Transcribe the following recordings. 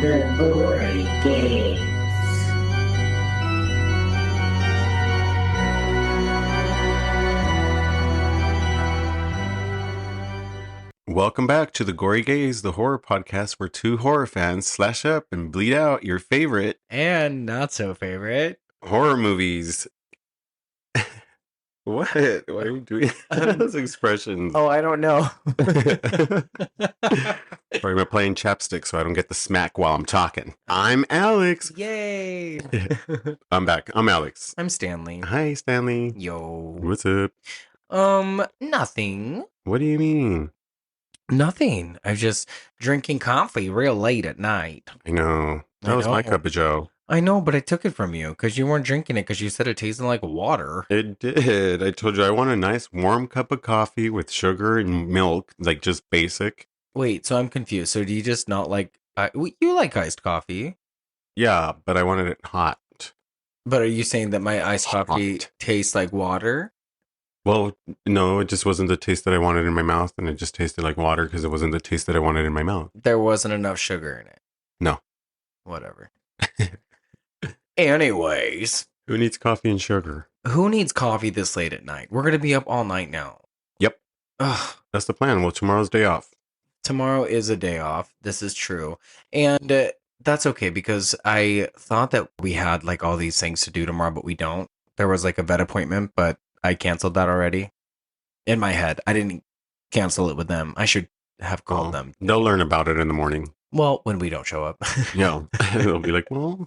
The Gory Games. Welcome back to the Gory Gaze, the horror podcast where two horror fans slash up and bleed out your favorite And not so favorite. horror movies. What? Why are you doing those expressions? Oh, I don't know. Sorry, I'm playing chapstick so I don't get the smack while I'm talking. I'm Alex. Yay. I'm back. I'm Alex. I'm Stanley. Hi, Stanley. Yo. What's up? Nothing. What do you mean? Nothing. I'm just drinking coffee real late at night. I know. That I was my know. cup of joe. I know, but I took it from you because you weren't drinking it because you said it tasted like water. It did. I told you I want a nice warm cup of coffee with sugar and milk, like just basic. Wait, so I'm confused. So do you just not like... you like iced coffee, Yeah, but I wanted it hot. but are you saying that my iced coffee Hot. tastes like water? Well, no, it just wasn't the taste that I wanted in my mouth, and it just tasted like water because it wasn't the taste that I wanted in my mouth. There wasn't enough sugar in it. No. Whatever. Anyways, Who needs coffee and sugar? who needs coffee this late at night? We're going to be up all night now. Yep, Ugh, that's the plan. Well, tomorrow's day off. tomorrow is a day off. This is true. And that's okay because I thought that we had like all these things to do tomorrow, but we don't. There was like a vet appointment, but I canceled that already. In my head, I didn't cancel it with them. I should have called them. They'll learn about it in the morning. Well, when we don't show up. Yeah, they'll be like, well,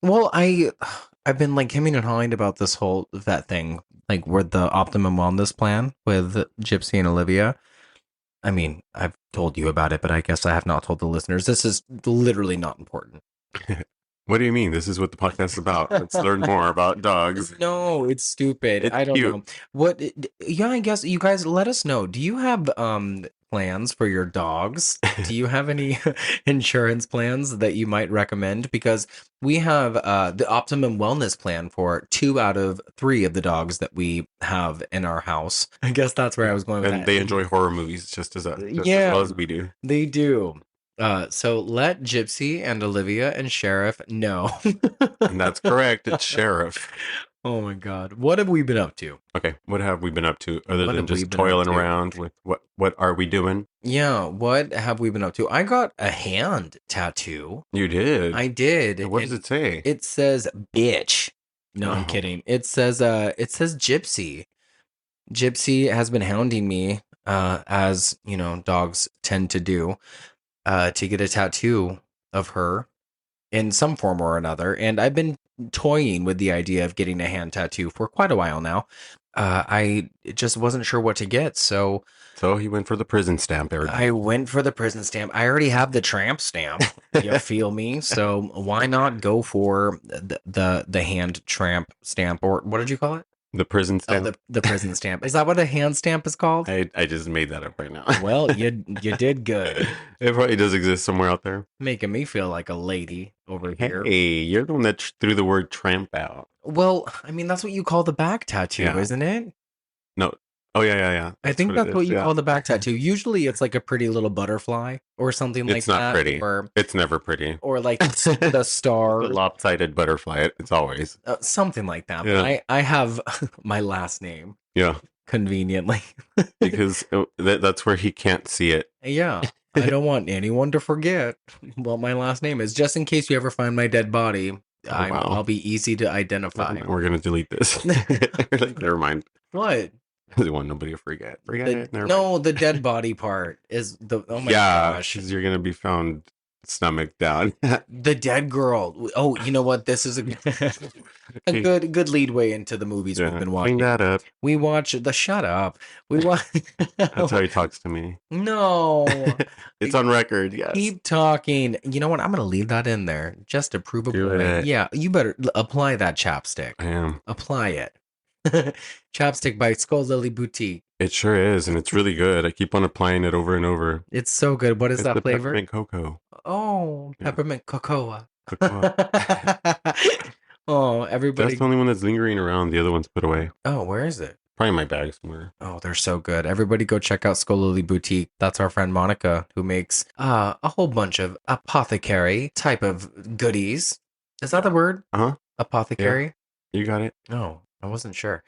Well, I've been like hemming and hawing about this whole vet thing, like with the Optimum Wellness Plan with Gypsy and Olivia. I mean, I've told you about it, but I guess I have not told the listeners. This is literally not important. what do you mean? This is what the podcast is about. Let's learn more about dogs. No, it's stupid. It's I don't cute. know. What yeah, I guess you guys let us know. Do you have plans for your dogs? Do you have any insurance plans that you might recommend? Because we have the Optimum Wellness Plan for 2 out of 3 of the dogs that we have in our house. I guess that's where I was going with And that. they enjoy horror movies just as Yeah. well as we do. They do. So let Gypsy and Olivia and Sheriff know. And that's correct. It's Sheriff. Oh my God. What have we been up to? Okay, what have we been up to other What than have we just been up toiling to? around with what are we doing? Yeah, what have we been up to? I got a hand tattoo. You did. I did. What does and it say? It says bitch. No, I'm Oh. kidding. It says Gypsy. Gypsy has been hounding me, as you know, dogs tend to do, to get a tattoo of her in some form or another. And I've been toying with the idea of getting a hand tattoo for quite a while now. I just wasn't sure what to get, so So he went for the prison stamp, Eric. I went for the prison stamp. I already have the tramp stamp. You feel me? So why not go for the hand tramp stamp, or what did you call it? The prison Oh, stamp. the prison stamp. Is that what a hand stamp is called? I just made that up right now. Well, you did good. It probably does exist somewhere out there. Making me feel like a lady over here. Hey, you're the one that threw the word tramp out. Well, I mean that's what you call the back tattoo, Yeah. isn't it? No. Oh yeah. I think it that's what is, you yeah. call the back tattoo. Usually it's like a pretty little butterfly or something like It's not that. pretty. It's never pretty. Or like the star. The lopsided butterfly. It's always. Something like that. Yeah. But I have my last name Yeah, conveniently. because that's where he can't see it. Yeah. I don't want anyone to forget what my last name is. Just in case you ever find my dead body, wow. I'll be easy to identify. We're gonna delete this. Like, never mind. What? I want nobody to forget. Forget it. Never mind. No, the dead body part is the. Oh my Yeah, gosh. because you're gonna be found stomach down. The dead girl. Oh, you know what? This is a good leadway into the movies we've been Clean watching. that up. We watch the shut up. We watch. That's how he talks to me. No. It's on record. Yes. Keep talking. You know what? I'm gonna leave that in there just to prove a Do point. it. Yeah, you better apply that chapstick. I am. Apply it. Chapstick by Skull Lily Boutique. It sure is, and it's really good. I keep on applying it over and over. It's so good. What is It's that the flavor? peppermint cocoa. Oh, Yeah. peppermint cocoa. Cocoa. Oh, everybody. That's the only one that's lingering around. The other one's put away. Oh, where is it? Probably in my bag somewhere. Oh, they're so good. Everybody go check out Scololi Boutique. That's our friend Monica who makes a whole bunch of apothecary type of goodies. Is that the word? Uh-huh. Apothecary? You got it. No, I wasn't sure.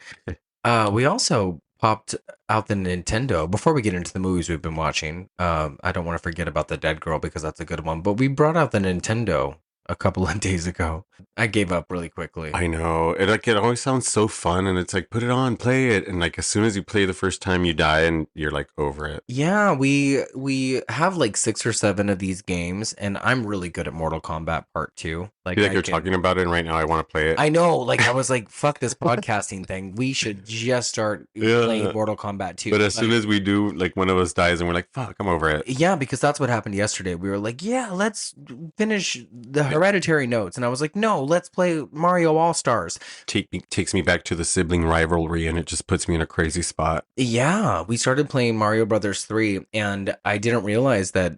We also popped out the Nintendo before we get into the movies we've been watching. I don't want to forget about the Dead Girl because that's a good one, but we brought out the Nintendo a couple of days ago. I gave up really quickly. I know. It always sounds so fun, and it's like, put it on, play it, and like as soon as you play the first time, you die, and you're like over it. Yeah, we have like 6 or 7 of these games, and I'm really good at Mortal Kombat Part 2. I feel like you're talking about it, and right now I want to play it. I know, like I was like, fuck this podcasting thing. We should just start playing Mortal Kombat 2. But as soon as we do, like one of us dies, and we're like, fuck, I'm over it. Yeah, because that's what happened yesterday. We were like, yeah, let's finish the Hereditary notes. And I was like, no, let's play Mario All-Stars. Takes me back to the sibling rivalry, and it just puts me in a crazy spot. Yeah, we started playing Mario Brothers 3, and I didn't realize that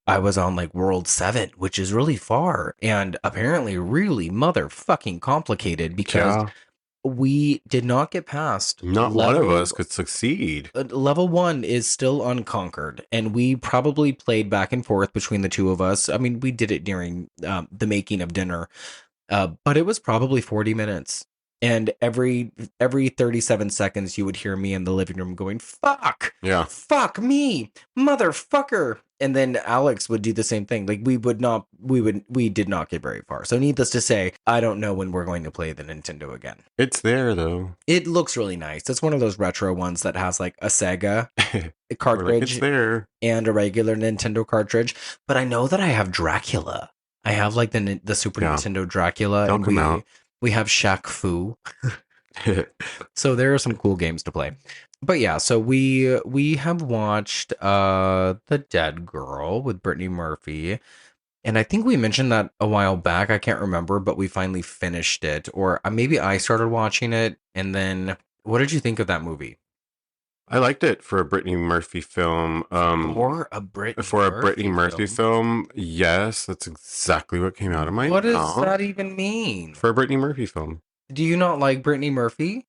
I was on like World 7, which is really far, and apparently really motherfucking complicated because we did not get past. Not one of us could succeed. Level 1 is still unconquered, and we probably played back and forth between the two of us. I mean, we did it during the making of dinner, but it was probably 40 minutes. And every 37 seconds, you would hear me in the living room going, fuck, fuck me, motherfucker. And then Alex would do the same thing. Like we did not get very far. So needless to say, I don't know when we're going to play the Nintendo again. It's there though. It looks really nice. It's one of those retro ones that has like a Sega cartridge it's there. And a regular Nintendo cartridge. But I know that I have Dracula. I have like the Super Nintendo Dracula. Don't come out. We have Shaq Fu. So there are some cool games to play. But yeah, so we have watched The Dead Girl with Brittany Murphy. And I think we mentioned that a while back. I can't remember, but we finally finished it. Or maybe I started watching it. And then what did you think of that movie? I liked it for a Brittany Murphy film. For a Brittany Murphy film, yes, that's exactly what came out of my mouth. What does that even mean? For a Brittany Murphy film. Do you not like Brittany Murphy?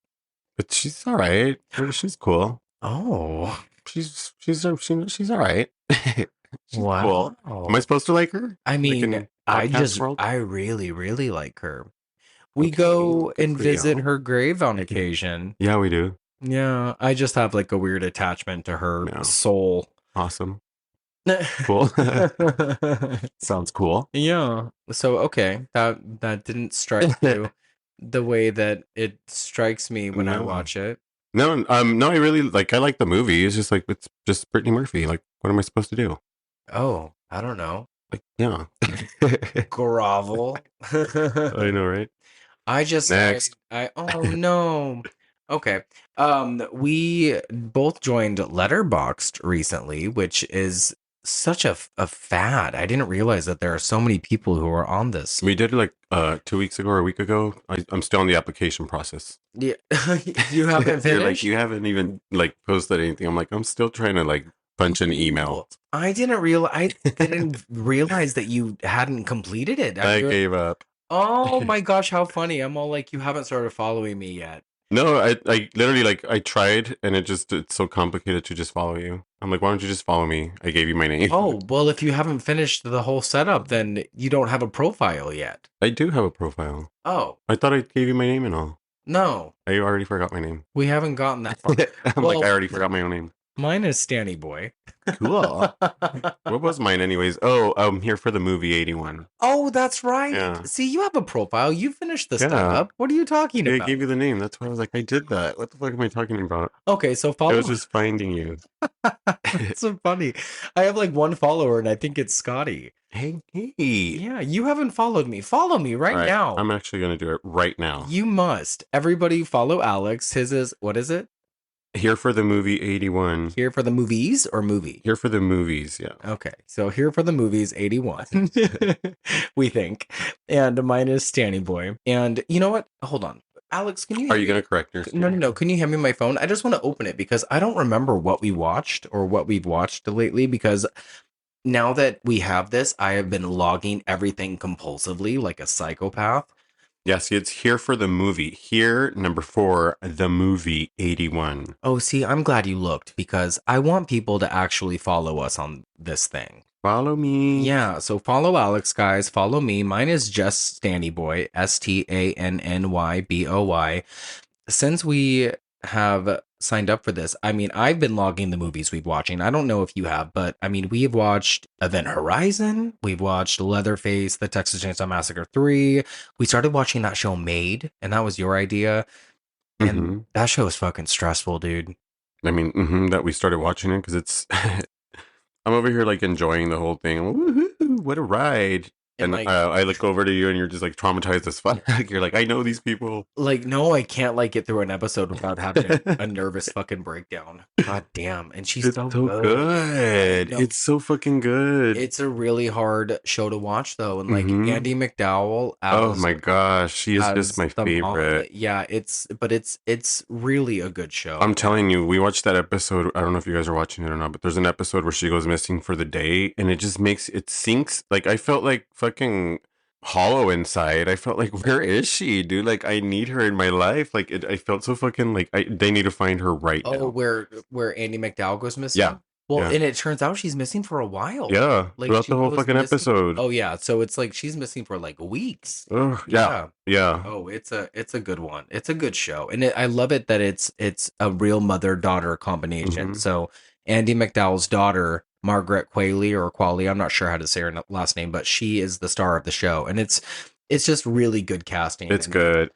But she's all right. She's cool. Oh, she's all right. She's wow. Cool. Am I supposed to like her? I mean, I really, really like her. We go and visit her grave on occasion. Yeah, we do. Yeah, I just have like a weird attachment to her soul. Awesome. Cool. Sounds cool. Yeah. So okay, that didn't strike you the way that it strikes me when I watch it. No, I really I like the movie. It's just like it's just Brittany Murphy. Like, what am I supposed to do? Oh, I don't know. Like, yeah. Grovel. I know, right? I just next. Oh no. Okay. We both joined Letterboxd recently, which is such a fad. I didn't realize that there are so many people who are on this. We did it like 2 weeks ago or a week ago. I'm still in the application process. Yeah. You haven't finished? Like, you haven't even like posted anything. I'm like, I'm still trying to like punch an email. I didn't realize that you hadn't completed it. I gave up. Oh my gosh, how funny. I'm all like, you haven't started following me yet. No, I literally like I tried and it's so complicated to just follow you. I'm like, why don't you just follow me? I gave you my name. Oh, well, if you haven't finished the whole setup, then you don't have a profile yet. I do have a profile. Oh. I thought I gave you my name and all. No. I already forgot my name. We haven't gotten that far. I'm like, I already forgot my own name. Mine is Stanny Boy. Cool. What was mine anyways? Oh, I'm here for the movie 81. Oh, that's right. Yeah. See, you have a profile. You finished the setup. What are you talking about? I gave you the name. That's why I was like, I did that. What the fuck am I talking about? Okay, so follow. I was just finding you. It's so funny. I have like one follower and I think it's Scotty. Hey. Yeah, you haven't followed me. Follow me right now. I'm actually going to do it right now. You must. Everybody follow Alex. His is, what is it? Here for the movie 81. Here for the movies or movie? Here for the movies, yeah. Okay, so here for the movies 81. We think. And mine is Stanny Boy. And you know what? Hold on. Alex, can you... Are you going to correct yours? No. Can you hand me my phone? I just want to open it because I don't remember what we watched or what we've watched lately because now that we have this, I have been logging everything compulsively like a psychopath. Yeah, see, it's here for the movie. Here, number 4, the movie 81. Oh, see, I'm glad you looked because I want people to actually follow us on this thing. Follow me. Yeah, so follow Alex, guys. Follow me. Mine is just Stanny Boy, STANNYBOY. Since we have signed up for this, I mean, I've been logging the movies we've watching. I don't know if you have, but I mean, we've watched Event Horizon. We've watched Leatherface, The Texas Chainsaw Massacre 3. We started watching that show Made, and that was your idea. And Mm-hmm. that show is fucking stressful, dude. I mean, that we started watching it because it's. I'm over here like enjoying the whole thing. Woohoo, what a ride! And And like, I look over to you and you're just like traumatized as fuck. You're like, I know these people. no, I can't like get through an episode without having a nervous fucking breakdown. God damn. And she's It's so so good. good. No. It's so fucking good. It's a really hard show to watch though. And like Mhm. Andy McDowell Oh as my gosh, she is just my the mom. favorite. Yeah, it's really a good show. I'm telling you, we watched that episode. I don't know if you guys are watching it or not, but there's an episode where she goes missing for the day, and it just makes it sinks. Like I felt like fucking hollow inside. I felt like, where is she, dude? Like I need her in my life. Like I felt so fucking like they need to find her right Oh, now. where Andy McDowell goes missing? Yeah. Well, Yeah. and it turns out she's missing for a while. Yeah, Like throughout she the whole goes fucking missing- episode. Oh yeah, so it's like she's missing for like weeks. Ugh, yeah. Oh, it's a good one. It's a good show, and I love it that it's a real mother-daughter combination. Mhm. So Andy McDowell's daughter, Margaret Qualley or Qualley, I'm not sure how to say her last name, but she is the star of the show, and it's just really good casting. It's And good.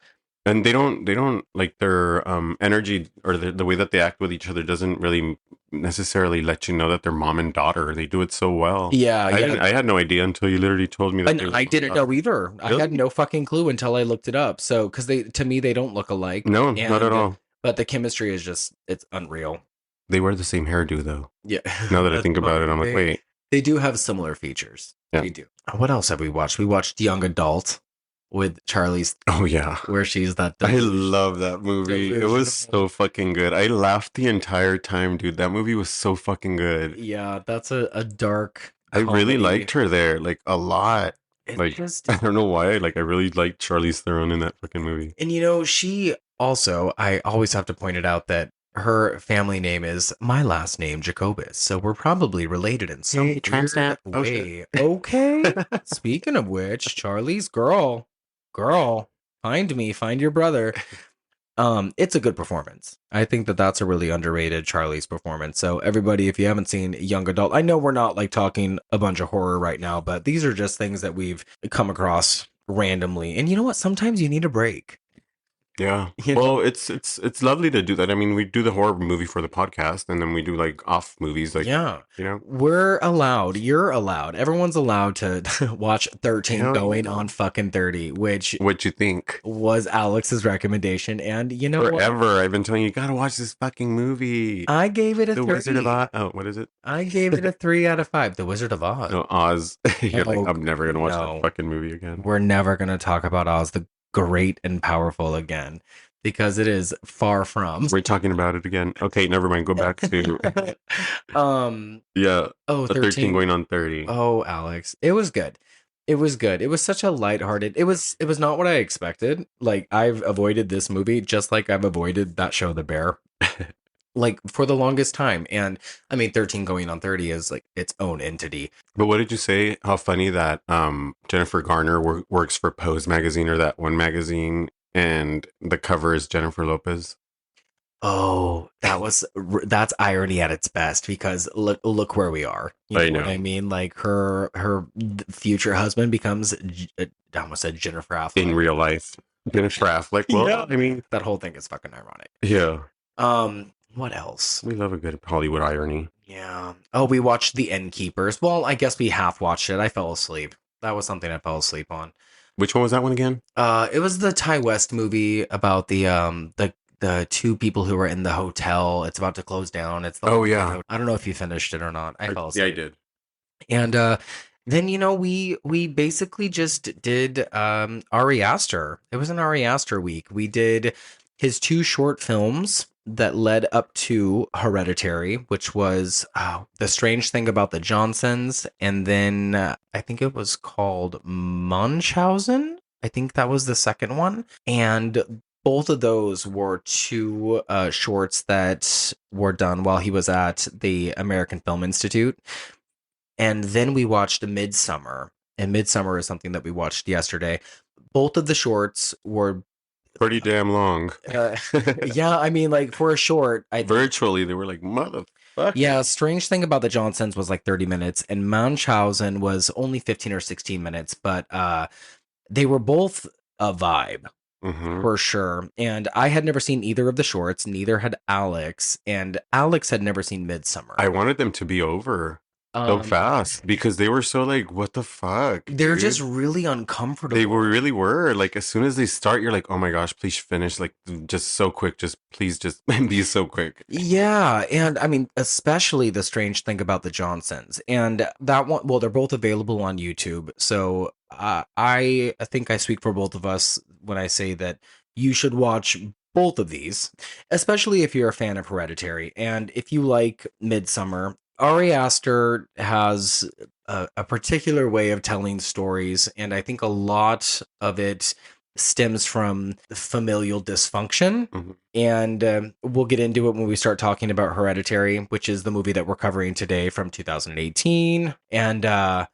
And they don't like their energy or the way that they act with each other doesn't really necessarily let you know that they're mom and daughter. They do it so well. Yeah, I had no idea until you literally told me that. And I didn't know either. I had Really? no fucking clue until I looked it up. So, because to me, they don't look alike. No, not at all. But the chemistry is it's unreal. They wear the same hairdo though. Yeah. Now that I think about it, I'm like, wait. They do have similar features. Yeah. They do. What else have we watched? We watched Young Adult with Charlie's, Oh yeah. where she's that. I love that movie. It was so fucking good. I laughed the entire time, dude. That movie was so fucking good. Yeah, that's a dark. I really comedy. liked her there, like a lot. It's Like just, I don't know why. Like I really liked Charlize Theron in that fucking movie. and she also, I always have to point it out that her family name is my last name, Jacobus. So we're probably related in some Hey, Transnap. weird Oh, way. Okay. Speaking of which, Charlie's girl, find your brother. It's a good performance. I think that that's a really underrated Charlie's performance. So everybody, if you haven't seen Young Adult, I know we're not like talking a bunch of horror right now, but these are just things that we've come across randomly. And you know what? Sometimes you need a break. Yeah. You know? Well, it's lovely to do that. I mean, we do the horror movie for the podcast, and then we do like off movies, like Yeah. you know. You're allowed, everyone's allowed to watch 13 Hell going yeah. on fucking 30, which What you think? was Alex's recommendation. And you know what? Forever, I've been telling you, you gotta watch this fucking movie. I gave it a The 3. Wizard of Oz. Oh, what is it? I gave it a 3 out of 5. The Wizard of Oz. No, Oz. You're like, Oh, I'm never gonna watch no. that fucking movie again. We're never going to talk about Oz the Great and Powerful again because it is far from. We're talking about it again. Okay, never mind. Go back to yeah. Oh, 13 13 going on 30. Oh, Alex. It was good. It was good. It was such a lighthearted. It was not what I expected. Like I've avoided this movie just like I've avoided that show The Bear. Like for the longest time. And I mean 13 going on 30 is like its own entity. But what did you say? How funny that Jennifer Garner works for Pose magazine or that one magazine, and the cover is Jennifer Lopez. Oh, that's irony at its best because look where we are. You I know what know. I mean? Like her future husband becomes I almost said Jennifer Affleck. In real life, Jennifer Affleck. Well, Yeah. I mean, That whole thing is fucking ironic. yeah, What else? we love a good Hollywood irony. Yeah. Oh, we watched The Innkeepers. Well, I guess we half watched it. I fell asleep. That was something I fell asleep on. Which one was that one again? It was the Ty West movie about the two people who were in the hotel. It's about to close down. It's the Oh, yeah. I don't know if you finished it or not. I fell Yeah, I asleep. did. And then we basically just did Ari Aster. It was an Ari Aster week. We did his 2 short films that led up to Hereditary, which was The Strange Thing About the Johnsons, and then I think it was called Munchausen. I think that was the second one. And both of those were two shorts that were done while he was at the American Film Institute. And then we watched Midsummer. And Midsummer is something that we watched yesterday. Both of the shorts were Pretty damn long. yeah, I mean, like for a short, I Virtually, they were like, motherfucker. yeah, strange thing about the Johnsons was like 30 minutes, and Munchausen was only 15 or 16 minutes, but they were both a vibe for sure. And I had never seen either of the shorts, neither had Alex, and Alex had never seen Midsummer. I wanted them to be over so fast because they were so like, what the fuck? They're dude? just really uncomfortable. They really were. Like, as soon as they start, you're like, oh my gosh, please finish. Like, just so quick. Just please, just be so quick. Yeah, and I mean, especially the strange thing about the Johnsons, and that one. Well, they're both available on YouTube, so I think I speak for both of us when I say that you should watch both of these, especially if you're a fan of Hereditary, and if you like Midsummer. Ari Aster has a particular way of telling stories, and I think a lot of it stems from familial dysfunction. And we'll get into it when we start talking about Hereditary, which is the movie that we're covering today from 2018. And yeah,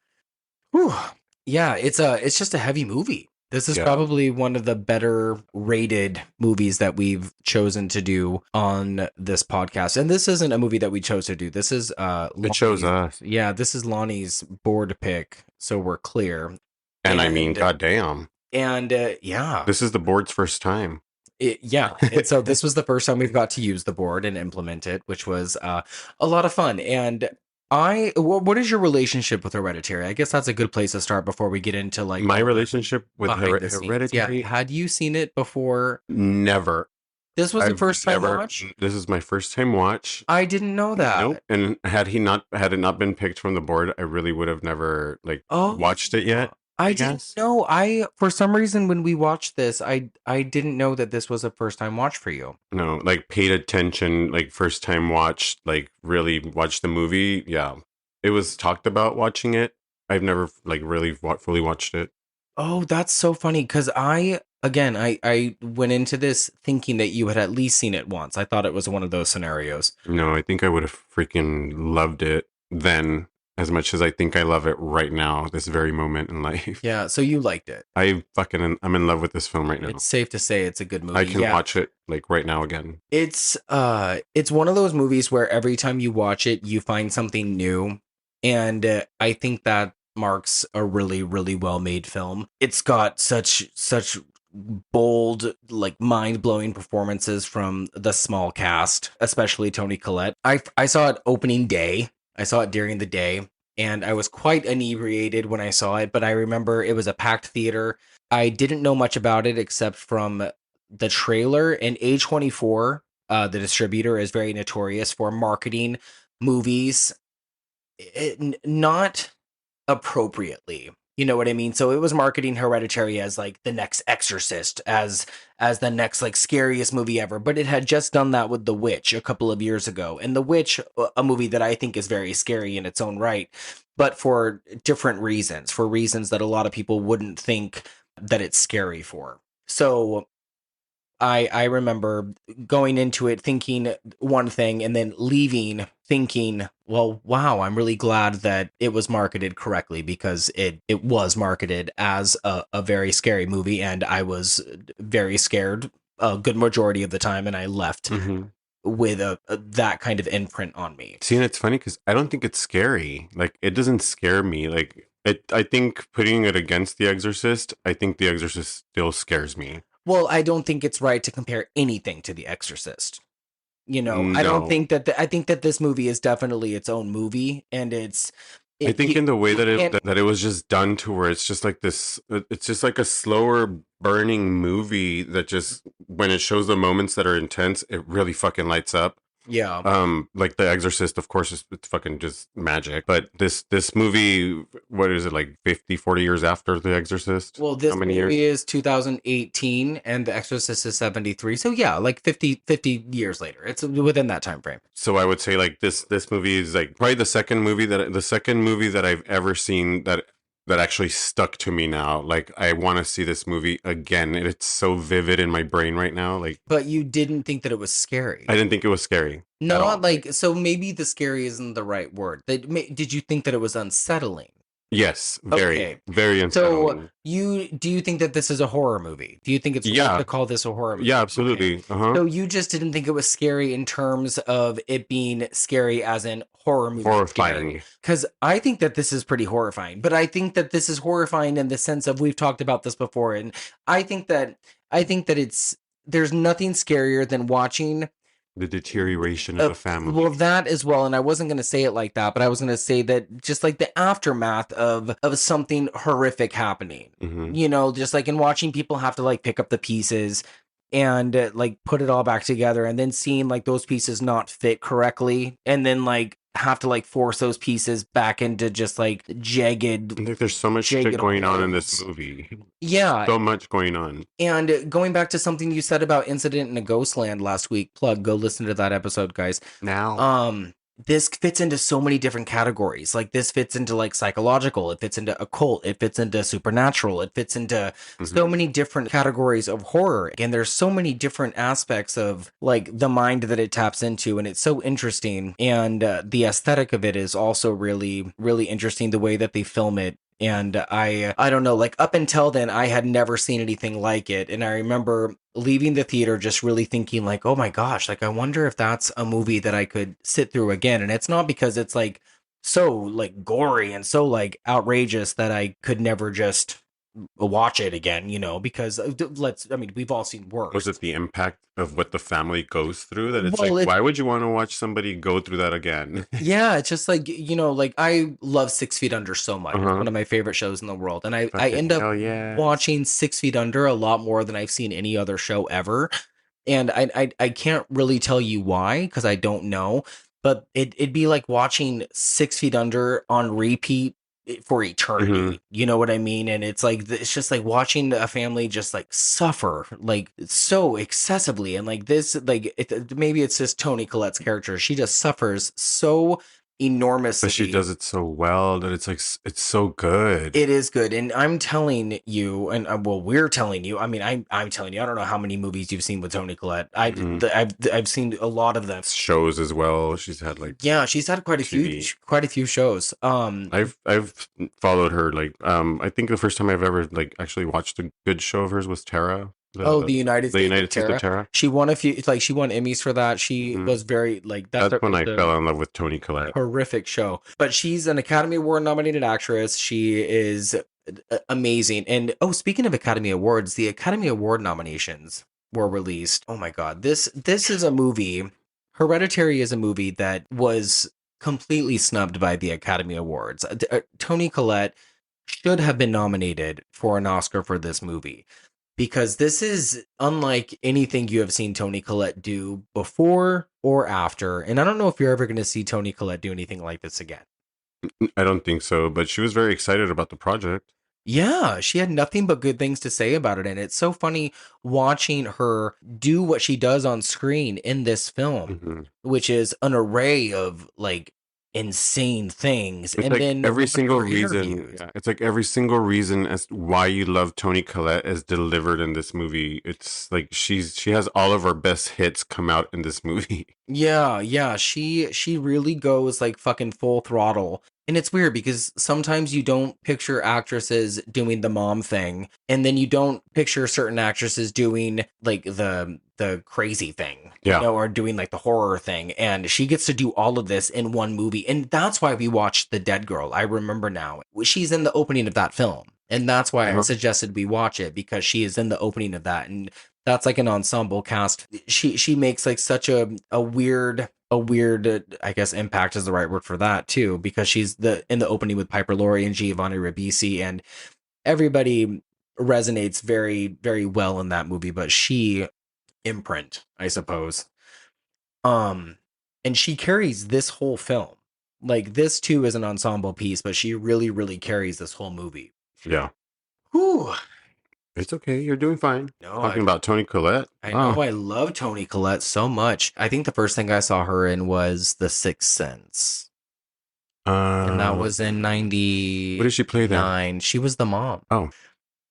it's just a heavy movie. This is probably one of the better rated movies that we've chosen to do on this podcast. And this isn't a movie that we chose to do. This is it chose us. Yeah, this is Lonnie's board pick, so we're clear. And I mean, goddamn. And yeah, this is the board's first time. Yeah, and so this was the first time we've got to use the board and implement it, which was a lot of fun. And what is your relationship with Hereditary? I guess that's a good place to start before we get into like my relationship with Hereditary. Yeah, had you seen it before? Never. This was the first time watch? This is my first time watch. I didn't know that. Nope. And had it not been picked from the board, I really would have never watched it yet. I didn't know. For some reason, when we watched this, I didn't know that this was a first time watch for you. No, like paid attention, like first time watch, like really watched the movie. Yeah, it was talked about watching it. I've never like really fully watched it. Oh, that's so funny because I went into this thinking that you had at least seen it once. I thought it was one of those scenarios. No, I think I would have freaking loved it then as much as I think I love it right now, this very moment in life. Yeah, so you liked it. I'm in love with this film right now. It's safe to say it's a good movie. I can watch it like right now again. It's one of those movies where every time you watch it, you find something new. And I think that marks a really, really well-made film. It's got such bold, like mind-blowing performances from the small cast, especially Toni Collette. I saw it opening day. I saw it during the day, and I was quite inebriated when I saw it, but I remember it was a packed theater. I didn't know much about it except from the trailer, and A24, the distributor, is very notorious for marketing movies not appropriately. You know what I mean? So it was marketing Hereditary as like the next Exorcist, as the next like scariest movie ever. But it had just done that with The Witch a couple of years ago. And The Witch, a movie that I think is very scary in its own right, but for different reasons, for reasons that a lot of people wouldn't think that it's scary for. So I remember going into it thinking one thing and then leaving thinking, well, wow, I'm really glad that it was marketed correctly, because it was marketed as a very scary movie, and I was very scared a good majority of the time, and I left with that kind of imprint on me. See, and it's funny because I don't think it's scary. Like, it doesn't scare me. Like, I think putting it against The Exorcist, I think The Exorcist still scares me. Well, I don't think it's right to compare anything to The Exorcist. You know, no. I don't think that I think that this movie is definitely its own movie, and I think in the way that it was just done to where it's just like this, it's just like a slower burning movie that just, when it shows the moments that are intense, it really fucking lights up. Yeah. Like The Exorcist, of course, it's fucking just magic. But this movie, what is it, like 40 years after The Exorcist? Well, this movie is 2018 and The Exorcist is 73. So yeah, like 50 years later. It's within that time frame. So I would say like this movie is like probably the second movie that I've ever seen that that actually stuck to me now. Like, I want to see this movie again. It's so vivid in my brain right now. Like, But you didn't think that it was scary. I didn't think it was scary at all. Not like, so maybe the scary isn't the right word. Did you think that it was unsettling? Yes, Okay. very unsettling. So do you think that this is a horror movie? Do you think it's Yeah. right to call this a horror movie? Yeah, absolutely. Okay. Uh-huh. So you just didn't think it was scary in terms of it being scary as in horror movie. Horrifying. Because I think that this is pretty horrifying, but I think that this is horrifying in the sense of, we've talked about this before, and I think that there's nothing scarier than watching The deterioration of the family. well, that as well, and I wasn't going to say it like that, but I was going to say that just like the aftermath of something horrific happening, Mhm. you know, just like in watching people have to like pick up the pieces and like put it all back together, and then seeing like those pieces not fit correctly, and then like have to like force those pieces back into just like jagged. I think there's so much shit Jagged going on in this holes. movie. Yeah. So much going on. And going back to something you said about Incident in a Ghostland last week, go listen to that episode, guys. Now. This fits into so many different categories. Like, this fits into like psychological, it fits into occult, it fits into supernatural, it fits into so many different categories of horror. And there's so many different aspects of like the mind that it taps into, and it's so interesting. And the aesthetic of it is also really, really interesting, the way that they film it. And I don't know, like up until then, I had never seen anything like it. And I remember leaving the theater just really thinking like, oh my gosh, like I wonder if that's a movie that I could sit through again. And it's not because it's like so like gory and so like outrageous that I could never just watch it again, you know, because we've all seen worse. Was it the impact of what the family goes through that it's Well, like, why would you want to watch somebody go through that again? Yeah, it's just like, you know, like I love 6 Feet Under so much. It's one of my favorite shows in the world. And I end up watching 6 Feet Under a lot more than I've seen any other show ever. And I can't really tell you why, because I don't know. But it'd be like watching 6 Feet Under on repeat for eternity. You know what I mean? And it's like, it's just like watching a family just like suffer like so excessively. And like this, like maybe it's just Toni Collette's character. She just suffers so enormously. But she does it so well that it's like, it's so good. It is good. And I'm telling you, and well, we're telling you, I mean, I'm telling you, I don't know how many movies you've seen with Toni Collette. I've seen a lot of them. Shows as well. She's had like, yeah, she's had quite a few shows. I've followed her. Like, I think the first time I've ever like actually watched a good show of hers was Terra. The United States of Terra. She won she won Emmys for that. She was very like that's when I fell in love with Toni Collette. Horrific show, but she's an Academy Award nominated actress. She is amazing. And speaking of Academy Awards, the Academy Award nominations were released. Oh my god, this is a movie. Hereditary is a movie that was completely snubbed by the Academy Awards. Toni Collette should have been nominated for an Oscar for this movie, because this is unlike anything you have seen Toni Collette do before or after. And I don't know if you're ever going to see Toni Collette do anything like this again. I don't think so, but she was very excited about the project. Yeah, she had nothing but good things to say about it. And it's so funny watching her do what she does on screen in this film, which is an array of like insane things. It's and like then every single reason. Yeah, it's like every single reason as why you love Toni Collette is delivered in this movie. It's like she has all of her best hits come out in this movie. Yeah, she really goes like fucking full throttle. And it's weird because sometimes you don't picture actresses doing the mom thing, and then you don't picture certain actresses doing like the crazy thing, you know, or doing like the horror thing. And she gets to do all of this in one movie. And that's why we watched The Dead Girl. I remember now. She's in the opening of that film. And that's why I suggested we watch it, because she is in the opening of that. And that's like an ensemble cast. She makes like such a weird, I guess impact is the right word for that too, because she's in the opening with Piper Laurie and Giovanni Ribisi, and everybody resonates very, very well in that movie, but she imprint, I suppose. And she carries this whole film. Like, this too is an ensemble piece, but she really, really carries this whole movie. Yeah. Whew. It's okay. You're doing fine. Talking about Toni Collette. I know. I love Toni Collette so much. I think the first thing I saw her in was The Sixth Sense. And that was in 99. What did she play there? She was the mom. Oh,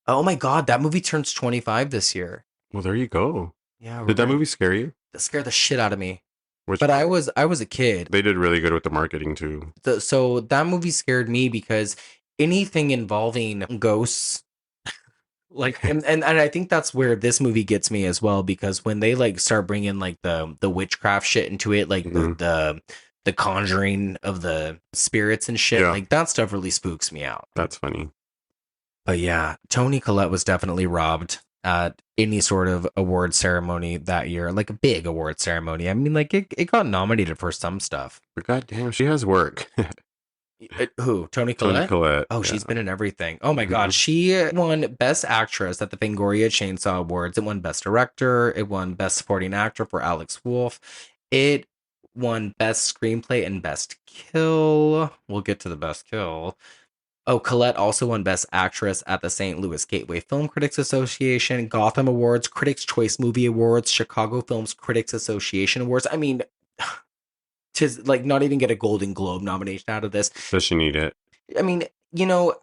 Oh my God, that movie turns 25 this year. well, there you go. Yeah, Did that movie scare you? that scared the shit out of me. Which But part? I was a kid. They did really good with the marketing too. So that movie scared me because anything involving ghosts, like, and I think that's where this movie gets me as well, because when they like start bringing like the witchcraft shit into it, like Mhm. the conjuring of the spirits and shit, Yeah. like that stuff really spooks me out. That's funny. But yeah, Toni Collette was definitely robbed at any sort of award ceremony that year, like a big award ceremony. I mean, like it got nominated for some stuff. But goddamn, she has work. Who? Toni Toni Collette? Collette. Oh, yeah. she's been in everything. Oh my Mhm. God. She won Best Actress at the Fangoria Chainsaw Awards. It won Best Director. It won Best Supporting Actor for Alex Wolff. It won Best Screenplay and Best Kill. We'll get to the Best Kill. Oh, Collette also won Best Actress at the St. Louis Gateway Film Critics Association, Gotham Awards, Critics' Choice Movie Awards, Chicago Films Critics Association Awards. I mean, to like not even get a Golden Globe nomination out of this. Does she need it? I mean, you know,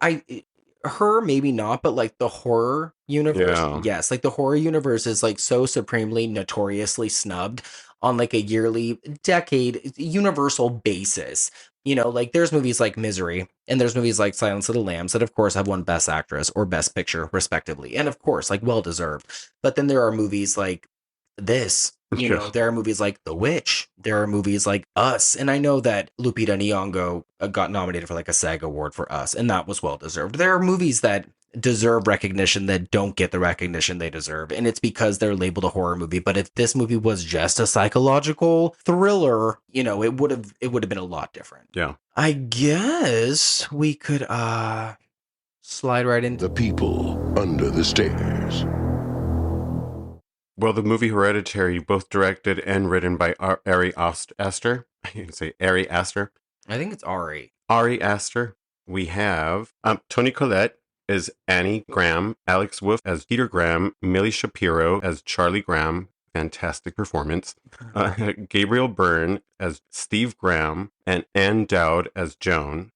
her maybe not, but like the horror universe, Yeah. yes, like the horror universe is like so supremely notoriously snubbed on like a yearly, decade, universal basis. You know, like there's movies like Misery and there's movies like Silence of the Lambs that of course have won Best Actress or Best Picture respectively, and of course like well deserved. But then there are movies like this. You know, Yeah. there are movies like The Witch. There are movies like Us. And I know that Lupita Nyong'o got nominated for like a SAG award for Us, and that was well deserved. There are movies that deserve recognition that don't get the recognition they deserve, and it's because they're labeled a horror movie. But if this movie was just a psychological thriller, you know, it would have been a lot different. Yeah. I guess we could slide right into The people under the stairs. Well, the movie Hereditary, both directed and written by Ari Aster. I can say Ari Aster. I think it's Ari. Ari Aster. We have Toni Collette as Annie Graham, Alex Wolff as Peter Graham, Millie Shapiro as Charlie Graham. Fantastic performance. Gabriel Byrne as Steve Graham, and Ann Dowd as Joan.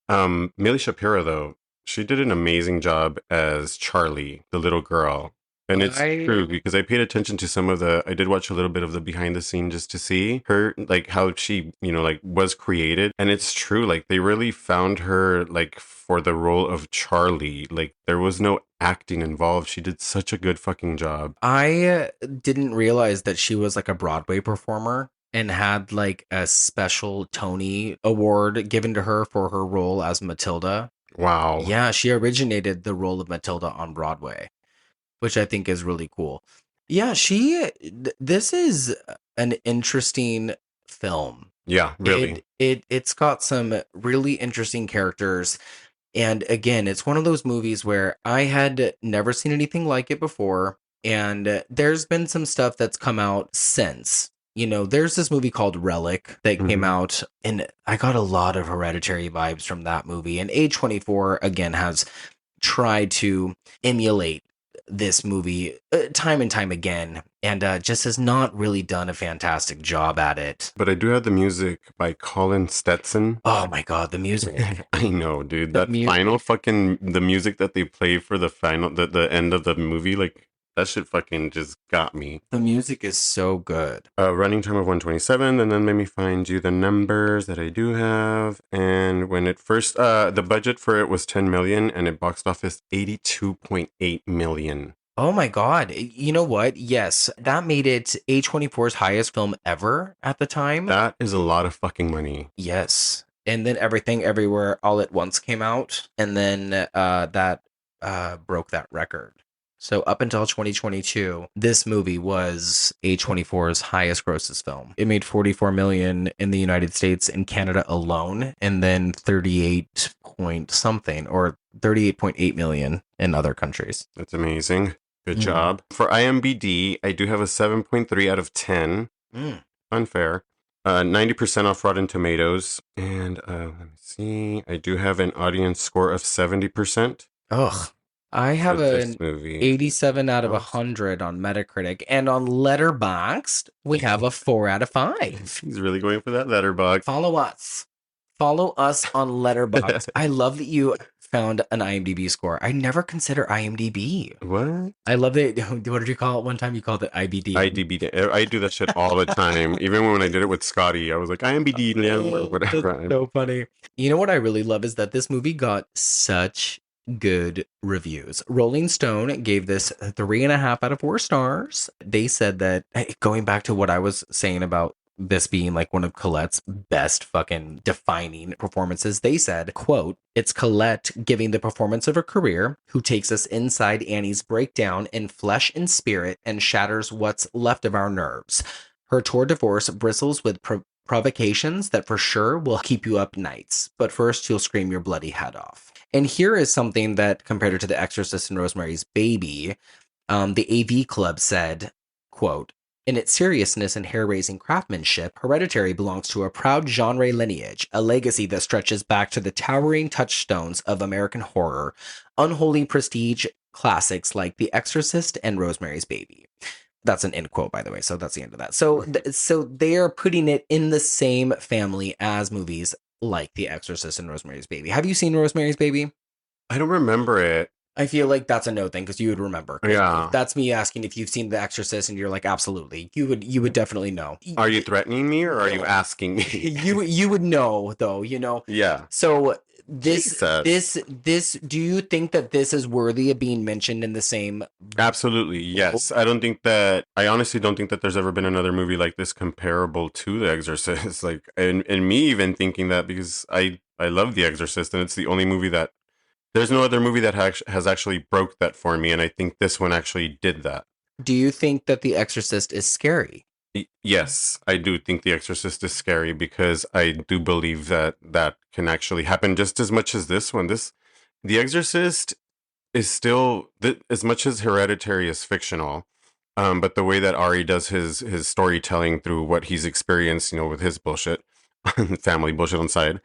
Millie Shapiro, though, she did an amazing job as Charlie, the little girl. And it's true because I paid attention to I did watch a little bit of the behind the scene just to see her, like how she, you know, like was created. And it's true. Like they really found her like for the role of Charlie. Like there was no acting involved. She did such a good fucking job. I didn't realize that she was like a Broadway performer and had like a special Tony Award given to her for her role as Matilda. Wow. Yeah, she originated the role of Matilda on Broadway, which I think is really cool. Yeah, this is an interesting film. Yeah, really. It's got some really interesting characters. And again, it's one of those movies where I had never seen anything like it before. And there's been some stuff that's come out since. You know, there's this movie called Relic that came out, and I got a lot of Hereditary vibes from that movie. And A24, again, has tried to emulate this movie time and time again, and just has not really done a fantastic job at it. But I do have the music by Colin Stetson. Oh my God, the music. I know, dude. The That final fucking, the music that they play for the final, the end of the movie, like that shit fucking just got me. The music is so good. Running time of 127, and then let me find you the numbers that I do have. And when it first, the budget for it was 10 million, and it boxed office 82.8 million. Oh my God. You know what? Yes, that made it A24's highest film ever at the time. That is a lot of fucking money. Yes. And then Everything Everywhere All at Once came out, and then that broke that record. So up until 2022, this movie was A24's highest grosses film. It made 44 million in the United States and Canada alone, and then 38 point something or 38.8 million in other countries. That's amazing. Good job. For IMDb, I do have a 7.3 out of 10. Unfair. 90% off Rotten Tomatoes. And let me see. I do have an audience score of 70%. Ugh. I have an movie. 87 out of 100 on Metacritic, and on Letterboxd, we have a 4 out of 5. He's really going for that letterbox. Follow us. Follow us on Letterboxd. I love that you found an IMDb score. I never consider IMDb. What? I love that. What did you call it one time? You called it IBD. I do that shit all the time. Even when I did it with Scotty, I was like, IMBD or whatever. That's so funny. You know what I really love is that this movie got such good reviews. Rolling Stone gave this 3.5 out of 4 stars. They said that, going back to what I was saying about this being like one of Colette's best fucking defining performances, they said, quote, "It's Collette giving the performance of her career, who takes us inside Annie's breakdown in flesh and spirit and shatters what's left of our nerves. Her tour de force bristles with provocations that for sure will keep you up nights, but first you'll scream your bloody head off." And here is something that, compared to The Exorcist and Rosemary's Baby, the AV Club said, quote, "In its seriousness and hair-raising craftsmanship, Hereditary belongs to a proud genre lineage, a legacy that stretches back to the towering touchstones of American horror, unholy prestige classics like The Exorcist and Rosemary's Baby." That's an end quote, by the way. So that's the end of that. So they are putting it in the same family as movies like The Exorcist and Rosemary's Baby. Have you seen Rosemary's Baby? I don't remember it. I feel like that's a no thing because you would remember. Yeah. That's me asking if you've seen The Exorcist and you're like, absolutely. You would definitely know. Are you threatening me or are you asking me? You would know though, you know? Yeah. So this Jesus. do you think that this is worthy of being mentioned in the same? Absolutely, yes. I honestly don't think that there's ever been another movie like this comparable to The Exorcist. Like, and me even thinking that because I love The Exorcist and it's the only movie that there's no other movie that has actually broke that for me, and I think this one actually did that. Do you think that The Exorcist is scary? Yes, I do think The Exorcist is scary because I do believe that that can actually happen just as much as this one. The Exorcist is still as much as Hereditary is fictional, but the way that Ari does his storytelling through what he's experienced, with his bullshit, family bullshit on side.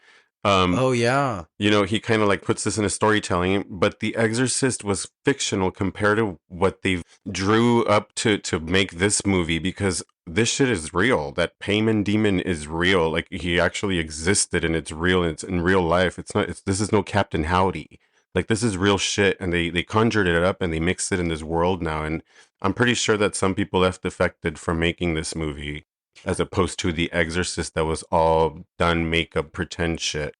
Oh yeah. He kind of like puts this in a storytelling, but The Exorcist was fictional compared to what they drew up to make this movie because this shit is real. That Paimon demon is real. Like he actually existed and it's real and it's in real life. This is no Captain Howdy. Like this is real shit and they conjured it up and they mixed it in this world now. And I'm pretty sure that some people left affected from making this movie as opposed to The Exorcist that was all done makeup pretend shit.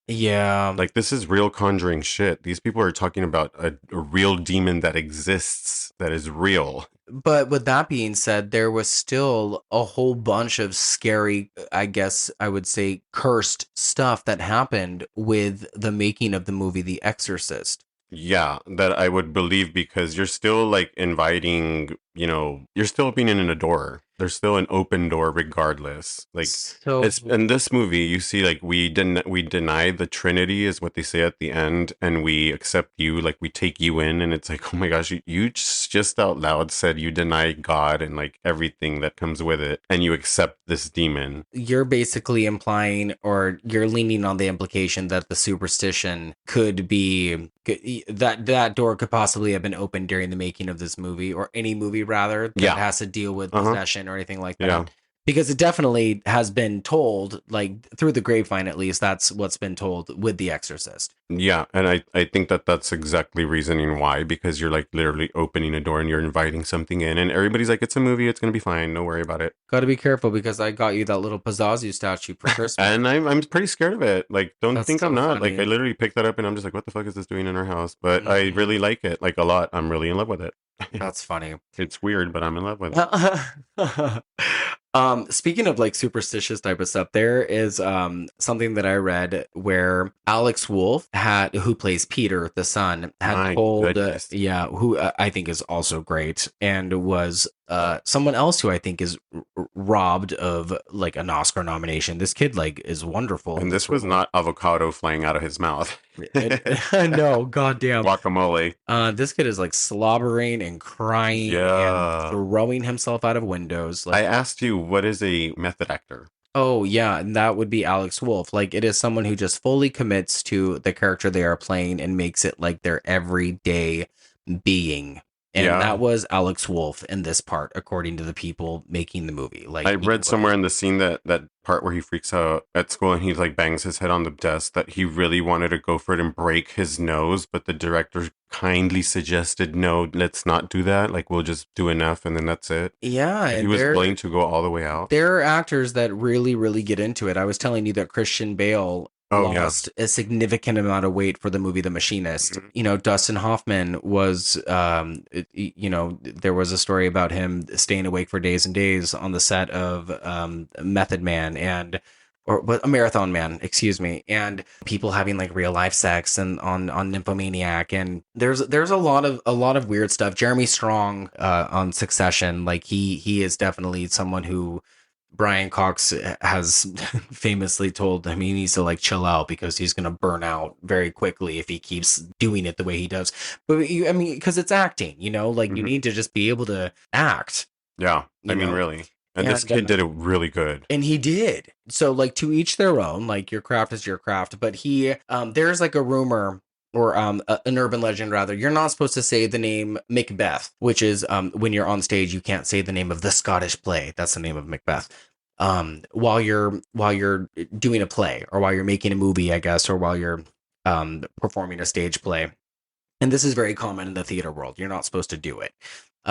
Yeah. Like this is real conjuring shit. These people are talking about a real demon that exists, that is real. But with that being said, there was still a whole bunch of scary, I guess I would say, cursed stuff that happened with the making of the movie The Exorcist. Yeah, that I would believe because you're still like inviting, you're still opening in a door. There's still an open door regardless. Like so, it's in this movie, you see like we deny the Trinity is what they say at the end, and we accept you, like we take you in, and it's like, oh my gosh, you just out loud said you deny God and like everything that comes with it, and you accept this demon. You're basically implying, or you're leaning on the implication that the superstition could be that door could possibly have been opened during the making of this movie or any movie rather that has to deal with possession or anything like that. Yeah. Because it definitely has been told, like through the grapevine at least, that's what's been told with The Exorcist. Yeah, and I think that's exactly reasoning why, because you're like literally opening a door and you're inviting something in and everybody's like, it's a movie, it's going to be fine, don't worry about it. Got to be careful because I got you that little Pazuzu statue for Christmas. And I'm pretty scared of it. Like, don't think so I'm not. Funny. Like, I literally picked that up and I'm just like, what the fuck is this doing in our house? But I really like it, like a lot. I'm really in love with it. That's funny. It's weird, but I'm in love with it. Speaking of like superstitious type of stuff, there is something that I read where Alex Wolff who plays Peter, the son, had told who I think is also great and was someone else who I think is robbed of like an Oscar nomination. This kid like is wonderful. And this was not avocado flying out of his mouth. No, goddamn. Guacamole. This kid is like slobbering and crying and throwing himself out of windows. Like, I asked you, what is a method actor? Oh, yeah, and that would be Alex Wolff. Like, it is someone who just fully commits to the character they are playing and makes it like their everyday being. And Yeah. that was Alex Wolff in this part, according to the people making the movie. Like I he read was- somewhere in the scene that part where he freaks out at school and he like bangs his head on the desk that he really wanted to go for it and break his nose, but the director kindly suggested, no, let's not do that. Like, we'll just do enough and then that's it. Yeah, Like, he and was willing to go all the way out. there are actors that really, really get into it. I was telling you that Christian Bale Oh, yeah. lost a significant amount of weight for the movie The Machinist. Mhm. You know, Dustin Hoffman was, you know, there was a story about him staying awake for days and days on the set of Method Man or a Marathon Man, excuse me, and people having like real life sex and on Nymphomaniac, and there's a lot of weird stuff. Jeremy Strong on Succession, like he is definitely someone who Brian Cox has famously told him he needs to like chill out because he's going to burn out very quickly if he keeps doing it the way he does. But I mean, because it's acting, you know, like you need to just be able to act. Yeah. I You mean, know? really. And this kid did it really good. And he did. So like to each their own, like your craft is your craft. But there's like a rumor or an urban legend rather. You're not supposed to say the name Macbeth, which is when you're on stage, you can't say the name of the Scottish play. That's the name of Macbeth. While you're doing a play or while you're making a movie, I guess, or while you're performing a stage play. And this is very common in the theater world. You're not supposed to do it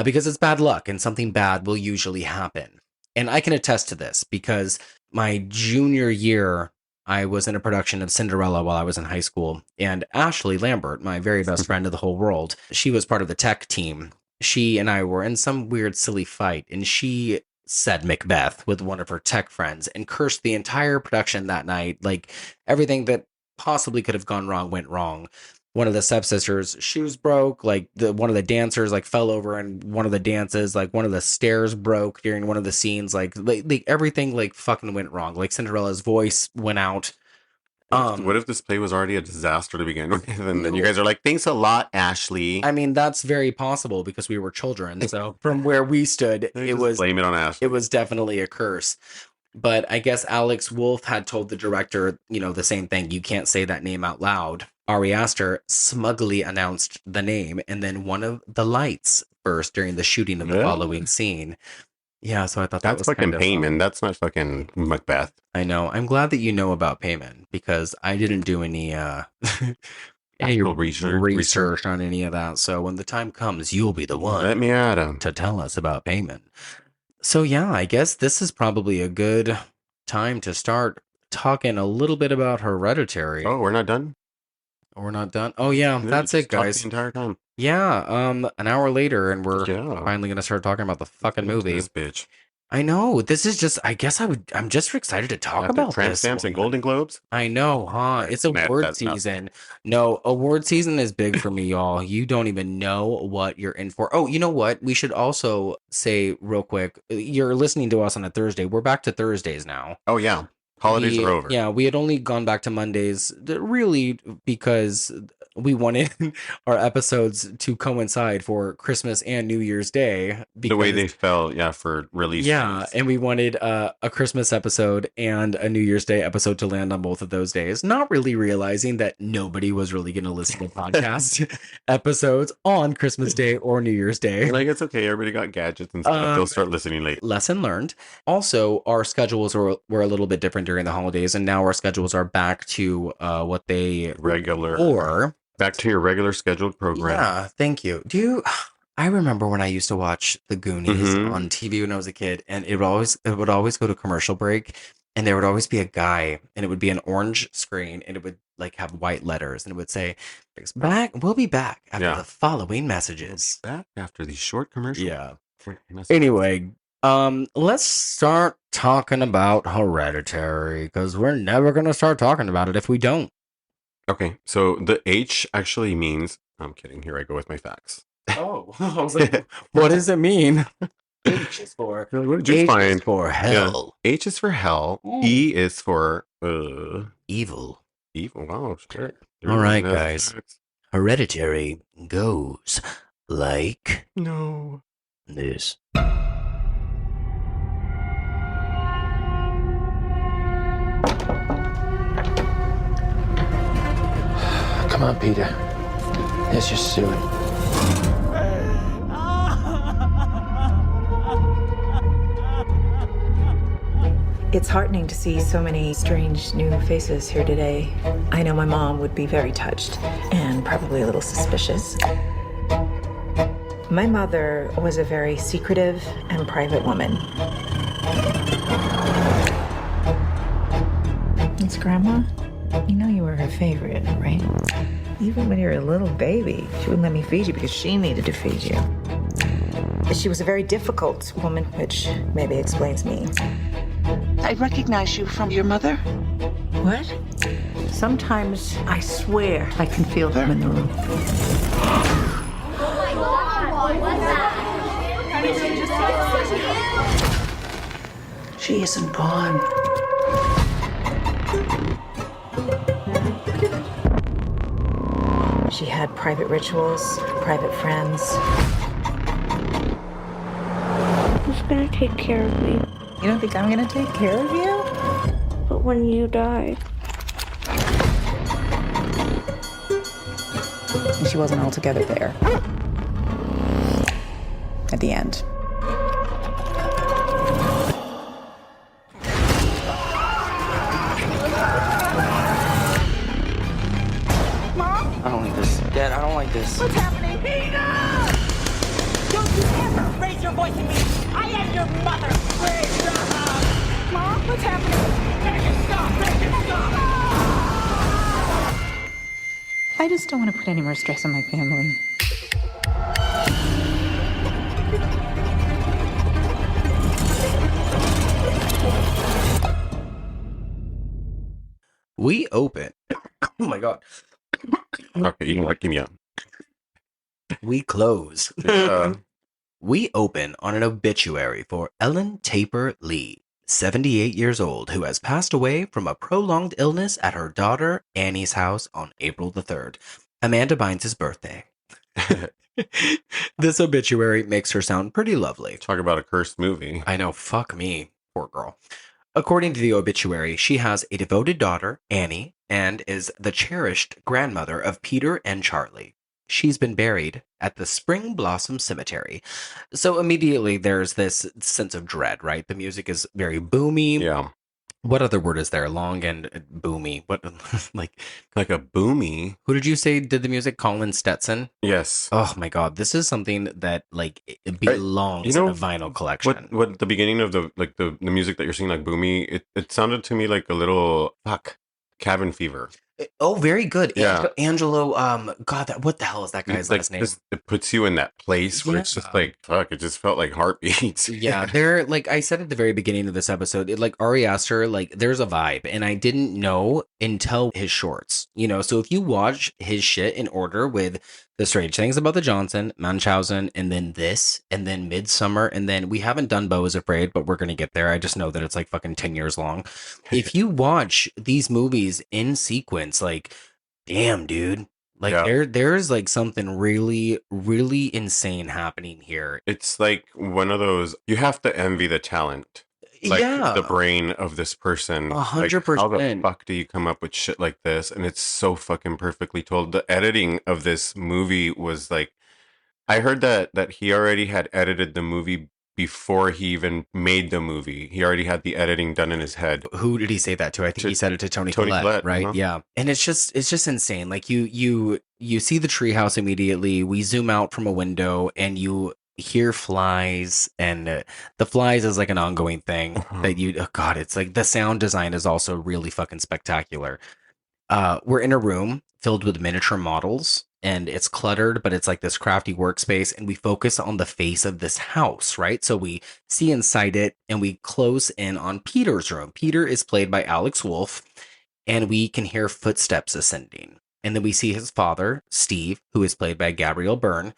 because it's bad luck and something bad will usually happen. And I can attest to this because my junior year, I was in a production of Cinderella while I was in high school. And Ashley Lambert, my very best friend of the whole world, she was part of the tech team. She and I were in some weird, silly fight. And she said Macbeth with one of her tech friends and cursed the entire production that night. Like everything that possibly could have gone wrong went wrong. One of the stepsisters' shoes broke, like one of the dancers like fell over in one of the dances, like one of the stairs broke during one of the scenes, like everything like fucking went wrong. Like Cinderella's voice went out. What if this play was already a disaster to begin with? And then you guys are like, thanks a lot, Ashley. I mean, that's very possible because we were children. So from where we stood, it was blame it on Ashley. It was definitely a curse. But I guess Alex Wolff had told the director, you know, the same thing. You can't say that name out loud. Ari Aster smugly announced the name, and then one of the lights burst during the shooting of the following scene. Yeah, so I thought that was fucking kind of Paimon. That's not fucking Macbeth. I know. I'm glad that you know about Paimon because I didn't do any research on any of that. So when the time comes, you'll be the one. Let me at him to tell us about Paimon. So yeah, I guess this is probably a good time to start talking a little bit about Hereditary. Oh, we're not done? We're not done? Oh yeah, that's it, guys. The entire time. Yeah, an hour later, and we're finally going to start talking about the fucking movie. This bitch. I know. This is just, I guess I'm just excited to talk about tramp this. stamps and Golden Globes? I know, huh? It's award season. No, award season is big for me, y'all. You don't even know what you're in for. Oh, you know what? We should also say real quick, you're listening to us on a Thursday. We're back to Thursdays now. Oh, yeah. Holidays are over. Yeah, we had only gone back to Mondays, really, because we wanted our episodes to coincide for Christmas and New Year's Day. The way they fell, for release. Yeah, and we wanted a Christmas episode and a New Year's Day episode to land on both of those days, not really realizing that nobody was really going to listen to podcast episodes on Christmas Day or New Year's Day. Like, it's okay. Everybody got gadgets and stuff. They'll start listening late. Lesson learned. Also, our schedules were a little bit different during the holidays, and now our schedules are back to what they regular or back to your regular scheduled program. Yeah, thank you. I remember when I used to watch The Goonies on TV when I was a kid, and it would always go to commercial break, and there would always be a guy, and it would be an orange screen, and it would like have white letters, and it would say, we'll be back after the following messages. Back after these short commercials. Yeah. Anyway, let's start talking about Hereditary, because we're never going to start talking about it if we don't. Okay, so the H actually means, I'm kidding, here I go with my facts. Oh, I was like, what does it mean? H is for, what did you find? Is for hell. Yeah. H is for hell. E is for evil. Evil, wow, sure. All right, guys. Hereditary goes like this. Come on, Peter. Let's just do it. It's heartening to see so many strange new faces here today. I know my mom would be very touched and probably a little suspicious. My mother was a very secretive and private woman. It's Grandma. You know you were her favorite, right? Even when you were a little baby, she wouldn't let me feed you because she needed to feed you. She was a very difficult woman, which maybe explains me. I recognize you from your mother. What? Sometimes I swear I can feel them in the room. She isn't gone. She had private rituals, private friends. Who's gonna take care of me? You don't think I'm gonna take care of you? But when you die, She wasn't altogether there. At the end. I don't like this. Dad, I don't like this. What's happening? Peter! Don't you ever raise your voice at me! I am your mother! Please stop! Mom, what's happening? Make it stop! Make it stop! I just don't want to put any more stress on my family. We open. Oh my god. Okay, you can like me up. We close. Yeah. We open on an obituary for Ellen Taper Lee, 78 years old, who has passed away from a prolonged illness at her daughter Annie's house on April the 3rd, Amanda Bynes' birthday. This obituary makes her sound pretty lovely. Talk about a cursed movie. I know, fuck me, poor girl. According to the obituary, she has a devoted daughter, Annie, and is the cherished grandmother of Peter and Charlie. She's been buried at the Spring Blossom Cemetery. So immediately there's this sense of dread, right? The music is very boomy. Yeah. What other word is there? Long and boomy. What, like a boomy? Who did you say did the music? Colin Stetson? Yes. Oh my god, this is something that like it belongs in a vinyl collection. What the beginning of the music that you're seeing, like boomy, it sounded to me like a little Cabin Fever. Oh, very good. Yeah. Angelo, God, what the hell is that guy's last name? It puts you in that place where it's just like, fuck, it just felt like heartbeats. Yeah, they're like I said at the very beginning of this episode, like Ari Aster, like there's a vibe, and I didn't know until his shorts, you know. So if you watch his shit in order with The Strange Things About the Johnson, Munchausen, and then this, and then Midsummer, and then we haven't done Beau is Afraid, but we're gonna get there. I just know that it's like fucking 10 years long. If you watch these movies in sequence, like, damn, dude. Like there's like something really, really insane happening here. It's like one of those, you have to envy the talent. Like the brain of this person. 100%. How the fuck do you come up with shit like this? And it's so fucking perfectly told. The editing of this movie was like, I heard that he already had edited the movie before he even made the movie. He already had the editing done in his head. Who did he say that to? I think he said it to Toni Collette, right? Uh-huh. Yeah. And it's just insane. Like you see the treehouse immediately. We zoom out from a window and you hear flies, and the flies is like an ongoing thing that it's like the sound design is also really fucking spectacular. We're in a room filled with miniature models, and it's cluttered, but it's like this crafty workspace, and we focus on the face of this house, right? So we see inside it, and we close in on Peter's room. Peter is played by Alex Wolff, and we can hear footsteps ascending. And then we see his father, Steve, who is played by Gabriel Byrne.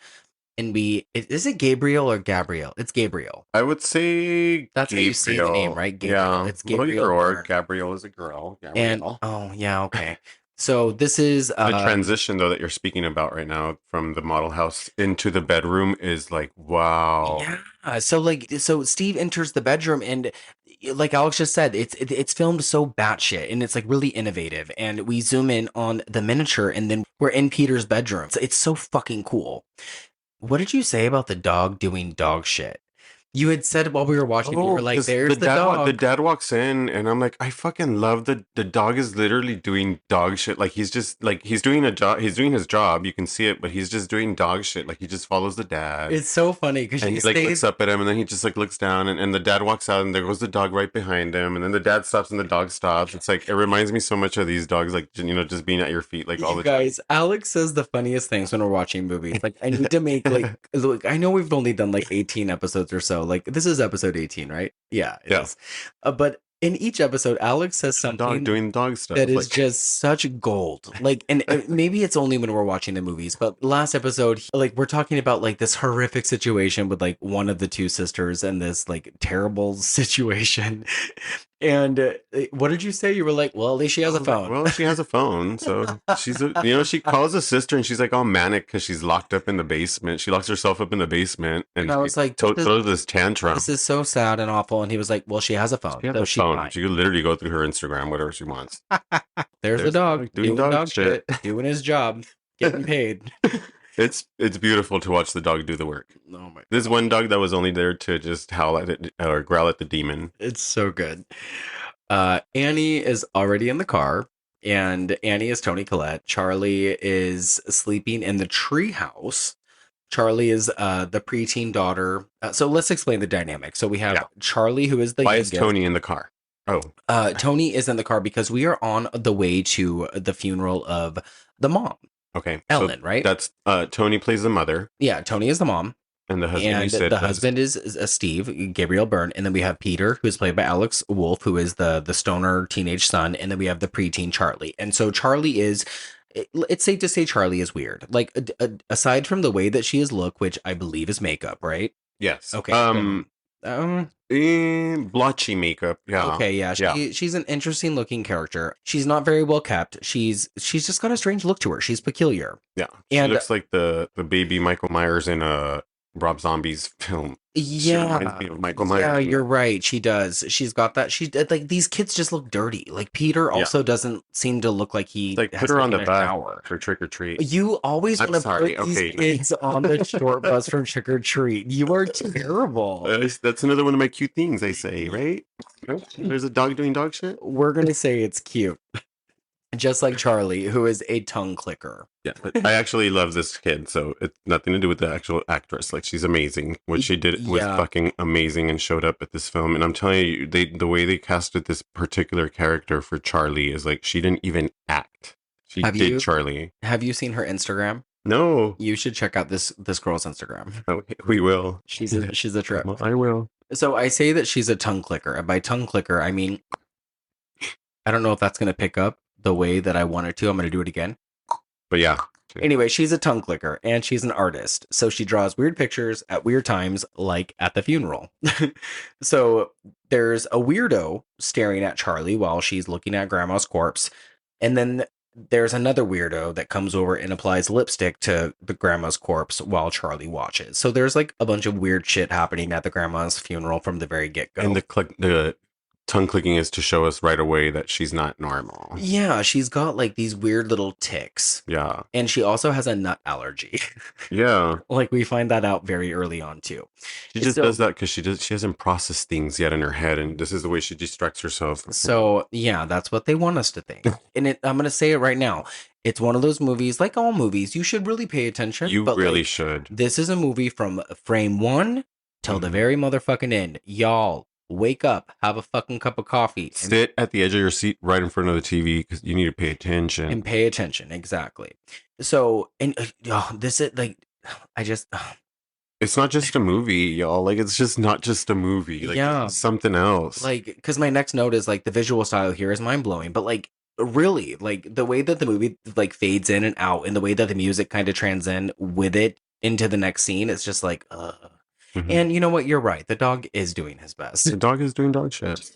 And is it Gabriel or Gabriel? It's Gabriel. I would say that's Gabriel. How you say the name, right? Gabriel. Yeah. It's Gabriel. Or Gabriel is a girl. Gabriel. And yeah, okay. So this is the transition though that you're speaking about right now from the model house into the bedroom is like, wow. Yeah. So Steve enters the bedroom, and like Alex just said, it's filmed so batshit, and it's like really innovative. And we zoom in on the miniature, and then we're in Peter's bedroom. It's so fucking cool. What did you say about the dog doing dog shit? You had said while we were watching, you were like, 'cause there's the dad dog. the dad walks in, and I'm like, I fucking love the dog is literally doing dog shit. Like, he's just like, he's doing his job. You can see it, but he's just doing dog shit. Like, he just follows the dad. It's so funny because And he he like looks stays. up at him, and then he just like looks down, and the dad walks out, and there goes the dog right behind him, and then the dad stops, and the dog stops. It's like, it reminds me so much of these dogs, like, you know, just being at your feet like all You the time. guys, Alex says the funniest things when we're watching movies. Like, I need to make like, look, I know we've only done like 18 episodes or so. Like, this is episode 18, right? Yeah, it Yeah. is. But in each episode, Alex says Dog something doing dog stuff. that is like, just such gold. Like, and maybe it's only when we're watching the movies, but last episode, like, we're talking about like this horrific situation with like one of the two sisters and this like terrible situation. And what did you say? You were like, well, at least she has a phone. Well, she has a phone, so she's she calls a sister, and she's like all manic because she's locked up in the basement. She locks herself up in the basement, and I was like, throws this tantrum. This is so sad and awful. And he was like, well, she has a phone. She has So a she's phone. fine. She could literally go through her Instagram, whatever she wants. There's the dog doing dog shit. doing his job, getting paid. It's beautiful to watch the dog do the work. Oh my! This one dog that was only there to just howl at it or growl at the demon. It's so good. Annie is already in the car, and Annie is Toni Collette. Charlie is sleeping in the treehouse. Charlie is the preteen daughter. So let's explain the dynamic. So we have Charlie, who is the Why is youngest. Tony in the car? Oh, Tony is in the car because we are on the way to the funeral of the mom, okay. Ellen, right? That's Tony plays the mother, Yeah, Tony is the mom. and the husband. You And said the husband is Steve, Gabriel Byrne. And then we have Peter, who is played by Alex Wolff, who is the stoner teenage son. And then we have the preteen Charlie. And so Charlie is, it's safe to say Charlie is weird. Like, aside from the way that she is look, which I believe is makeup, right? Yes. Okay. Blotchy makeup. Yeah. Okay, yeah. She's an interesting looking character. She's not very well kept. She's just got a strange look to her. She's peculiar. Yeah. She looks like the baby Michael Myers in Rob Zombie's film. She reminds me of Michael Myers. Yeah, you're right. She does. She's got that. She like these kids just look dirty. Like Peter also doesn't seem to look like he Like, has put her on the taken a back shower. for trick or treat. You always I'm want to sorry, put these okay. kids on the short bus from trick or treat. You are terrible. That's another one of my cute things I say, right? There's a dog doing dog shit. We're gonna say it's cute. Just like Charlie, who is a tongue clicker. Yeah, but I actually love this kid, so it's nothing to do with the actual actress. Like, she's amazing. What she did was fucking amazing and showed up at this film. And I'm telling you, the way they casted this particular character for Charlie is like, she didn't even act. She did Charlie. Have you seen her Instagram? No. You should check out this girl's Instagram. Oh, we will. She's a trip. Well, I will. So I say that she's a tongue clicker. And by tongue clicker, I mean, I don't know if that's going to pick up the way that I want it to. I'm going to do it again. But yeah. Anyway, she's a tongue clicker and she's an artist. So she draws weird pictures at weird times, like at the funeral. So there's a weirdo staring at Charlie while she's looking at grandma's corpse. And then there's another weirdo that comes over and applies lipstick to the grandma's corpse while Charlie watches. So there's like a bunch of weird shit happening at the grandma's funeral from the very get-go. And the tongue clicking is to show us right away that she's not normal. Yeah, she's got like these weird little tics. Yeah. And she also has a nut allergy. Yeah. Like, we find that out very early on too. She just does that because she hasn't processed things yet in her head, and this is the way she distracts herself. So yeah, that's what they want us to think. And I'm gonna say it right now. It's one of those movies, like all movies, you should really pay attention. You really should. This is a movie from frame 1 till the very motherfucking end. Y'all, wake up, have a fucking cup of coffee. Sit at the edge of your seat right in front of the TV because you need to pay attention. And pay attention, exactly. So, and this is like, it's not just a movie, y'all. Like, it's just not just a movie. Like, it's something else. Like, because my next note is like the visual style here is mind blowing, but like, really, like the way that the movie like fades in and out, and the way that the music kind of transcends with it into the next scene, it's just like, Mm-hmm. And you know what? You're right. The dog is doing his best. The dog is doing dog shit.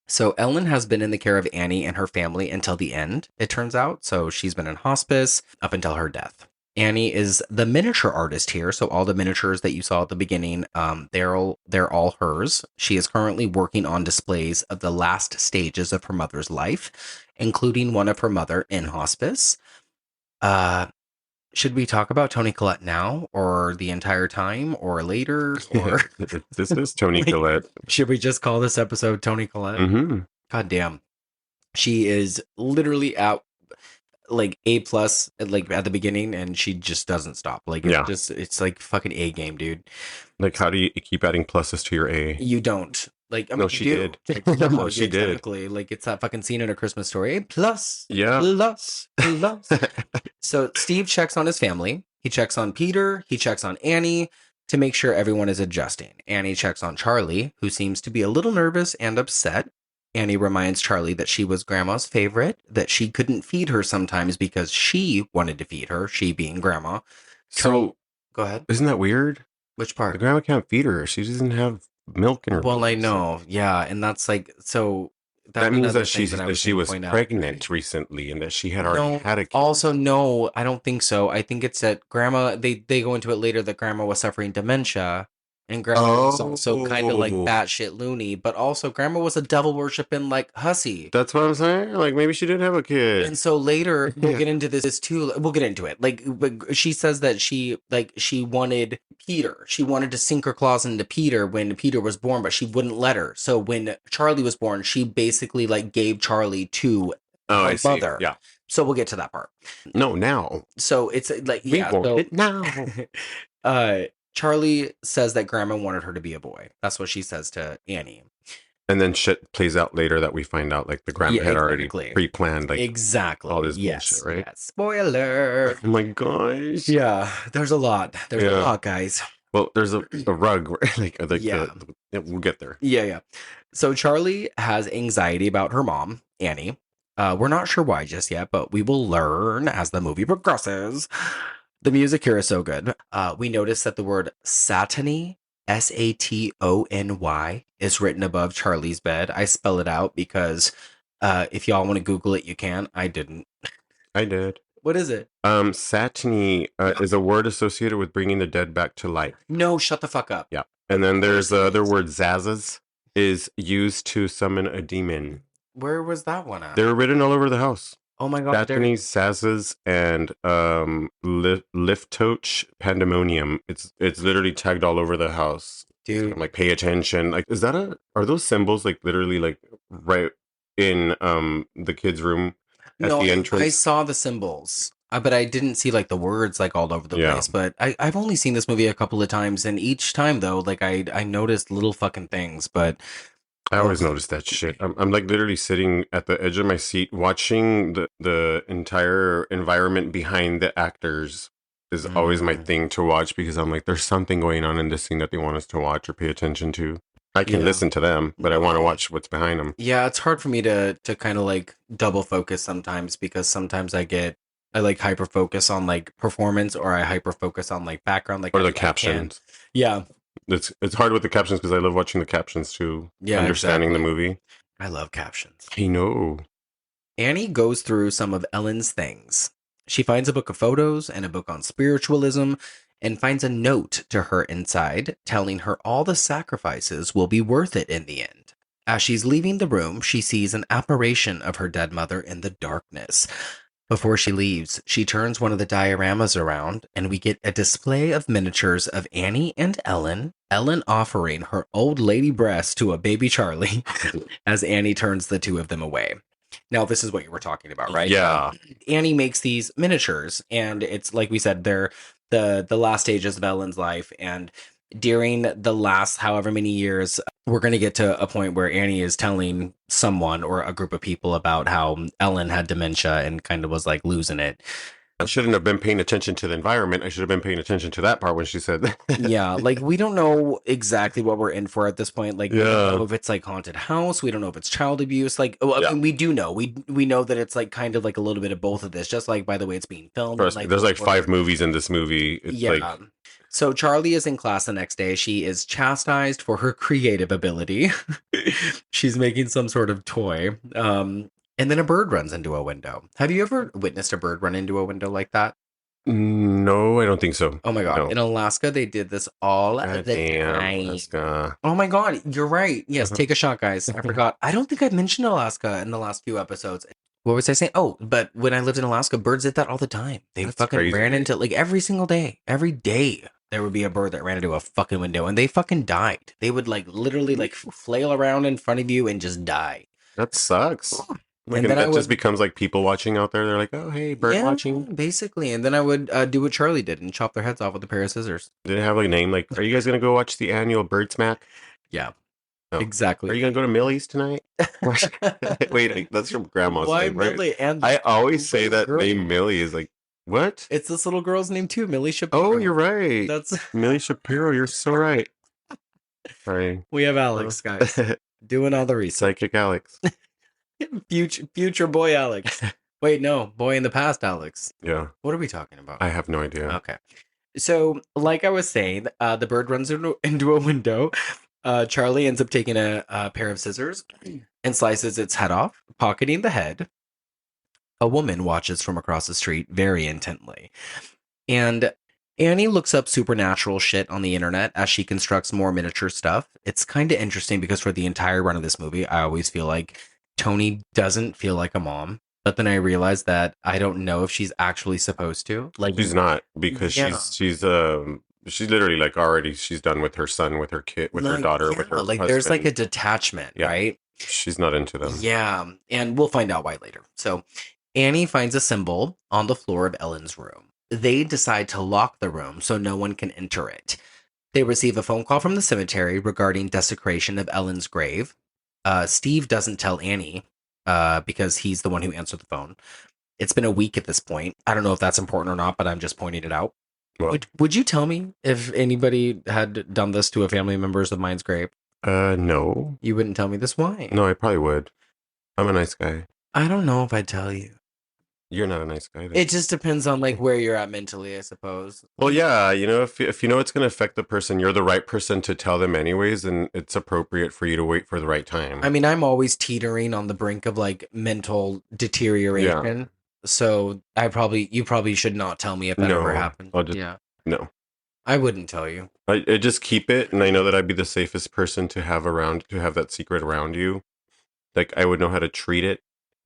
So Ellen has been in the care of Annie and her family until the end, it turns out. So she's been in hospice up until her death. Annie is the miniature artist here. So all the miniatures that you saw at the beginning, they're all hers. She is currently working on displays of the last stages of her mother's life, including one of her mother in hospice. should we talk about Toni Collette now or the entire time or later? Or This is Toni Like, Collette. should we just call this episode Toni Collette? Mm-hmm. God damn. She is literally at like A plus like at the beginning, and she just doesn't stop. Like it's like fucking A game, dude. Like, how do you keep adding pluses to your A? You don't. Like, I mean, No, she you do. did. No, No, she yeah, did. technically, like it's that fucking scene in A Christmas Story. A plus. Yeah. Plus. So Steve checks on his family. He checks on Peter. He checks on Annie to make sure everyone is adjusting. Annie checks on Charlie, who seems to be a little nervous and upset. Annie reminds Charlie that she was Grandma's favorite, that she couldn't feed her sometimes because she wanted to feed her, she being Grandma. So, Go ahead. isn't that weird? Which The part? grandma can't feed her. She doesn't have milk in her. Well, I boobs. know. Yeah. And that's like, so That means another that thing I she gonna was point out. pregnant recently and that she had already had a kid. Also, no, I don't think so. I think it's that Grandma, they go into it later that Grandma was suffering dementia. And Grandma was also kind of like batshit loony, but also Grandma was a devil worshipping like hussy. That's what I'm saying. Like, maybe she did have a kid. And so later we'll get into this too. We'll get into it. Like, but she says that she wanted Peter. She wanted to sink her claws into Peter when Peter was born, but she wouldn't let her. So when Charlie was born, she basically like gave Charlie to her mother. Yeah. So we'll get to that part. No, now. So it's like, We yeah. want So, it now. Charlie says that Grandma wanted her to be a boy. That's what she says to Annie. And then shit plays out later that we find out like the grandma had already exactly. pre-planned like Exactly. all this Yes. bullshit, right? Yes. Spoiler. Oh my gosh. Yeah, there's a lot. There's a Yeah. lot, guys. Well, there's a rug, right? like Yeah. we'll get there. Yeah. So Charlie has anxiety about her mom, Annie. We're not sure why just yet, but we will learn as the movie progresses. The music here is so good. We notice that the word satony, Satony, is written above Charlie's bed. I spell it out because if y'all want to Google it, you can. I didn't. I did. What is it? Satony is a word associated with bringing the dead back to life. No, shut the fuck up. Yeah. And then there's the other word, Zazas, is used to summon a demon. Where was that one at? They're written all over the house. Oh my god. Satony, Zazas, and Liftoch Pandemonium. It's literally tagged all over the house. Dude. I'm like, pay attention. Like, are those symbols like literally like right in the kids' room at the entrance? I saw the symbols, but I didn't see like the words like all over the place. But I've only seen this movie a couple of times, and each time though, like I noticed little fucking things. But I always notice that shit. I'm like literally sitting at the edge of my seat watching the entire environment behind the actors is always my thing to watch because I'm like, there's something going on in this scene that they want us to watch or pay attention to. I can listen to them, but I want to watch what's behind them. Yeah, it's hard for me to kind of like double focus sometimes because sometimes I like hyper focus on like performance or I hyper focus on like background, like Or the captions. Yeah. It's hard with the captions because I love watching the captions too. Yeah, understanding the movie. I love captions. I know. Annie goes through some of Ellen's things. She finds a book of photos and a book on spiritualism and finds a note to her inside telling her all the sacrifices will be worth it in the end. As she's leaving the room, she sees an apparition of her dead mother in the darkness. Before she leaves, she turns one of the dioramas around, and we get a display of miniatures of Annie and Ellen offering her old lady breast to a baby Charlie as Annie turns the two of them away. Now, this is what you were talking about, right? Yeah. Annie makes these miniatures, and it's like we said, they're the last stages of Ellen's life, and during the last however many years, we're going to get to a point where Annie is telling someone or a group of people about how Ellen had dementia and kind of was like losing it. I shouldn't have been paying attention to the environment. I should have been paying attention to that part when she said that. Yeah, like we don't know exactly what we're in for at this point. Like, we don't know if it's like haunted house. We don't know if it's child abuse. Like, I mean, we do know. We know that it's like kind of like a little bit of both of this. Just like by the way it's being filmed. Trust me, there's like 5 movies in this movie. It's like So Charlie is in class the next day. She is chastised for her creative ability. She's making some sort of toy. And then a bird runs into a window. Have you ever witnessed a bird run into a window like that? No, I don't think so. Oh my god. No. In Alaska, they did this all the time. Alaska. Oh my god, you're right. Yes, take a shot, guys. I forgot. I don't think I mentioned Alaska in the last few episodes. What was I saying? Oh, but when I lived in Alaska, birds did that all the time. They That's fucking crazy. ran into, like, every single day. Every day, there would be a bird that ran into a fucking window, and they fucking died. They would, like, literally, like, flail around in front of you and just die. That sucks. Like, And then I that just would- becomes like people watching out there. They're like, oh, hey, bird Yeah, watching. basically. And then I would do what Charlie did and chop their heads off with a pair of scissors. Did it have like a name? Like, are you guys going to go watch the annual Bird Smack? Yeah, Oh. exactly. Are you going to go to Millie's tonight? Wait, that's from grandma's Why name, right? Millie? And I always say that girl. name Millie is like, what? It's this little girl's name too, Millie Shapiro. Oh, you're right. That's Millie Shapiro, you're so right. Sorry. we have Alex, guys, doing all the research. Psychic Alex. Future boy Alex. Wait, no, boy in the past Alex. Yeah. What are we talking about? I have no idea. Okay. So, like I was saying, the bird runs into a window. Charlie ends up taking a pair of scissors and slices its head off, pocketing the head. A woman watches from across the street very intently. And Annie looks up supernatural shit on the internet as she constructs more miniature stuff. It's kind of interesting because for the entire run of this movie, I always feel like Toni doesn't feel like a mom. But then I realized that I don't know if she's actually supposed to. Like, She's not, because Yeah. she's literally like already she's done with her son, with her kid, with her like, daughter, yeah, with her like husband. there's like a detachment, Yeah. right? She's not into them. Yeah, and we'll find out why later. So Annie finds a symbol on the floor of Ellen's room. They decide to lock the room so no one can enter it. They receive a phone call from the cemetery regarding desecration of Ellen's grave. Steve doesn't tell Annie because he's the one who answered the phone. It's been a week at this point. I don't know if that's important or not, but I'm just pointing it out. Well, Would you tell me if anybody had done this to a family member's of mine's grave? no. You wouldn't tell me this. Why? No, I probably would. I'm a nice guy. I don't know if I'd tell you. You're not a nice guy. Then. It just depends on like where you're at mentally, I suppose. Well, yeah, if you know it's going to affect the person, you're the right person to tell them anyways, and it's appropriate for you to wait for the right time. I mean, I'm always teetering on the brink of like mental deterioration. So you probably should not tell me if that No, ever happened. I'll just- Yeah, no. I wouldn't tell you. I just keep it, and I know that I'd be the safest person to have that secret around you. Like, I would know how to treat it,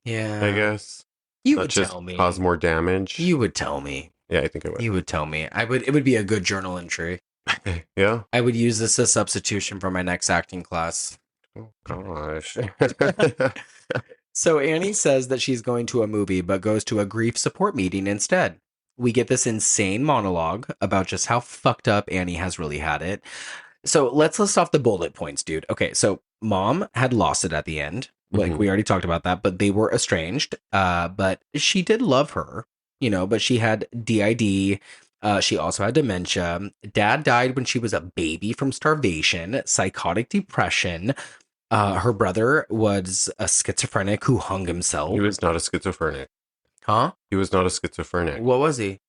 Yeah, I guess. you Not would just tell me. cause more damage. You would tell me. Yeah, I think I would. You would tell me. It would be a good journal entry. Yeah. I would use this as substitution for my next acting class. Oh, gosh. So Annie says that she's going to a movie, but goes to a grief support meeting instead. We get this insane monologue about just how fucked up Annie has really had it. So let's list off the bullet points, dude. Okay, so mom had lost it at the end. Like, Mhm. we already talked about that, but they were estranged. But she did love her, but she had DID. She also had dementia. Dad died when she was a baby from starvation, psychotic depression. Her brother was a schizophrenic who hung himself. He was not a schizophrenic. Huh? He was not a schizophrenic. What was he?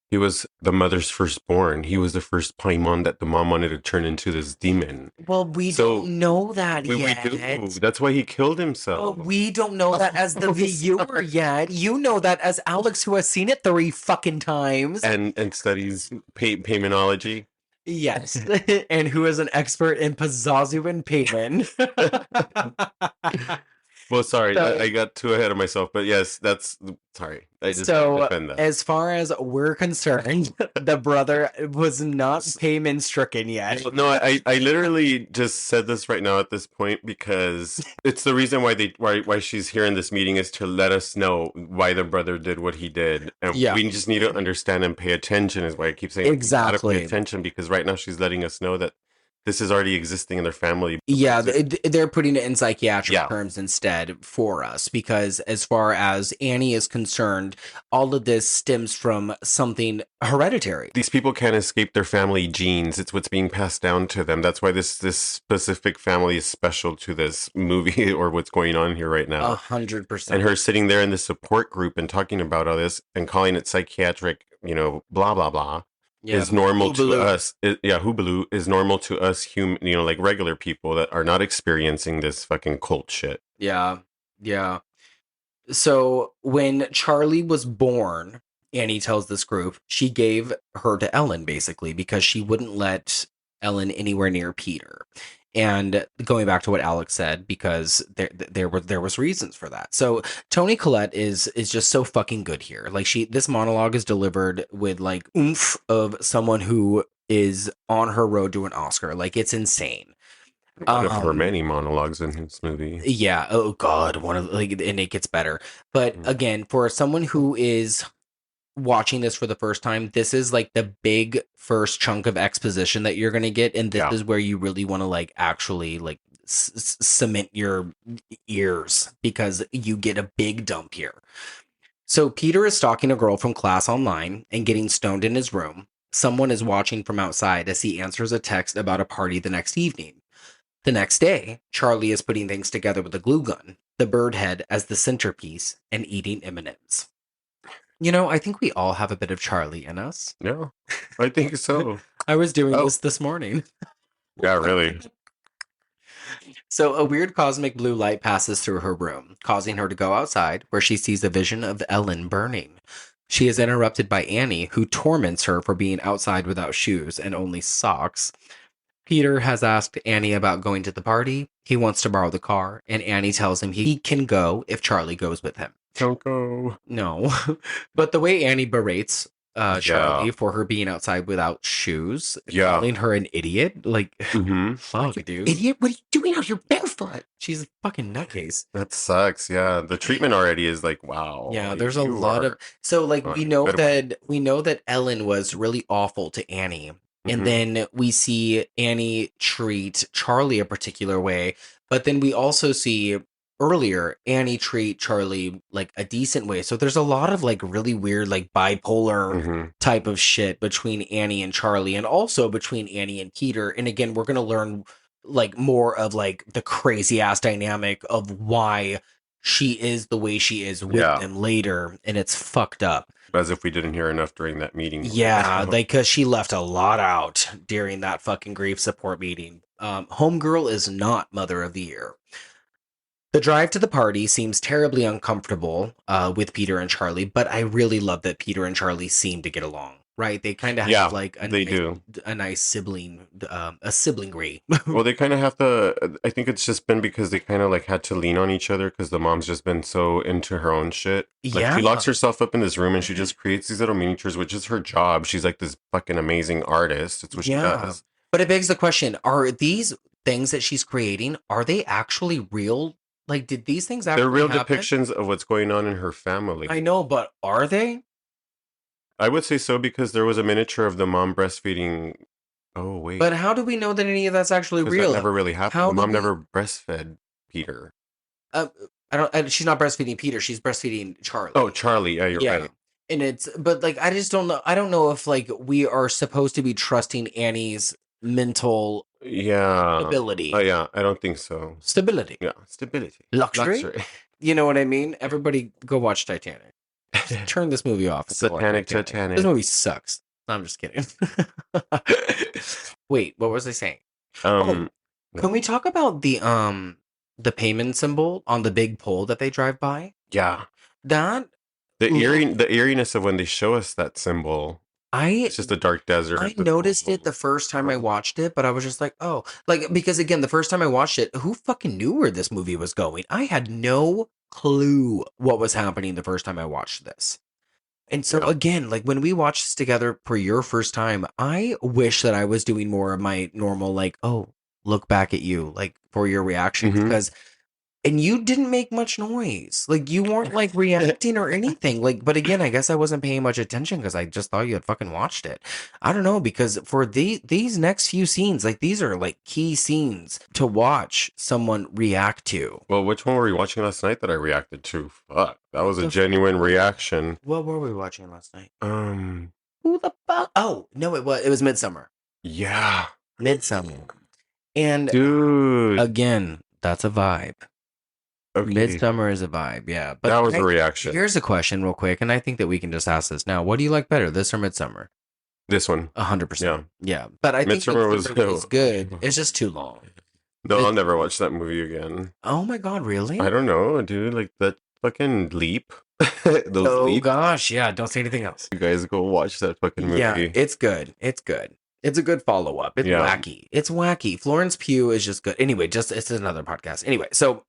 He was the mother's firstborn. He was the first Paimon that the mom wanted to turn into this demon. Well, we So, don't know that We yet. do. That's why he killed himself. Well, we don't know that as the Oh, viewer sorry. yet. You know that as Alex, who has seen it 3 fucking times. And studies paymonology. Yes. And who is an expert in Pazazu and Paimon. Well, sorry, So- I got too ahead of myself, but yes, sorry. I just So, defend that. as far as we're concerned, the brother was not Paimon stricken yet. No, I literally just said this right now at this point because it's the reason why she's here in this meeting is to let us know why the brother did what he did, and Yeah. we just need to understand and pay attention. Is why I keep saying we gotta Exactly. pay attention, because right now she's letting us know that this is already existing in their family. Yeah, they're putting it in psychiatric Yeah. terms instead for us, because as far as Annie is concerned, all of this stems from something hereditary. These people can't escape their family genes. It's what's being passed down to them. That's why this specific family is special to this movie or what's going on here right now. 100%. And her sitting there in the support group and talking about all this and calling it psychiatric, blah, blah, blah, is normal to us. Hoobaloo is normal to us, like regular people that are not experiencing this fucking cult shit. Yeah. Yeah. So when Charlie was born, Annie tells this group she gave her to Ellen basically because she wouldn't let Ellen anywhere near Peter. And going back to what Alex said, because there was reasons for that. So Toni Collette is just so fucking good here. Like this monologue is delivered with like oomph of someone who is on her road to an Oscar. Like it's insane. One of her many monologues in his movie. Yeah. Oh God. One of like, and it gets better. But again, for someone who is watching this for the first time, this is like the big first chunk of exposition that you're going to get, and this is where you really want to like actually like cement your ears, because you get a big dump here. So Peter is stalking a girl from class online and getting stoned in his room. Someone is watching from outside as he answers a text about a party the next evening. The next day, Charlie is putting things together with a glue gun, the bird head as the centerpiece, and eating M&Ms. You know, I think we all have a bit of Charlie in us. Yeah, I think so. I was doing this morning. Yeah, really. So a weird cosmic blue light passes through her room, causing her to go outside, where she sees a vision of Ellen burning. She is interrupted by Annie, who torments her for being outside without shoes and only socks. Peter has asked Annie about going to the party. He wants to borrow the car, and Annie tells him he can go if Charlie goes with him. Don't go. No. But the way Annie berates Charlie for her being outside without shoes, calling her an idiot, like, fuck, dude. Idiot, what are you doing out here barefoot? She's a fucking nutcase. That sucks. Yeah, the treatment already is like, wow. Yeah, there's a lot of so like we know that Ellen was really awful to Annie. And then we see Annie treat Charlie a particular way, but then we also see earlier Annie treat Charlie like a decent way. So there's a lot of like really weird like bipolar type of shit between Annie and Charlie, and also between Annie and Peter. And again, we're gonna learn like more of like the crazy ass dynamic of why she is the way she is with them later, and it's fucked up. As if we didn't hear enough during that meeting. Yeah, like, because she left a lot out during that fucking grief support meeting. Homegirl is not Mother of the Year. The drive to the party seems terribly uncomfortable with Peter and Charlie, but I really love that Peter and Charlie seem to get along. Right? They kind of have like a nice sibling, a siblingry. Well, they kind of have to. I think it's just been because they kind of like had to lean on each other because the mom's just been so into her own shit. Like she locks herself up in this room and she just creates these little miniatures, which is her job. She's like this fucking amazing artist. It's what she does. But it begs the question: are these things that she's creating, are they actually real? Like, did these things actually They're real happen? depictions of what's going on in her family. I know, but are they? I would say so because there was a miniature of the mom breastfeeding. Oh, wait. But how do we know that any of that's actually real? That never really happened. The mom never breastfed Peter. She's not breastfeeding Peter. She's breastfeeding Charlie. Oh, Charlie. Yeah, you're right. And but like, I just don't know. I don't know if like we are supposed to be trusting Annie's mental stability. Oh, yeah. I don't think so. Stability. Yeah. Stability. Luxury. You know what I mean? Everybody go watch Titanic. Just turn this movie off. Satanic Titanic. This movie sucks. No, I'm just kidding. Wait, what was I saying? Can we talk about the Paimon symbol on the big pole that they drive by? Yeah. The eeriness of when they show us that symbol. It's just a dark desert. I noticed it the first time I watched it, but I was just like, oh, like, because again, the first time I watched it, who fucking knew where this movie was going? I had no clue what was happening the first time I watched this. And so again, like when we watched this together for your first time, I wish that I was doing more of my normal, like, oh, look back at you, like for your reactions, because and you didn't make much noise. Like you weren't like reacting or anything. Like, but again, I guess I wasn't paying much attention because I just thought you had fucking watched it. I don't know, because for these next few scenes, like these are like key scenes to watch someone react to. Well, which one were we watching last night that I reacted to? Fuck. That was a genuine reaction. What were we watching last night? Who the fuck? Oh, no, it was Midsummer. Yeah. Midsummer. And dude, again, that's a vibe. Okay. Midsummer is a vibe, yeah. But that was a reaction. Here's a question real quick, and I think that we can just ask this now. What do you like better, this or Midsummer? This one. 100%. Yeah. But I think Midsummer was good. It's just too long. No, I'll never watch that movie again. Oh my god, really? I don't know, dude. Like that fucking leap. Those leap. Gosh, yeah. Don't say anything else. You guys go watch that fucking movie. Yeah, it's good. It's good. It's a good follow-up. It's Yeah. wacky. It's wacky. Florence Pugh is just good. Anyway, it's another podcast. Anyway, so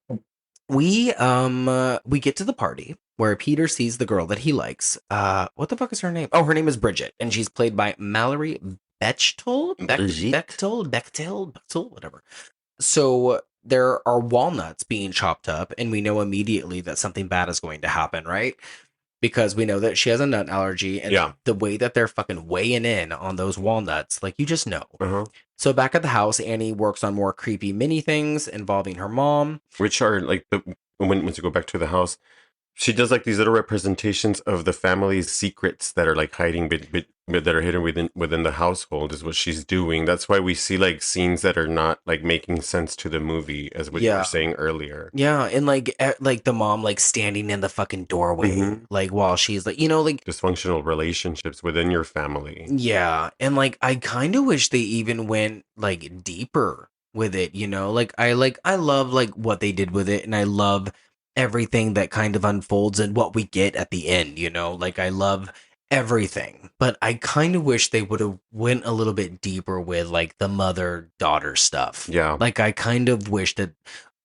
we get to the party where Peter sees the girl that he likes. What the fuck is her name? Oh, her name is Bridget, and she's played by Mallory Bechtel, Bechtel, whatever. So there are walnuts being chopped up, and we know immediately that something bad is going to happen, right? Because we know that she has a nut allergy, and the way that they're fucking weighing in on those walnuts, like, you just know. Uh-huh. So back at the house, Annie works on more creepy mini things involving her mom. Which are like once you go back to the house, she does like these little representations of the family's secrets that are like hiding, that are hidden within the household is what she's doing. That's why we see like scenes that are not like making sense to the movie, as what you were saying earlier. Yeah, and like the mom like standing in the fucking doorway, like while she's like, like dysfunctional relationships within your family. Yeah, and like I kind of wish they even went like deeper with it, like I love like what they did with it, and I love everything that kind of unfolds and what we get at the end, like I love everything, but I kind of wish they would have went a little bit deeper with like the mother-daughter stuff. Yeah. Like I kind of wish that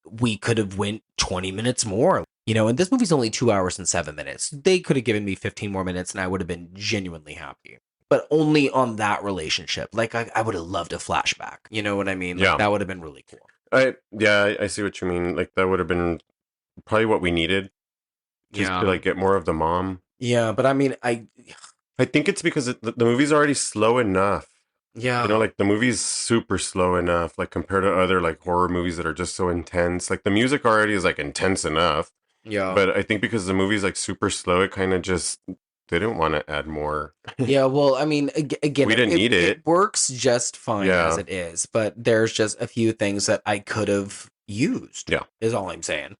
we could have went 20 minutes more, and this movie's only 2 hours and 7 minutes. They could have given me 15 more minutes and I would have been genuinely happy. But only on that relationship. Like I would have loved a flashback. You know what I mean? Like, that would have been really cool. I see what you mean. Like that would have been probably what we needed. Just to like get more of the mom. Yeah, but I mean, I think it's because the movie's already slow enough. Yeah. Like the movie's super slow enough, like compared to other like horror movies that are just so intense. Like the music already is like intense enough. Yeah. But I think because the movie's like super slow, it kind of just didn't want to add more. Yeah, well, I mean, again, we didn't need it. It works just fine as it is, but there's just a few things that I could have used. Yeah. Is all I'm saying.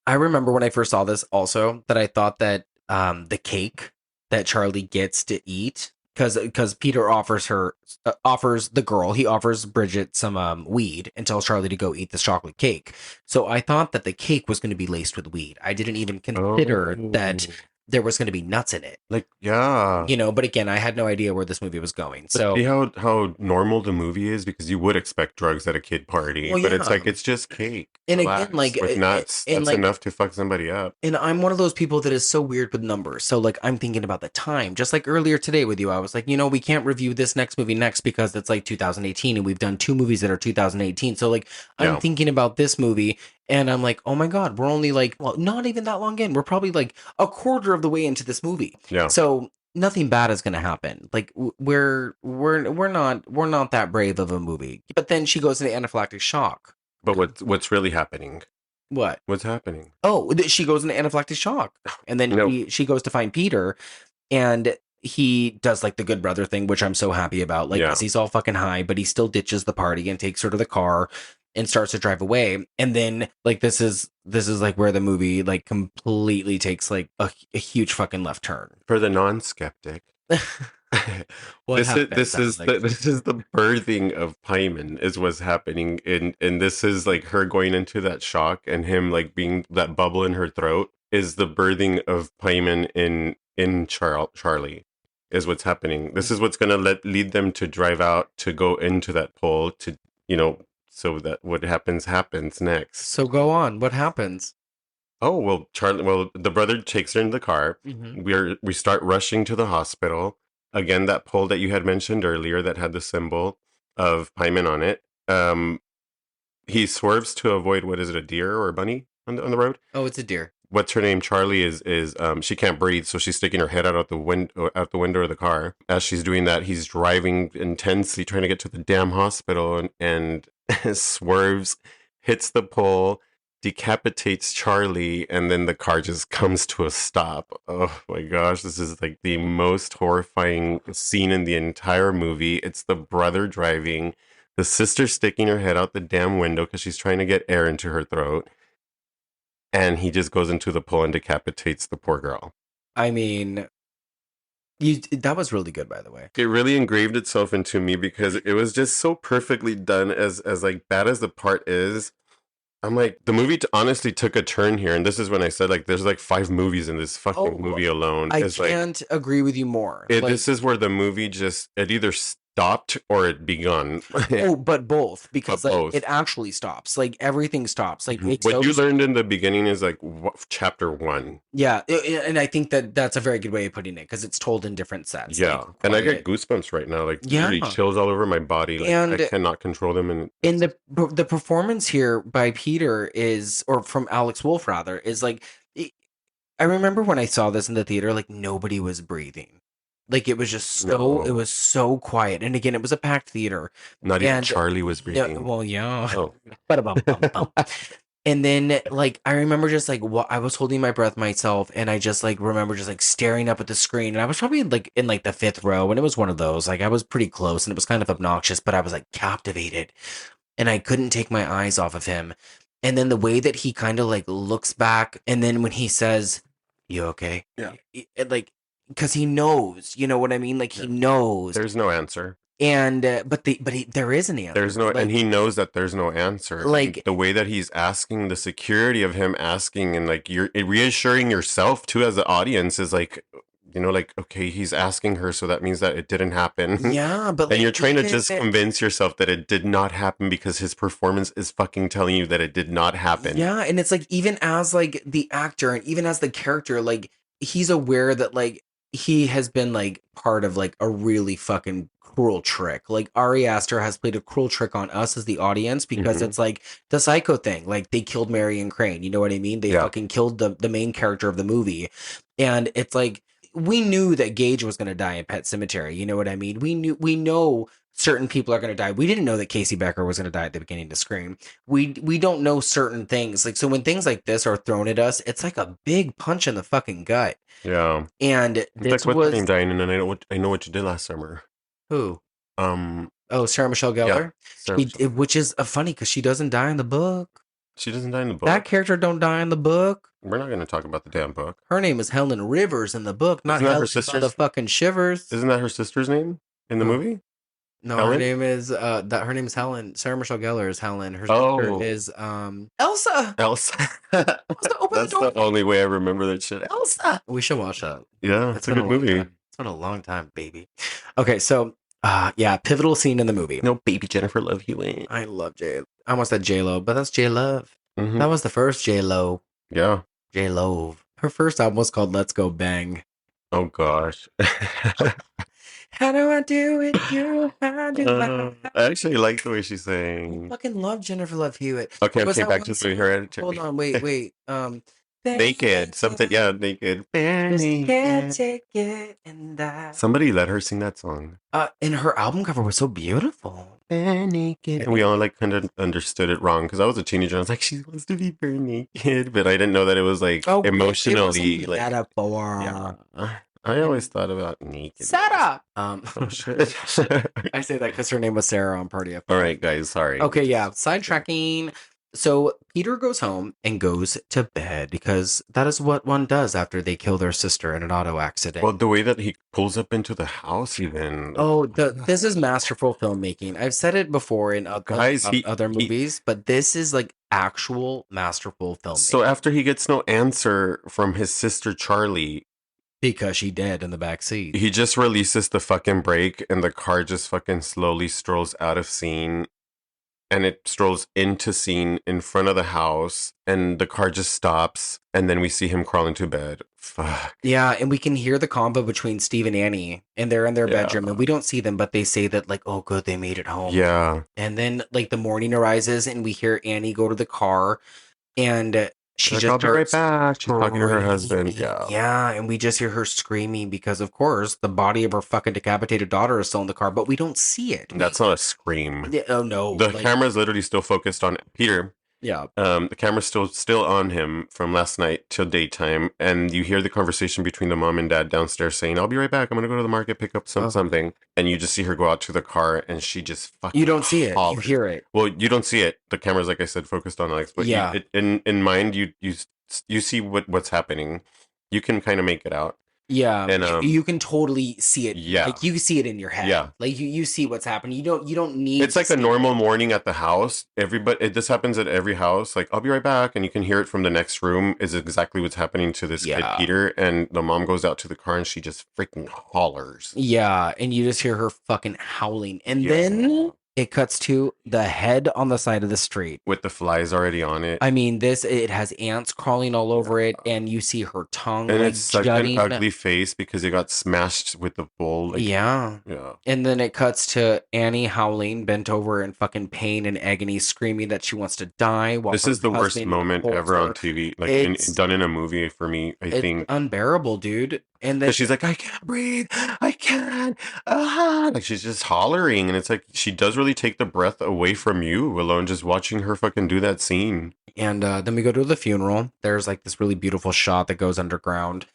I remember when I first saw this also that I thought that the cake that Charlie gets to eat, because Peter offers Bridget some weed and tells Charlie to go eat this chocolate cake. So I thought that the cake was going to be laced with weed. I didn't even consider that there was going to be nuts in it. Like, yeah. But again, I had no idea where this movie was going. So see how normal the movie is, because you would expect drugs at a kid party, but it's like, it's just cake. And again, like with nuts, that's like, enough to fuck somebody up. And I'm one of those people that is so weird with numbers. So like, I'm thinking about the time, just like earlier today with you, I was like, we can't review this next movie next because it's like 2018 and we've done 2 movies that are 2018. So like, I'm thinking about this movie and I'm like, oh my God, we're only like, well, not even that long in. We're probably like a quarter of the way into this movie. Yeah. So nothing bad is going to happen. Like we're not that brave of a movie. But then she goes into anaphylactic shock. But what's really happening? What? What's happening? Oh, she goes into anaphylactic shock. And then she goes to find Peter and he does like the good brother thing, which I'm so happy about. Like, 'cause he's all fucking high, but he still ditches the party and takes her to the car and starts to drive away. And then like, this is like where the movie like completely takes like a huge fucking left turn. For the non-skeptic. This is the birthing of Paimon is what's happening, and this is like her going into that shock and him like being that bubble in her throat is the birthing of Paimon in Charlie is what's happening. This is what's going to lead them to drive out to go into that pole to so that what happens next. So go on. What happens? Oh, well, the brother takes her in the car. Mm-hmm. We start rushing to the hospital. Again, that pole that you had mentioned earlier that had the symbol of Paimon on it. He swerves to avoid, what is it, a deer or a bunny on the road? Oh, it's a deer. What's her name? Charlie is she can't breathe, so she's sticking her head out the window of the car. As she's doing that, he's driving intensely, trying to get to the damn hospital, and swerves, hits the pole, decapitates Charlie, and then the car just comes to a stop. Oh my gosh, this is like the most horrifying scene in the entire movie. It's the brother driving, the sister sticking her head out the damn window because she's trying to get air into her throat, and he just goes into the pole and decapitates the poor girl. I mean, that was really good, by the way. It really engraved itself into me because it was just so perfectly done. As like bad as the part is, I'm like, the movie honestly took a turn here, and this is when I said like there's like 5 movies in this fucking movie alone. I can't agree with you more. This is where the movie just it either stopped or it begun? Oh, but both, because But like both. it actually stops. Like everything stops. Like it What you goes- learned in the beginning is like chapter 1. Yeah, and I think that that's a very good way of putting it because it's told in different sets. Yeah, like, and I get quiet. goosebumps right now. Like, Yeah. literally chills all over my body. Like, And- I cannot control them. And And the performance here by Peter is, or from Alex Wolff rather, is like, I remember when I saw this in the theater, like nobody was breathing. Like it was just so, it No. was so quiet. And again, it was a packed theater. not even And- Charlie was Yeah, breathing. well, yeah. Oh, Ba-da-bum-bum-bum. And then, like, I remember just like I was holding my breath myself, and I just like remember just like staring up at the screen, and I was probably like in like the 5th row, and it was one of those like I was pretty close, and it was kind of obnoxious, but I was like captivated, and I couldn't take my eyes off of him. And then the way that he kind of like looks back, and then when he says, "You okay?" Yeah. Like because he knows, you know what I mean? Like he knows, there's no answer. and there is an answer. There's no, like, and he knows that there's no answer. Like- And the way that he's asking, the security of him asking, and like you're reassuring yourself too as the audience is like, you know, like, okay, he's asking her, so that means that it didn't happen. Yeah, but And like, you're trying to even- just convince yourself that it did not happen because his performance is fucking telling you that it did not happen. Yeah, and it's like even as like the actor and even as the character, like he's aware that like he has been like part of like a really fucking cruel trick. Like Ari Aster has played a cruel trick on us as the audience because Mhm. it's like the Psycho thing. Like they killed Marion Crane. You know what I mean? They Yeah. fucking killed the main character of the movie. And it's like we knew that Gage was gonna die in Pet Cemetery. You know what I mean? We know certain people are gonna die. We didn't know that Casey Becker was gonna die at the beginning to Scream. We don't know certain things. Like so when things like this are thrown at us, it's like a big punch in the fucking gut. Yeah. And It's this like, what's her was name dying? And then I know what you did last summer. who? Um, Oh, Sarah Michelle Gellar. Sarah Michelle- Which is funny because she doesn't die in the book. she doesn't die in the book. That character don't die in the book. We're not going to talk about the damn book. Her name is Helen Rivers in the book, not Isn't that her Helen sister's- the fucking Shivers. Isn't that her sister's name in the Who? movie? No, Helen? her name is her name is Helen. Sarah Michelle Gellar is Helen. Her Oh. sister is Elsa. Elsa. Open the That's door. the only way I remember that shit. Elsa. We should watch that. Yeah, it's a been good long movie. time. It's been a long time, baby. Okay, so yeah, pivotal scene in the movie. No, baby Jennifer Love Hewitt. I love J. I almost said J Lo, but that's J Love. Mhm. That was the first J Lo. Yeah. J Love. Her first album was called Let's Go Bang. Oh gosh. How do I do it? You, how do I actually like the way she's I saying. fucking love Jennifer Love Hewitt. Okay, What was okay, that back one to the song? Hereditary. Hold on, wait. Naked, something. Yeah, naked. Just can't Naked. take it and that. Somebody let her sing that song. And her album cover was so beautiful. Bare naked. And we all like kind of understood it wrong because I was a teenager. I was like, she wants to be bare naked, but I didn't know that it was like Oh, it was emotionally a like. metaphor. Yeah. I always thought about naked. Sarah. Oh shit. I say that because her name was Sarah on Party of All right, guys. Sorry. Okay, yeah. Sidetracking. So Peter goes home and goes to bed because that is what one does after they kill their sister in an auto accident. Well, the way that he pulls up into the house, even. Oh, this is masterful filmmaking. I've said it before in Guys, other movies, but this is like actual masterful filmmaking. So after he gets no answer from his sister Charlie, because she dead in the back seat. he just releases the fucking brake and the car just fucking slowly strolls out of scene. And it strolls into scene in front of the house, and the car just stops, and then we see him crawl into bed. Fuck. Yeah, and we can hear the combo between Steve and Annie, and they're in their Yeah. bedroom, and we don't see them, but they say that like, "Oh, good, they made it home." Yeah. And then like the morning arises, and we hear Annie go to the car, and she Like, just I'll be right starts back. She's talking to her screaming. husband. Yeah. Yeah, and we just hear her screaming because, of course, the body of her fucking decapitated daughter is still in the car, but we don't see it. That's not a scream. Yeah, oh no. The like- camera's literally still focused on Peter. Yeah. The camera's still on him from last night till daytime, and you hear the conversation between the mom and dad downstairs saying, "I'll be right back. I'm gonna go to the market, pick up Oh. something," and you just see her go out to the car, and she just fucking. You don't see it. You hollers. hear it. Well, you don't see it. The camera's, like I said, focused on Alex. But Yeah. in mind, you see what's happening. You can kind of make it out. Yeah, And you can totally see it. Yeah. Like you can see it in your head. Yeah. Like you see what's happening. You don't need. It's to like a see normal it. morning at the house. This happens at every house. Like, I'll be right back, and you can hear it from the next room. Is exactly what's happening to this kid Yeah. Peter, and the mom goes out to the car and she just freaking hollers. Yeah, and you just hear her fucking howling, and Yeah. then it cuts to the head on the side of the street. With the flies already on it. I mean, it has ants crawling all over it, and you see her tongue And like it's such jutting. an ugly face because it got smashed with the bowl. Like, Yeah. Yeah. And then it cuts to Annie howling, bent over in fucking pain and agony, screaming that she wants to die. While This her is the worst husband moment holds ever on her. TV. Like, It's- done in a movie for me, I It's think. unbearable, dude. And then Because she's like, I can't breathe. I can't. Like, she's just hollering. And it's like, she does really take the breath away from you alone just watching her fucking do that scene. And then we go to the funeral. There's like this really beautiful shot that goes underground.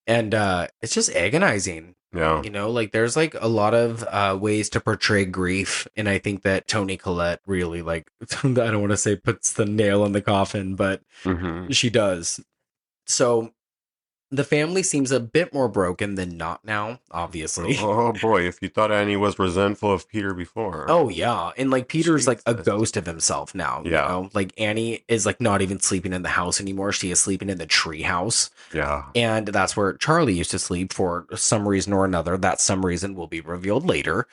And it's just agonizing. Yeah. You know, like there's like a lot of ways to portray grief. And I think that Toni Collette really like, I don't want to say puts the nail in the coffin, but Mm-hmm. she does. So the family seems a bit more broken than not now, obviously. Oh boy, if you thought Annie was resentful of Peter before. Oh yeah, and like Peter's like a Jesus. ghost of himself now. Yeah. You know? Like Annie is like not even sleeping in the house anymore. She is sleeping in the tree house, Yeah. and that's where Charlie used to sleep for some reason or another. That some reason will be revealed later.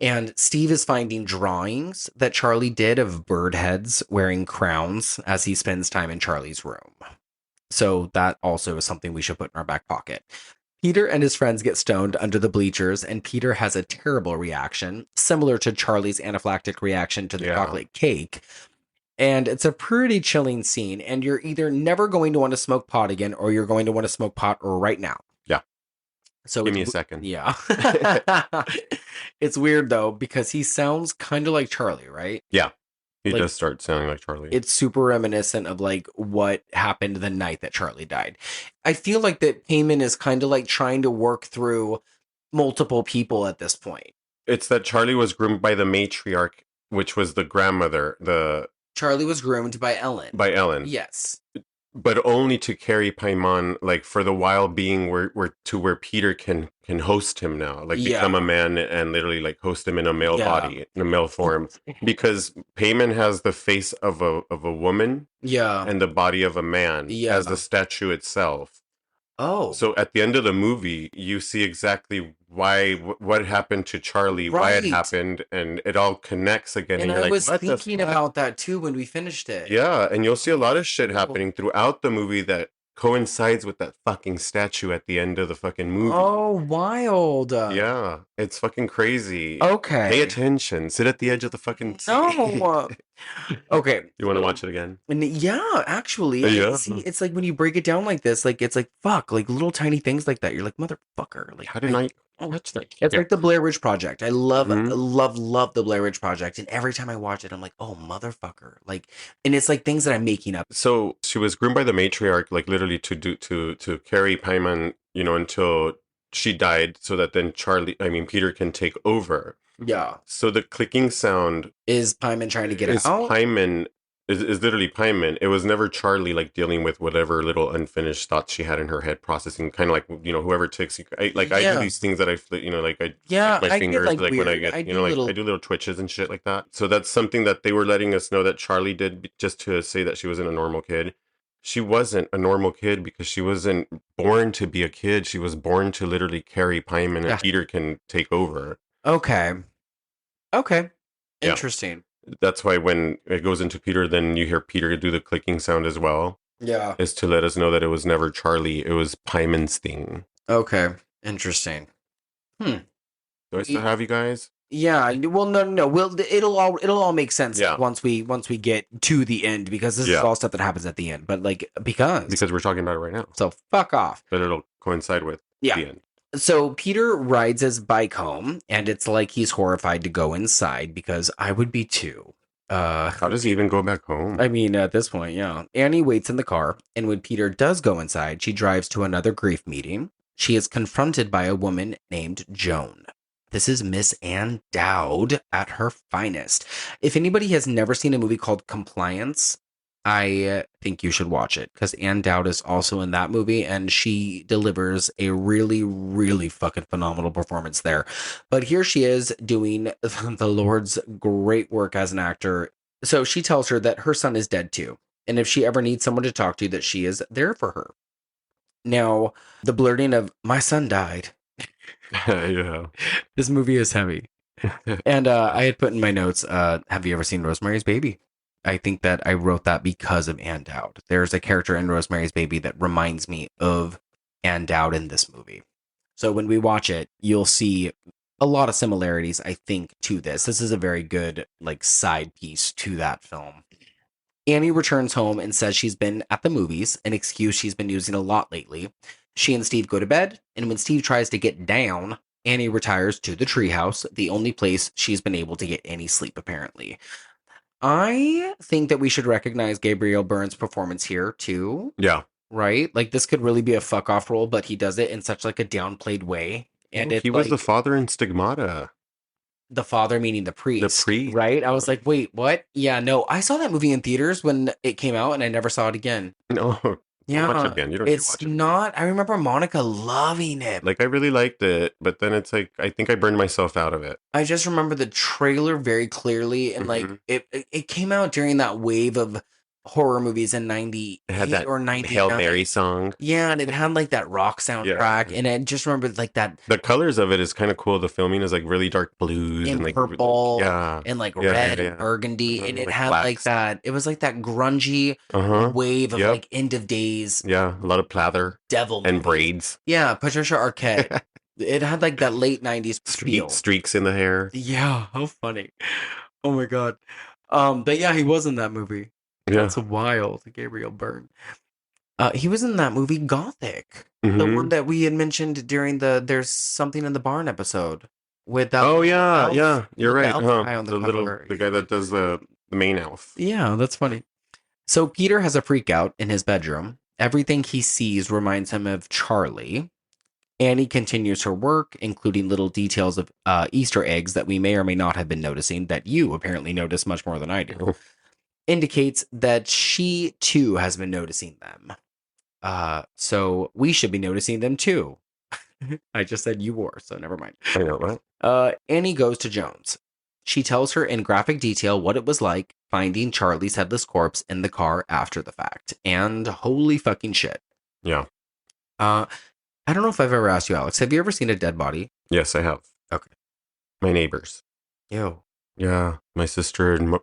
And Steve is finding drawings that Charlie did of bird heads wearing crowns as he spends time in Charlie's room. So that also is something we should put in our back pocket. Peter and his friends get stoned under the bleachers, and Peter has a terrible reaction, similar to Charlie's anaphylactic reaction to the Yeah. chocolate cake. And it's a pretty chilling scene, and you're either never going to want to smoke pot again, or you're going to want to smoke pot right now. Yeah. So Give me a it's- second. Yeah. It's weird, though, because he sounds kind of like Charlie, right? He Like- does start sounding like Charlie. It's super reminiscent of like what happened the night that Charlie died. I feel like that Paimon is kind of like trying to work through multiple people at this point. It's that Charlie was groomed by the matriarch, which was the grandmother, Charlie was groomed by Ellen. by Ellen. Yes. But only to carry Paimon, like, for the while being where Peter can host him now, like, Yeah. become a man and literally like host him in a male Yeah. body, in a male form, because Paimon has the face of a woman Yeah. and the body of a man Yeah. as the statue itself. Oh. So at the end of the movie, you see exactly what happened to Charlie, why it Right. happened, and it all connects again. and you're I like, was what the thinking fuck? about that too when we finished it. Yeah, and you'll see a lot of shit happening throughout the movie that coincides with that fucking statue at the end of the fucking movie. Oh, wild. Yeah, it's fucking crazy. Okay. Pay attention. Sit at the edge of the fucking seat. No. Okay. You want to watch it again? And yeah, actually, Yeah. see, it's like when you break it down like this, like it's like fuck, like little tiny things like that. You're like motherfucker. Like How did I watch that? It's like the Blair Witch Project. I love, Mhm. love the Blair Witch Project, and every time I watch it, I'm like, oh motherfucker, like, and it's like things that I'm making up. So she was groomed by the matriarch, like literally to carry Paimon, until she died, so that then Peter can take over. Yeah, So the clicking sound is Paimon trying to get is out? Paimon. Is literally Paimon. It was never Charlie, like dealing with whatever little unfinished thoughts she had in her head, processing kind of like whoever takes. I Yeah. do these things that I I Yeah, my I get, fingers like, when I weird. get I do little- I do little twitches and shit like that. So that's something that they were letting us know that Charlie did just to say that she wasn't a normal kid. She wasn't a normal kid because she wasn't born to be a kid. She was born to literally carry Paimon, Yeah. and Peter can take over. Okay, Yeah. interesting. That's why when it goes into Peter, then you hear Peter do the clicking sound as well. Yeah. Is to let us know that it was never Charlie. It was Paimon's thing. Okay, interesting. Do I still have you guys? Yeah, well, no. It'll all make sense Yeah. once we get to the end, because this is Yeah. all stuff that happens at the end. But like because Because we're talking about it right now. so fuck off. But it'll coincide with Yeah. the end. So Peter rides his bike home, and it's like he's horrified to go inside, because I would be too. How does he even go back home? I mean, at this point, yeah. Annie waits in the car, and when Peter does go inside, she drives to another grief meeting. She is confronted by a woman named Joan. This is Miss Ann Dowd at her finest. If anybody has never seen a movie called Compliance, I think you should watch it because Ann Dowd is also in that movie and she delivers a really, really fucking phenomenal performance there. But here she is doing the Lord's great work as an actor. So she tells her that her son is dead too. And if she ever needs someone to talk to, that she is there for her. Now, the blurting of "my son died." Yeah. This movie is heavy. And I had put in my notes, have you ever seen Rosemary's Baby? I think that I wrote that because of Ann Dowd. There's a character in Rosemary's Baby that reminds me of Ann Dowd in this movie. So when we watch it, you'll see a lot of similarities, I think, to this. This is a very good, like, side piece to that film. Annie returns home and says she's been at the movies, an excuse she's been using a lot lately. She and Steve go to bed, and when Steve tries to get down, Annie retires to the treehouse, the only place she's been able to get any sleep, apparently. I think that we should recognize Gabriel Byrne's performance here, too. Yeah. Right? Like, this could really be a fuck-off role, but he does it in such, like, a downplayed way. And he was the father in Stigmata. The father meaning the priest. The priest. Right? I was like, wait, what? Yeah, no. I saw that movie in theaters when it came out, and I never saw it again. No. Yeah. Watch it again. You don't need to It's watch it. not... I remember Monica loving it. Like, I really liked it, but then it's like, I think I burned myself out of it. I just remember the trailer very clearly, and like it came out during that wave of horror movies in 98 It had that or 99. Hail Mary song. Yeah, and it had like that rock soundtrack, and I just remember like that The colors of it is kind of cool. The filming is like really dark blues and like purple, yeah, and like Yeah, red yeah, and burgundy, and it like had blacks. like that. It was like that grungy wave of Yep. like end of days Yeah, a lot of plather devil and movies. braids. Yeah, Patricia Arquette. It had like that late 90s feel. Streaks in the hair. Yeah, how funny. Oh my god. But yeah, he was in that movie. Yeah. That's wild, Gabriel Byrne. He was in that movie Gothic. The Mhm. one that we had mentioned during the There's Something in the Barn episode. With that Oh yeah, elf- yeah, you're with the right. elf guy on the The guy that does the main elf. Yeah, that's funny. So Peter has a freak out in his bedroom. Everything he sees reminds him of Charlie. Annie continues her work, including little details of Easter eggs that we may or may not have been noticing, that you apparently notice much more than I do. Oh. Indicates that she too has been noticing them. So we should be noticing them too. I just said you were, so never mind. I know, right? Annie goes to Jones. She tells her in graphic detail what it was like finding Charlie's headless corpse in the car after the fact. And holy fucking shit. Yeah. I don't know if I've ever asked you, Alex. Have you ever seen a dead body? Yes, I have. Okay. My neighbors. Ew. Yeah, my sister and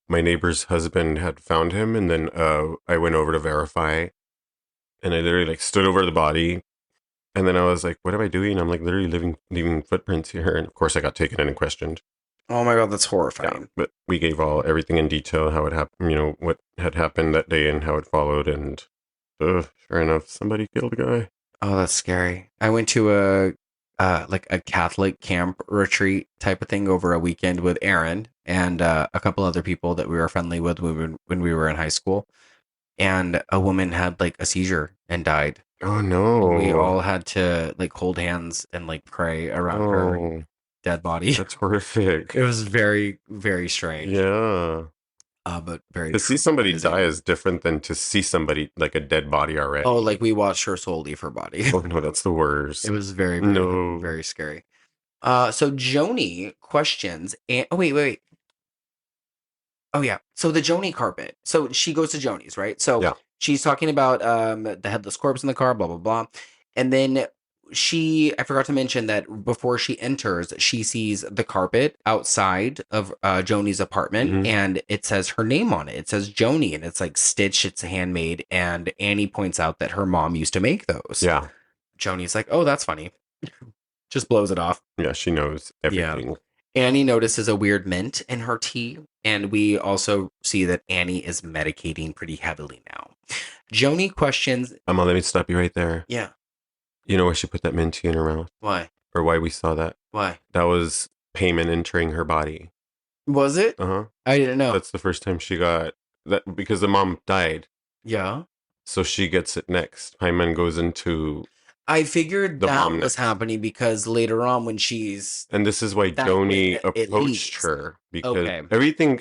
my neighbor's husband had found him, and then I went over to verify, and I literally like stood over the body, and then I was like, "What am I doing?" I'm like literally leaving footprints here, and of course I got taken in and questioned. Oh my god, that's Yeah, horrifying. but we gave everything in detail, how it happened, what had happened that day and how it followed, and sure enough, somebody killed a guy. Oh, that's scary. I went to a Catholic camp retreat type of thing over a weekend with Aaron and a couple other people that we were friendly with when we were in high school. And a woman had like a seizure and died. Oh no! We all had to like hold hands and like pray around her dead body. That's horrific. It was very, very strange. Yeah. But very To see somebody die is different than to see somebody like a dead body already. Oh, like we watched her soul leave her body. Oh no, that's the worst. It was very, very, No. very scary. So Joni questions, and wait. Oh yeah. So the Joni carpet. So she goes to Joni's, right? So Yeah. she's talking about the headless corpse in the car, blah blah blah, and then I forgot to mention that before she enters, she sees the carpet outside of Joni's apartment, Mhm. and it says her name on it. It says Joni, and it's like stitched, it's handmade, and Annie points out that her mom used to make those. Yeah. Joni's like, oh, that's funny. Just blows it off. Yeah, she knows everything. Annie notices a weird mint in her tea, and we also see that Annie is medicating pretty heavily now. Joni questions, Let me stop you right there. yeah, You know why she put that mint tea in her mouth? why? Or why we saw that? Why? That was Paimon entering her body. Was it? Uh-huh. I didn't know. That's the first time she got that because the mom died. Yeah. So she gets it next. Paimon goes into I figured The that momness. was happening because later on when she's And this is why That Joni way it approached leads. her, because Okay.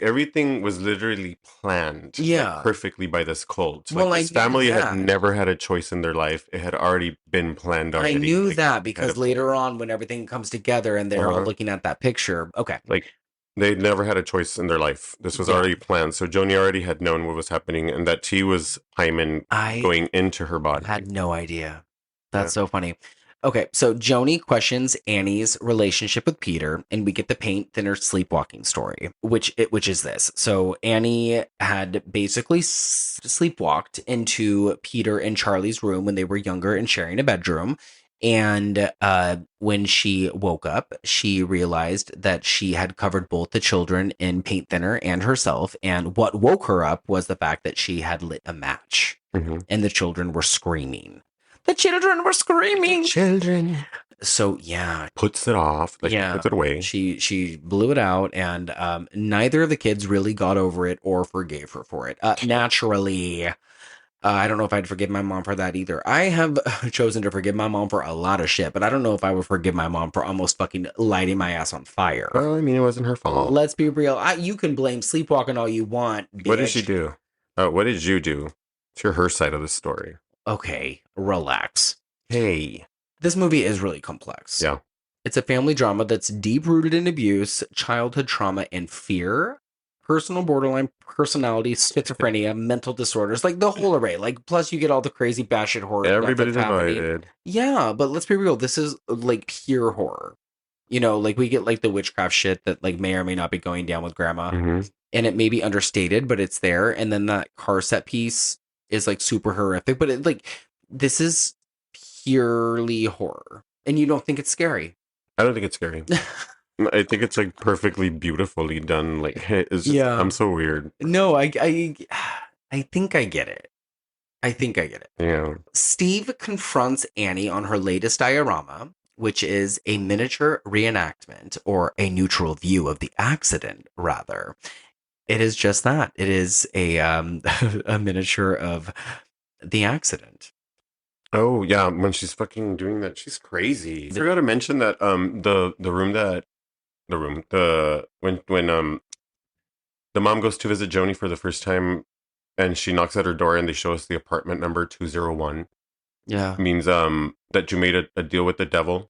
everything was literally planned Yeah. like, perfectly by this cult. Well, Like I this knew family that. had never had a choice in their life. It had already been planned already. I knew like, that because ahead of later on when everything comes together and they're all Uh-huh. looking at that picture. Okay. like they never had a choice in their life. This was Yeah. already planned. So Joni already had known what was happening and that she was Paimon I going into her body. had no idea. That's so funny. Okay, so Joni questions Annie's relationship with Peter, and we get the paint thinner sleepwalking story, which is this. So Annie had basically sleepwalked into Peter and Charlie's room when they were younger and sharing a bedroom. And when she woke up, she realized that she had covered both the children in paint thinner and herself. And what woke her up was the fact that she had lit a match, and the children were screaming. The children were screaming. Children. So yeah, Puts it off. Like puts it away. She blew it out, and neither of the kids really got over it or forgave her for it. Naturally, I don't know if I'd forgive my mom for that either. I have chosen to forgive my mom for a lot of shit, but I don't know if I would forgive my mom for almost fucking lighting my ass on fire. Well, I mean, it wasn't her fault. Let's be real. You can blame sleepwalking all you want, bitch. What did she do? What did you do? To her side of the story. Okay, relax. Hey. This movie is really complex. Yeah. It's a family drama that's deep rooted in abuse, childhood trauma, and fear, personal borderline personality, schizophrenia, mental disorders, like the whole array. Like, plus you get all the crazy batshit horror. Everybody's that's happening. invited. Yeah, but let's be real. This is like pure horror. You know, like we get like the witchcraft shit that like may or may not be going down with grandma. And it may be understated, but it's there. And then that car set piece is like super horrific. But it like, this is purely horror. And you don't think it's scary. I don't think it's scary. I think it's like perfectly beautifully done. Like it's just, I'm so weird. No, I think I get it. I think I get it. Yeah. Steve confronts Annie on her latest diorama, which is a miniature reenactment or a neutral view of the accident, rather. It is just that. It is a a miniature of the accident. Oh yeah, when she's fucking doing that, she's crazy. I forgot to mention that when the mom goes to visit Joni for the first time and she knocks at her door and they show us the apartment number 201. Yeah. Means that you made a deal with the devil.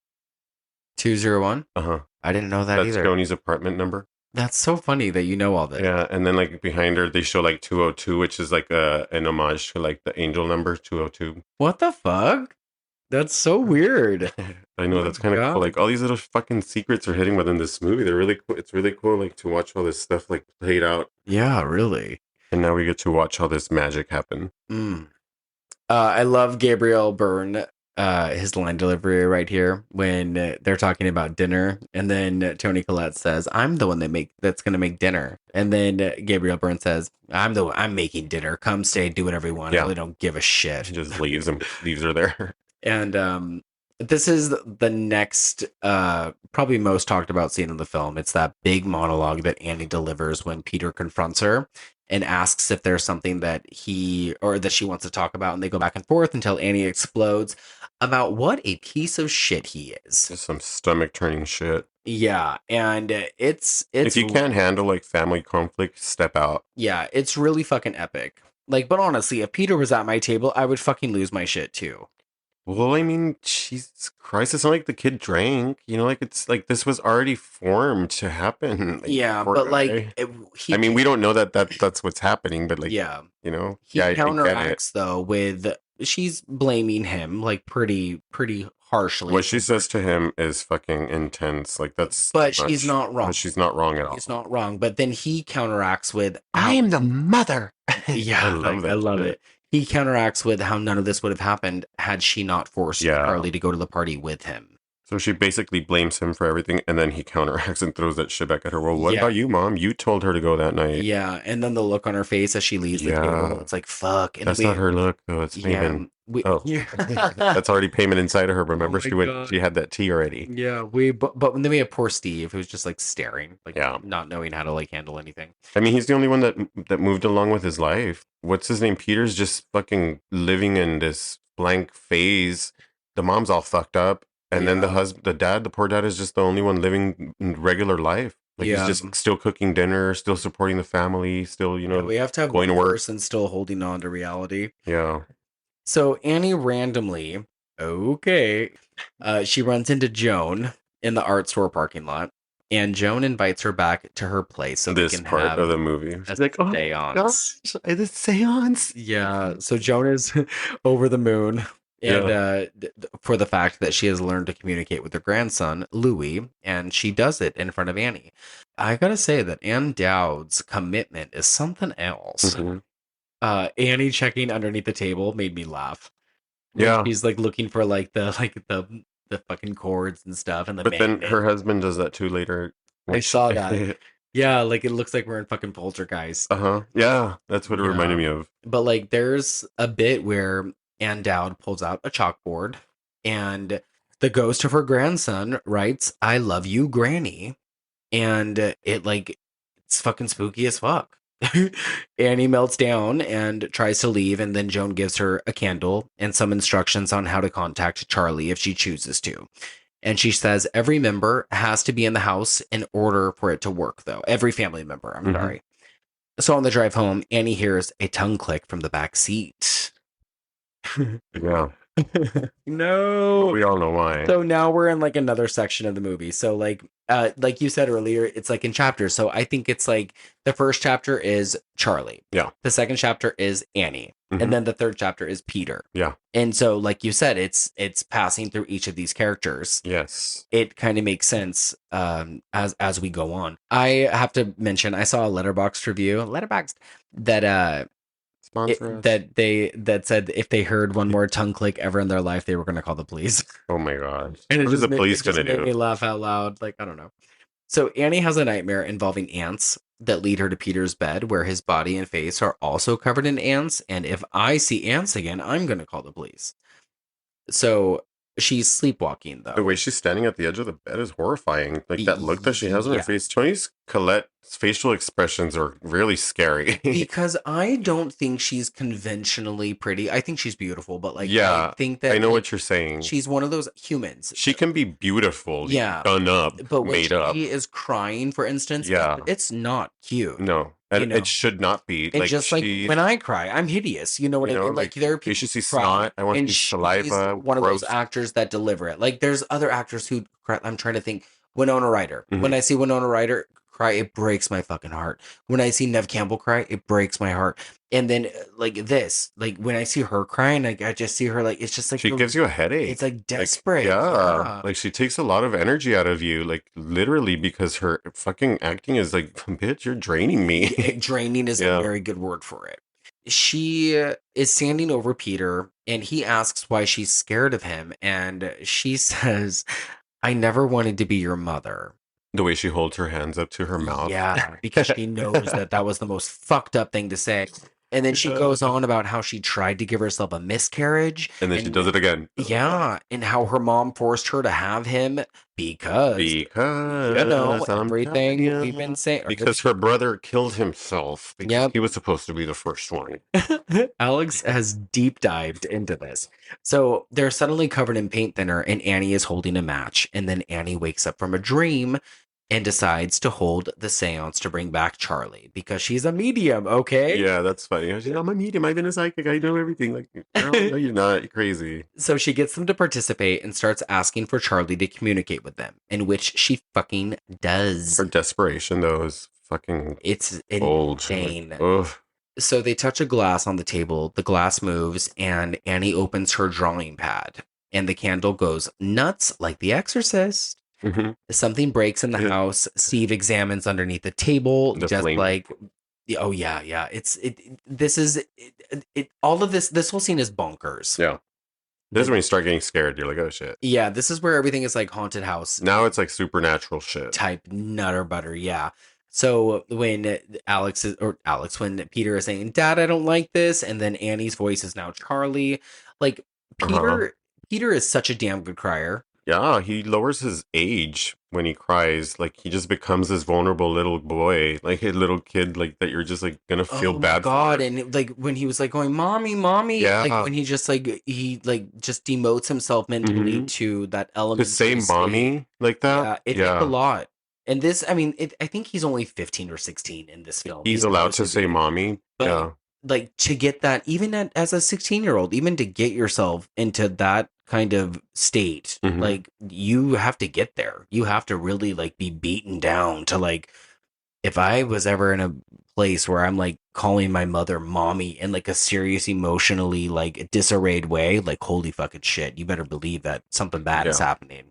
201? Uh-huh. I didn't know that That's either. Joni's apartment number. That's so funny that you know all that. Yeah, and then like behind her they show like 202, which is like an homage to like the angel number 202. What the fuck? That's so weird. I know, that's kind of cool. Like all these little fucking secrets are hidden within this movie. They're really cool. It's really cool like to watch all this stuff like played out. Yeah, really. And now we get to watch all this magic happen. I love Gabriel Byrne, his line delivery right here when they're talking about dinner, and then Toni Collette says, "I'm the one that's gonna make dinner," and then Gabriel Byrne says, "I'm making dinner. Come stay, do whatever you want. I really don't give a shit." She just leaves her there. And this is the next, probably most talked about scene in the film. It's that big monologue that Annie delivers when Peter confronts her and asks if there's something that he or that she wants to talk about, and they go back and forth until Annie explodes about what a piece of shit he is. Just some stomach turning shit. Yeah, and it's if you can't handle like family conflict, step out. Yeah, it's really fucking epic. Like, but honestly, if Peter was at my table, I would fucking lose my shit too. Well, I mean, Jesus Christ, it's not like the kid drank, you know, like it's like this was already formed to happen. Like, yeah, but like, I mean, we don't know that's what's happening, but like, yeah, you know, he counteracts though with she's blaming him like pretty harshly. What she says to him is fucking intense. Like that's, but she's not wrong. But she's not wrong at all. He's not wrong. But then he counteracts with, "I am the mother." Yeah, I love it. He counteracts with how none of this would have happened had she not forced Charlie to go to the party with him. So she basically blames him for everything, and then he counteracts and throws that shit back at her. Well, what about you, Mom? You told her to go that night. Yeah, and then the look on her face as she leaves the table, it's like, fuck. And that's not her look, though. It's Paimon. That's already Paimon inside of her. Remember, she had that tea already. Yeah, but then we have poor Steve, who's just like staring, like not knowing how to like handle anything. I mean, he's the only one that moved along with his life. What's his name? Peter's just fucking living in this blank phase the mom's all fucked up, and then Yeah. the poor dad is just the only one living regular life. Like Yeah. he's just still cooking dinner, still supporting the family, still We have to have going one to work. person still holding on to reality. Yeah. So Annie randomly, she runs into Joan in the art store parking lot, and Joan invites her back to her place so This they can part have of the movie. a She's like, oh seance. gosh, it's a seance. Yeah, so Joan is over the moon, and for the fact that she has learned to communicate with her grandson Louis, and she does it in front of Annie. I gotta say that Anne Dowd's commitment is something else. Mhm. Annie checking underneath the table made me laugh. Yeah. She's like looking for the fucking cords and stuff, and the But then magnet. her husband does that too later. I saw that. Yeah, like it looks like we're in fucking Poltergeist. Yeah, that's what it reminded me of. But like there's a bit where Anne Dowd pulls out a chalkboard and the ghost of her grandson writes, "I love you, Granny." And it's fucking spooky as fuck. Annie melts down and tries to leave, and then Joan gives her a candle and some instructions on how to contact Charlie if she chooses to. And she says every member has to be in the house in order for it to work, though. Every family member, I'm sorry. So on the drive home, Annie hears a tongue click from the back seat. Yeah. No. We all know why. So now we're in like another section of the movie. So like you said earlier, it's like in chapters. So I think it's like the first chapter is Charlie. Yeah. The second chapter is Annie. Mhm. And then the third chapter is Peter. Yeah. And so like you said, it's passing through each of these characters. Yes. It kind of makes sense as we go on. I have to mention I saw a Letterboxd review, that Sponsor us. that said if they heard one more tongue click ever in their life, they were going to call the police. Oh my gosh. And What is the police going going to to make me do? laugh out loud. Like, I don't know. So Annie has a nightmare involving ants that lead her to Peter's bed, where his body and face are also covered in ants. And if I see ants again, I'm going to call the police. So she's sleepwalking, though. The way she's standing at the edge of the bed is horrifying. Like that look that she has on her face. Toni Collette's facial expressions are really scary. Because I don't think she's conventionally pretty. I think she's beautiful, but like, Yeah, I think that I know what you're saying. she's one of those humans. She can be beautiful, Yeah. done up, But when made up. she is crying, for instance, Yeah. it's not cute. No, and You know. it should not be. And just like when I cry, I'm hideous. You know what I mean? Like there are people you should see who cry, snot. I want to and see she's saliva. one of those gross. actors that deliver it. Like there's other actors who cry. I'm trying to think. Winona Ryder. Mhm. When I see Winona Ryder cry, it breaks my fucking heart. When I see Nev Campbell cry, it breaks my heart. And then like when I see her crying, like I just see her like it's just like She gives you a headache. It's like desperate. Yeah. Like she takes a lot of energy out of you, like literally, because her fucking acting is like, bitch, you're draining me. Draining is Yeah. a very good word for it. She is standing over Peter and he asks why she's scared of him. And she says, I never wanted to be your mother. The way she holds her hands up to her mouth. Yeah, because she knows that was the most fucked up thing to say. And then she goes on about how she tried to give herself a miscarriage. And then she does it again. Yeah, and how her mom forced her to have him because everything we've been saying. Because her brother killed himself. Because Yep. he was supposed to be the first one. Alex has deep dived into this. So they're suddenly covered in paint thinner, and Annie is holding a match. And then Annie wakes up from a dream and decides to hold the seance to bring back Charlie because she's a medium, okay? Yeah, that's funny. She's like, I'm a medium. I've been a psychic. I know everything. Like, girl, no, you're not. You're crazy. So she gets them to participate and starts asking for Charlie to communicate with them, in which she fucking does. Her desperation, though, is fucking It's old. insane. Like, ugh. So they touch a glass on the table. The glass moves, and Annie opens her drawing pad, and the candle goes nuts like The Exorcist. Mhm. Something breaks in the house. Steve examines underneath the table, The just flame. like, oh yeah. All of this whole scene is bonkers. Yeah. This is when you start getting scared. You're like, oh shit. Yeah, this is where everything is like haunted house Now it's like supernatural shit. type nutter butter. Yeah. So when when Peter is saying, Dad, I don't like this, and then Annie's voice is now Charlie. Like Peter is such a damn good crier. Yeah, he lowers his age when he cries. Like he just becomes this vulnerable little boy, like a little kid, like that you're just like gonna feel Oh my bad God. for. And like when he was like going, mommy, mommy, like Yeah. when he just like, he like just demotes himself mentally Mhm. to that To elementary say state. mommy like that, Yeah, it takes a yeah, lot. And this, I mean, I think he's only 15 or 16 in this film. he's allowed supposed to say be. mommy. But Yeah, like to get that, even as a 16-year-old, even to get yourself into that kind of state, Mhm. like you have to get there. You have to really like be beaten down to like, if I was ever in a place where I'm like calling my mother mommy in like a serious emotionally like disarrayed way, like holy fucking shit, you better believe that something bad is Yeah. happening.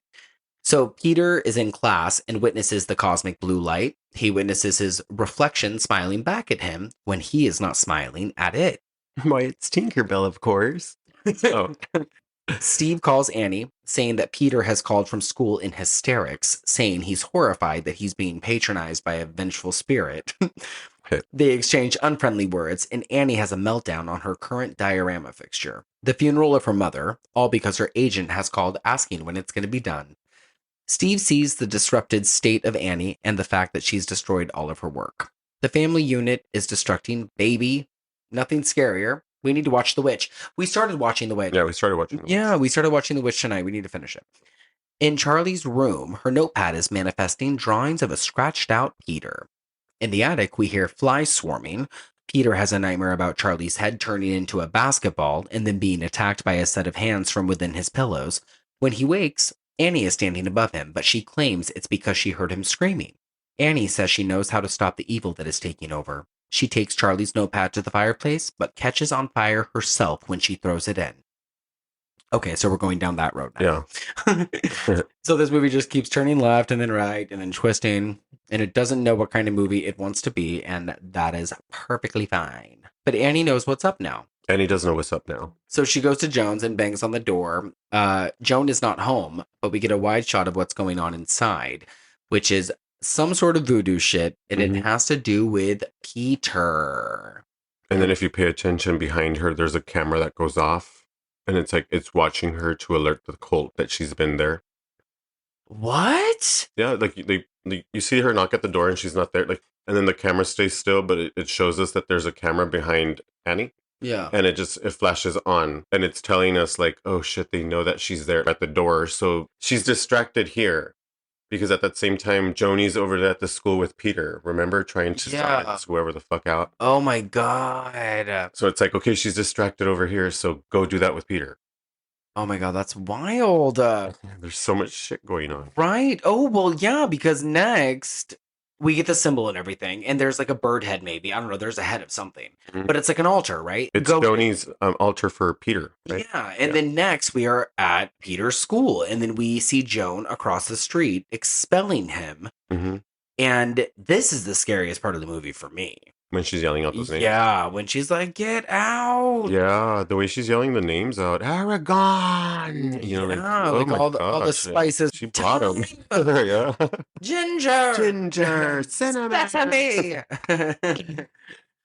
So Peter is in class and witnesses the cosmic blue light. He witnesses his reflection smiling back at him when he is not smiling at it. Why, it's Tinkerbell, of course. Oh, Steve calls Annie, saying that Peter has called from school in hysterics, saying he's horrified that he's being patronized by a vengeful spirit. They exchange unfriendly words, and Annie has a meltdown on her current diorama fixture. The funeral of her mother, all because her agent has called asking when it's going to be done. Steve sees the disrupted state of Annie and the fact that she's destroyed all of her work. The family unit is destructing baby. Nothing scarier. We need to watch The Witch. We started watching The Witch. yeah, we started watching. Yeah, we started watching The Witch tonight. We need to finish it. In Charlie's room, her notepad is manifesting drawings of a scratched out Peter. In the attic, we hear flies swarming. Peter has a nightmare about Charlie's head turning into a basketball and then being attacked by a set of hands from within his pillows. When he wakes, Annie is standing above him, but she claims it's because she heard him screaming. Annie says she knows how to stop the evil that is taking over. She takes Charlie's notepad to the fireplace, but catches on fire herself when she throws it in. Okay, so we're going down that road now. Yeah. So this movie just keeps turning left and then right and then twisting, and it doesn't know what kind of movie it wants to be, and that is perfectly fine. But Annie knows what's up now. Annie doesn't know what's up now. So she goes to Joan's and bangs on the door. Joan is not home, but we get a wide shot of what's going on inside, which is some sort of voodoo shit, and it has to do with Peter. And then if you pay attention behind her, there's a camera that goes off, and it's like it's watching her to alert the cult that she's been there. What? Yeah, like you see her knock at the door and she's not there, like, and then the camera stays still, but it shows us that there's a camera behind Annie. Yeah. And it flashes on, and it's telling us like, oh shit, they know that she's there at the door. So she's distracted here because at that same time, Joni's over at the school with Peter, remember, trying to silence whoever the fuck out. Oh my God. So it's like, okay, she's distracted over here, so go do that with Peter. Oh my God, that's wild. There's so much shit going on. Right. Oh, well, yeah, because next we get the symbol and everything, and there's like a bird head, maybe. I don't know. There's a head of something, but it's like an altar, right? It's Joni's altar for Peter, right? Yeah. And then next we are at Peter's school, and then we see Joan across the street expelling him. And this is the scariest part of the movie for me. When she's yelling out those names. Yeah, when she's like, get out. Yeah, the way she's yelling the names out. Aragon! You know, like all the spices. She brought them. Yeah. Ginger. Cinnamon.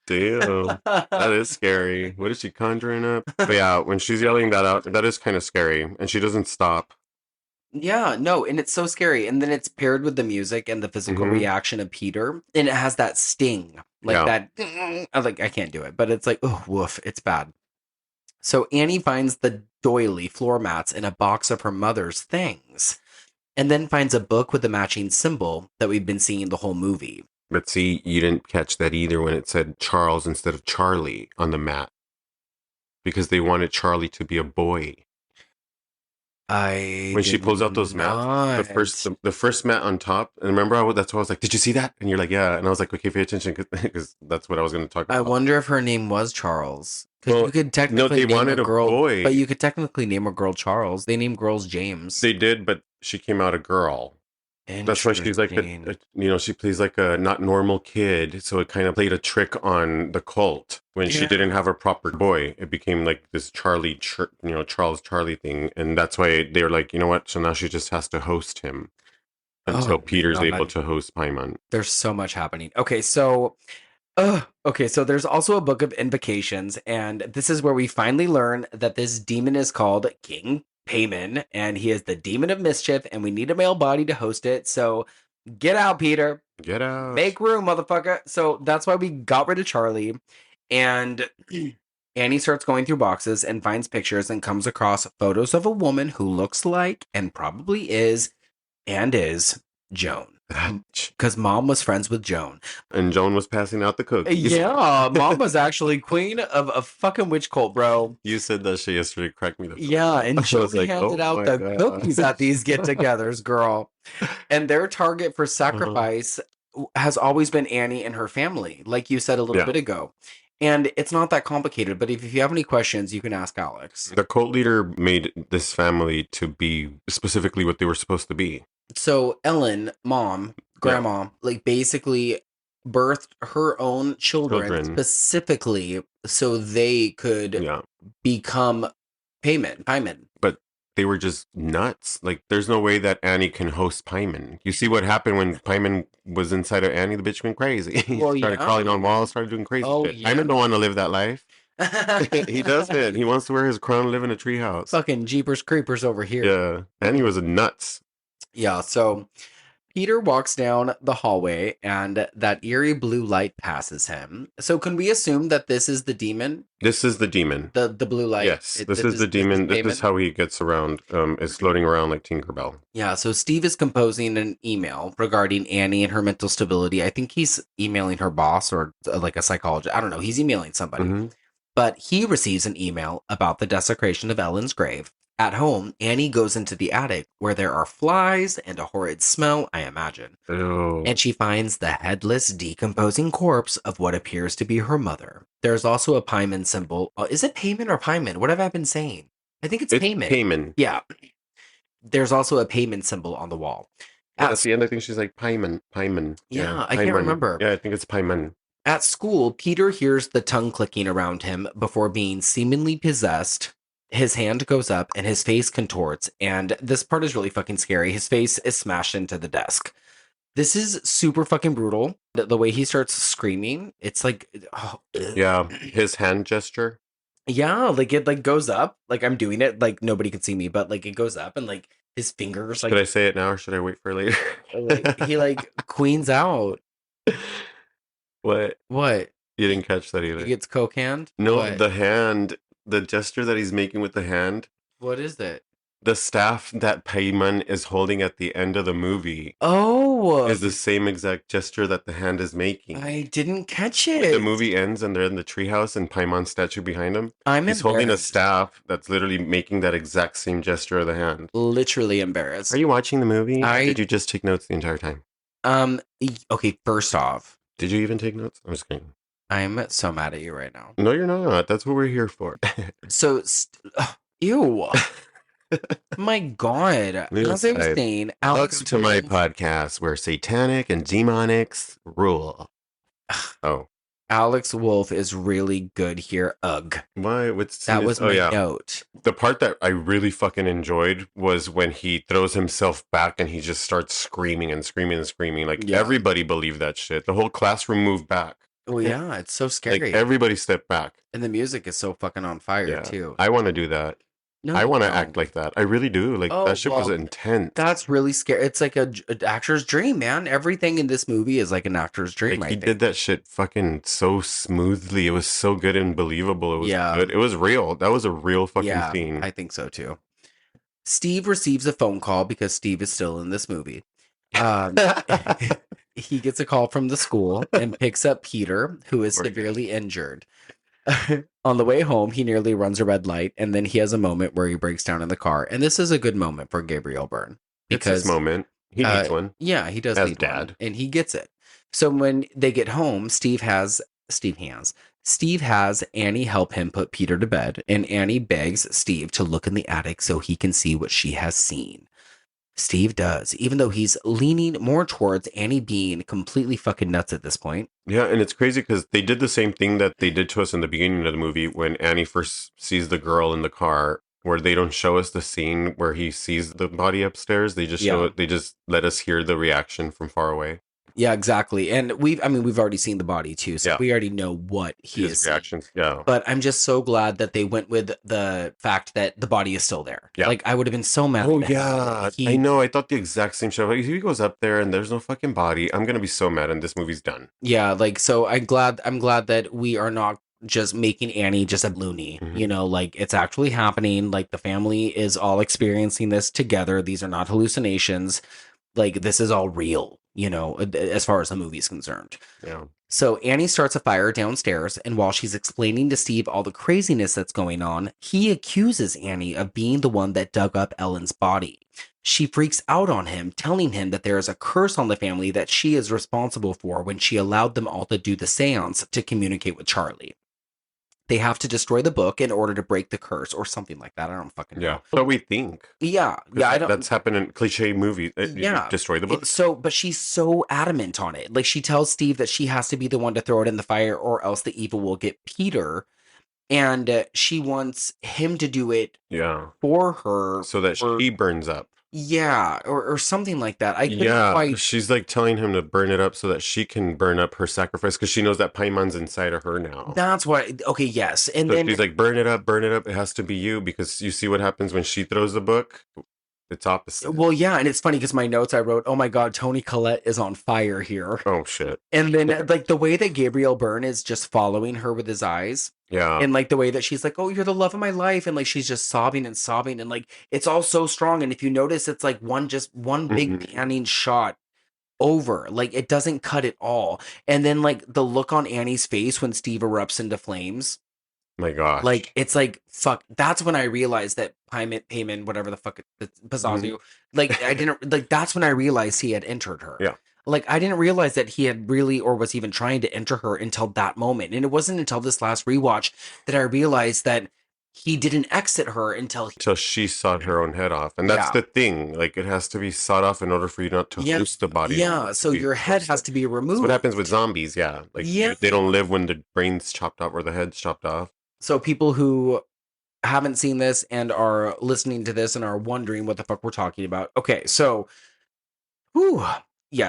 Damn. That is scary. What is she conjuring up? But yeah, when she's yelling that out, that is kind of scary. And she doesn't stop. Yeah, no, and it's so scary. And then it's paired with the music and the physical reaction of Peter. And it has that sting. Like that. I can't do it. But it's like, oh, woof. It's bad. So Annie finds the doily floor mats in a box of her mother's things. And then finds a book with the matching symbol that we've been seeing the whole movie. But see, you didn't catch that either when it said Charles instead of Charlie on the mat. Because they wanted Charlie to be a boy. When she pulls out those mats, the first mat on top, and remember, that's why I was like, did you see that? And you're like, yeah. And I was like, okay, pay attention, because that's what I was going to talk about. I wonder if her name was Charles. Because you could technically they wanted a girl, boy. But you could technically name a girl Charles. They named girls James. They did, but she came out a girl. That's why she's like, she plays like a not normal kid. So it kind of played a trick on the cult. When she didn't have a proper boy, it became like this Charles Charlie thing. And that's why they were like, you know what? So now she just has to host him until Peter's able to host Paimon. There's so much happening. Okay, so there's also a book of invocations. And this is where we finally learn that this demon is called King Paimon, and he is the demon of mischief, and we need a male body to host it. So get out, Peter. Get out. Make room, motherfucker. So that's why we got rid of Charlie. And Annie starts going through boxes and finds pictures and comes across photos of a woman who looks like and probably is Joan. Because Mom was friends with Joan. And Joan was passing out the cookies. Yeah, Mom was actually queen of a fucking witch cult, bro. You said that shit yesterday, cracked me the fuck Yeah, up. and I was Joan like, handed oh out my the God. cookies at these get-togethers, girl. And their target for sacrifice has always been Annie and her family, like you said a little bit ago. And it's not that complicated, but if you have any questions, you can ask Alex. The cult leader made this family to be specifically what they were supposed to be. So Ellen, Mom, Grandma, like basically birthed her own children. Specifically so they could become Paimon. But they were just nuts. Like, there's no way that Annie can host Paimon. You see what happened when Paimon was inside of Annie? The bitch went crazy. He started crawling on walls, started doing crazy shit. Paimon don't want to live that life. He doesn't. He wants to wear his crown and live in a treehouse. Fucking Jeepers Creepers over here. Yeah. Annie was nuts. Yeah, so Peter walks down the hallway and that eerie blue light passes him. So can we assume that this is the demon? This is the demon. The blue light. Yes, this is the demon. This is how he gets around. It's floating around like Tinkerbell. Yeah, so Steve is composing an email regarding Annie and her mental stability. I think he's emailing her boss or like a psychologist. I don't know. He's emailing somebody. Mm-hmm. But he receives an email about the desecration of Ellen's grave. At home, Annie goes into the attic where there are flies and a horrid smell, I imagine. Ew. And she finds the headless, decomposing corpse of what appears to be her mother. There's also a Paimon symbol. Is it Paimon or Paimon? What have I been saying? I think it's Paimon. Paimon. Yeah. There's also a Paimon symbol on the wall. At the end, I think she's like Paimon. Yeah, I can't remember. Yeah, I think it's Paimon. At school, Peter hears the tongue clicking around him before being seemingly possessed. His hand goes up and his face contorts, and this part is really fucking scary. His face is smashed into the desk. This is super fucking brutal. The way he starts screaming, it's like... Yeah, his hand gesture. Yeah, like it like goes up. Like I'm doing it, like nobody can see me, but like it goes up and like his fingers... like. Should I say it now or should I wait for later? Like, he like queens out. What? You didn't catch that either. He gets coke hand? No, What? the hand... The gesture that he's making with the hand. What is it? The staff that Paimon is holding at the end of the movie. Oh! Is the same exact gesture that the hand is making. I didn't catch it. Like the movie ends and they're in the treehouse and Paimon's statue behind him. He's holding a staff that's literally making that exact same gesture of the hand. Literally embarrassed. Are you watching the movie? Or did you just take notes the entire time? Okay, first off. Did you even take notes? I'm just kidding. I'm so mad at you right now. No, you're not. That's what we're here for. So, ew. My God. As I was saying, Alex... Welcome to my podcast where satanic and demonics rule. Oh. Alex Wolf is really good here. Ugh. Why? That was my note. The part that I really fucking enjoyed was when he throws himself back and he just starts screaming and screaming and screaming. Like, everybody believed that shit. The whole classroom moved back. Oh, yeah. It's so scary. Like, everybody stepped back. And the music is so fucking on fire, too. I want to do that. No, I want to act like that. I really do. Like, that shit was intense. That's really scary. It's like an actor's dream, man. Everything in this movie is like an actor's dream. Like, he did that shit fucking so smoothly. It was so good and believable. It was good. It was real. That was a real fucking scene. I think so too. Steve receives a phone call because Steve is still in this movie. He gets a call from the school and picks up Peter, who is severely injured. On the way home, he nearly runs a red light, and then he has a moment where he breaks down in the car. And this is a good moment for Gabriel Byrne. Because, it's his moment. He needs one. Yeah, he does need dad. one. And he gets it. So when they get home, Steve has Annie help him put Peter to bed, and Annie begs Steve to look in the attic so he can see what she has seen. Steve does, even though he's leaning more towards Annie being completely fucking nuts at this point. Yeah, and it's crazy because they did the same thing that they did to us in the beginning of the movie when Annie first sees the girl in the car, where they don't show us the scene where he sees the body upstairs. They just show it. They just let us hear the reaction from far away. Yeah, exactly. And we've already seen the body too, so we already know what he His is. reactions. Yeah. But I'm just so glad that they went with the fact that the body is still there. Yeah. Like I would have been so mad. Oh yeah, I know. I thought the exact same shit. Like, if he goes up there and there's no fucking body, I'm gonna be so mad, and this movie's done. Yeah, like so. I'm glad that we are not just making Annie just a loony. Mhm. You know, like it's actually happening. Like the family is all experiencing this together. These are not hallucinations. Like this is all real. You know, as far as the movie is concerned. Yeah. So Annie starts a fire downstairs, and while she's explaining to Steve all the craziness that's going on, he accuses Annie of being the one that dug up Ellen's body. She freaks out on him, telling him that there is a curse on the family that she is responsible for when she allowed them all to do the seance to communicate with Charlie. They have to destroy the book in order to break the curse or something like that. I don't fucking know. Yeah. But we think. Yeah. Yeah. I don't. That's happened in cliche movies. Yeah. Destroy the book. But she's so adamant on it. Like she tells Steve that she has to be the one to throw it in the fire or else the evil will get Peter. And she wants him to do it for her. So that she burns up. Yeah, or something like that. I couldn't quite... She's like telling him to burn it up so that she can burn up her sacrifice because she knows that Paimon's inside of her now. That's what... Okay, yes. And so then she's like, burn it up. It has to be you because you see what happens when she throws the book? It's opposite. Well, yeah, and it's funny because my notes I wrote, oh my god, Toni Collette is on fire here. Oh, shit. And then, like, the way that Gabriel Byrne is just following her with his eyes. Yeah. And, like, the way that she's like, oh, you're the love of my life. And, like, she's just sobbing. And, like, it's all so strong. And if you notice, it's, like, one big panning shot over. Like, it doesn't cut it all. And then, like, the look on Annie's face when Steve erupts into flames. My gosh. Like, it's like, fuck. That's when I realized that Paimon, whatever the fuck, Pizzazzu, like, I didn't, like, that's when I realized he had entered her. Yeah. Like, I didn't realize that he had really, or was even trying to enter her until that moment. And it wasn't until this last rewatch that I realized that he didn't exit her until she sawed her own head off. And that's the thing. Like, it has to be sawed off in order for you not to host the body. Yeah, so your head has to be removed. That's what happens with zombies, yeah. Like, they don't live when the brain's chopped off or the head's chopped off. So people who haven't seen this and are listening to this and are wondering what the fuck we're talking about. Okay, so,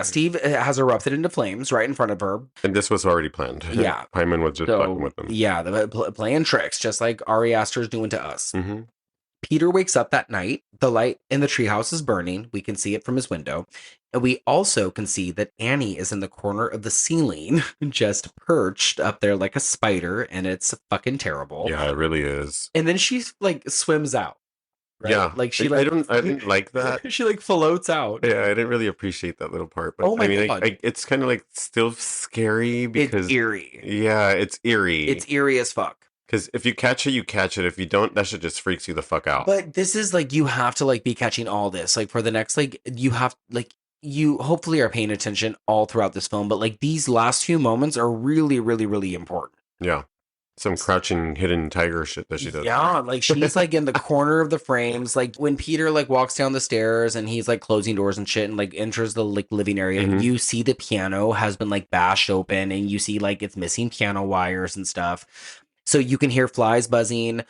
Steve has erupted into flames right in front of her. And this was already planned. Yeah. Paimon was just fucking with them. Yeah, playing tricks, just like Ari Aster's doing to us. Mm-hmm. Peter wakes up that night. The light in the treehouse is burning. We can see it from his window. And we also can see that Annie is in the corner of the ceiling, just perched up there like a spider, and it's fucking terrible. Yeah, it really is. And then she like swims out. Right? Yeah, like she I didn't like that. She like floats out. Yeah, I didn't really appreciate that little part. But oh my God. It's kind of like still scary because it's eerie. Yeah, it's eerie. It's eerie as fuck. Because if you catch it, you catch it. If you don't, that shit just freaks you the fuck out. But this is like, you have to like be catching all this. Like for the next, like you have, like you hopefully are paying attention all throughout this film. But like these last few moments are really, really, really important. Yeah. Some crouching hidden tiger shit that she does. Yeah, like she's like in the corner of the frames. Like when Peter like walks down the stairs and he's like closing doors and shit and like enters the like living area, you see the piano has been like bashed open and you see like it's missing piano wires and stuff. So you can hear flies buzzing.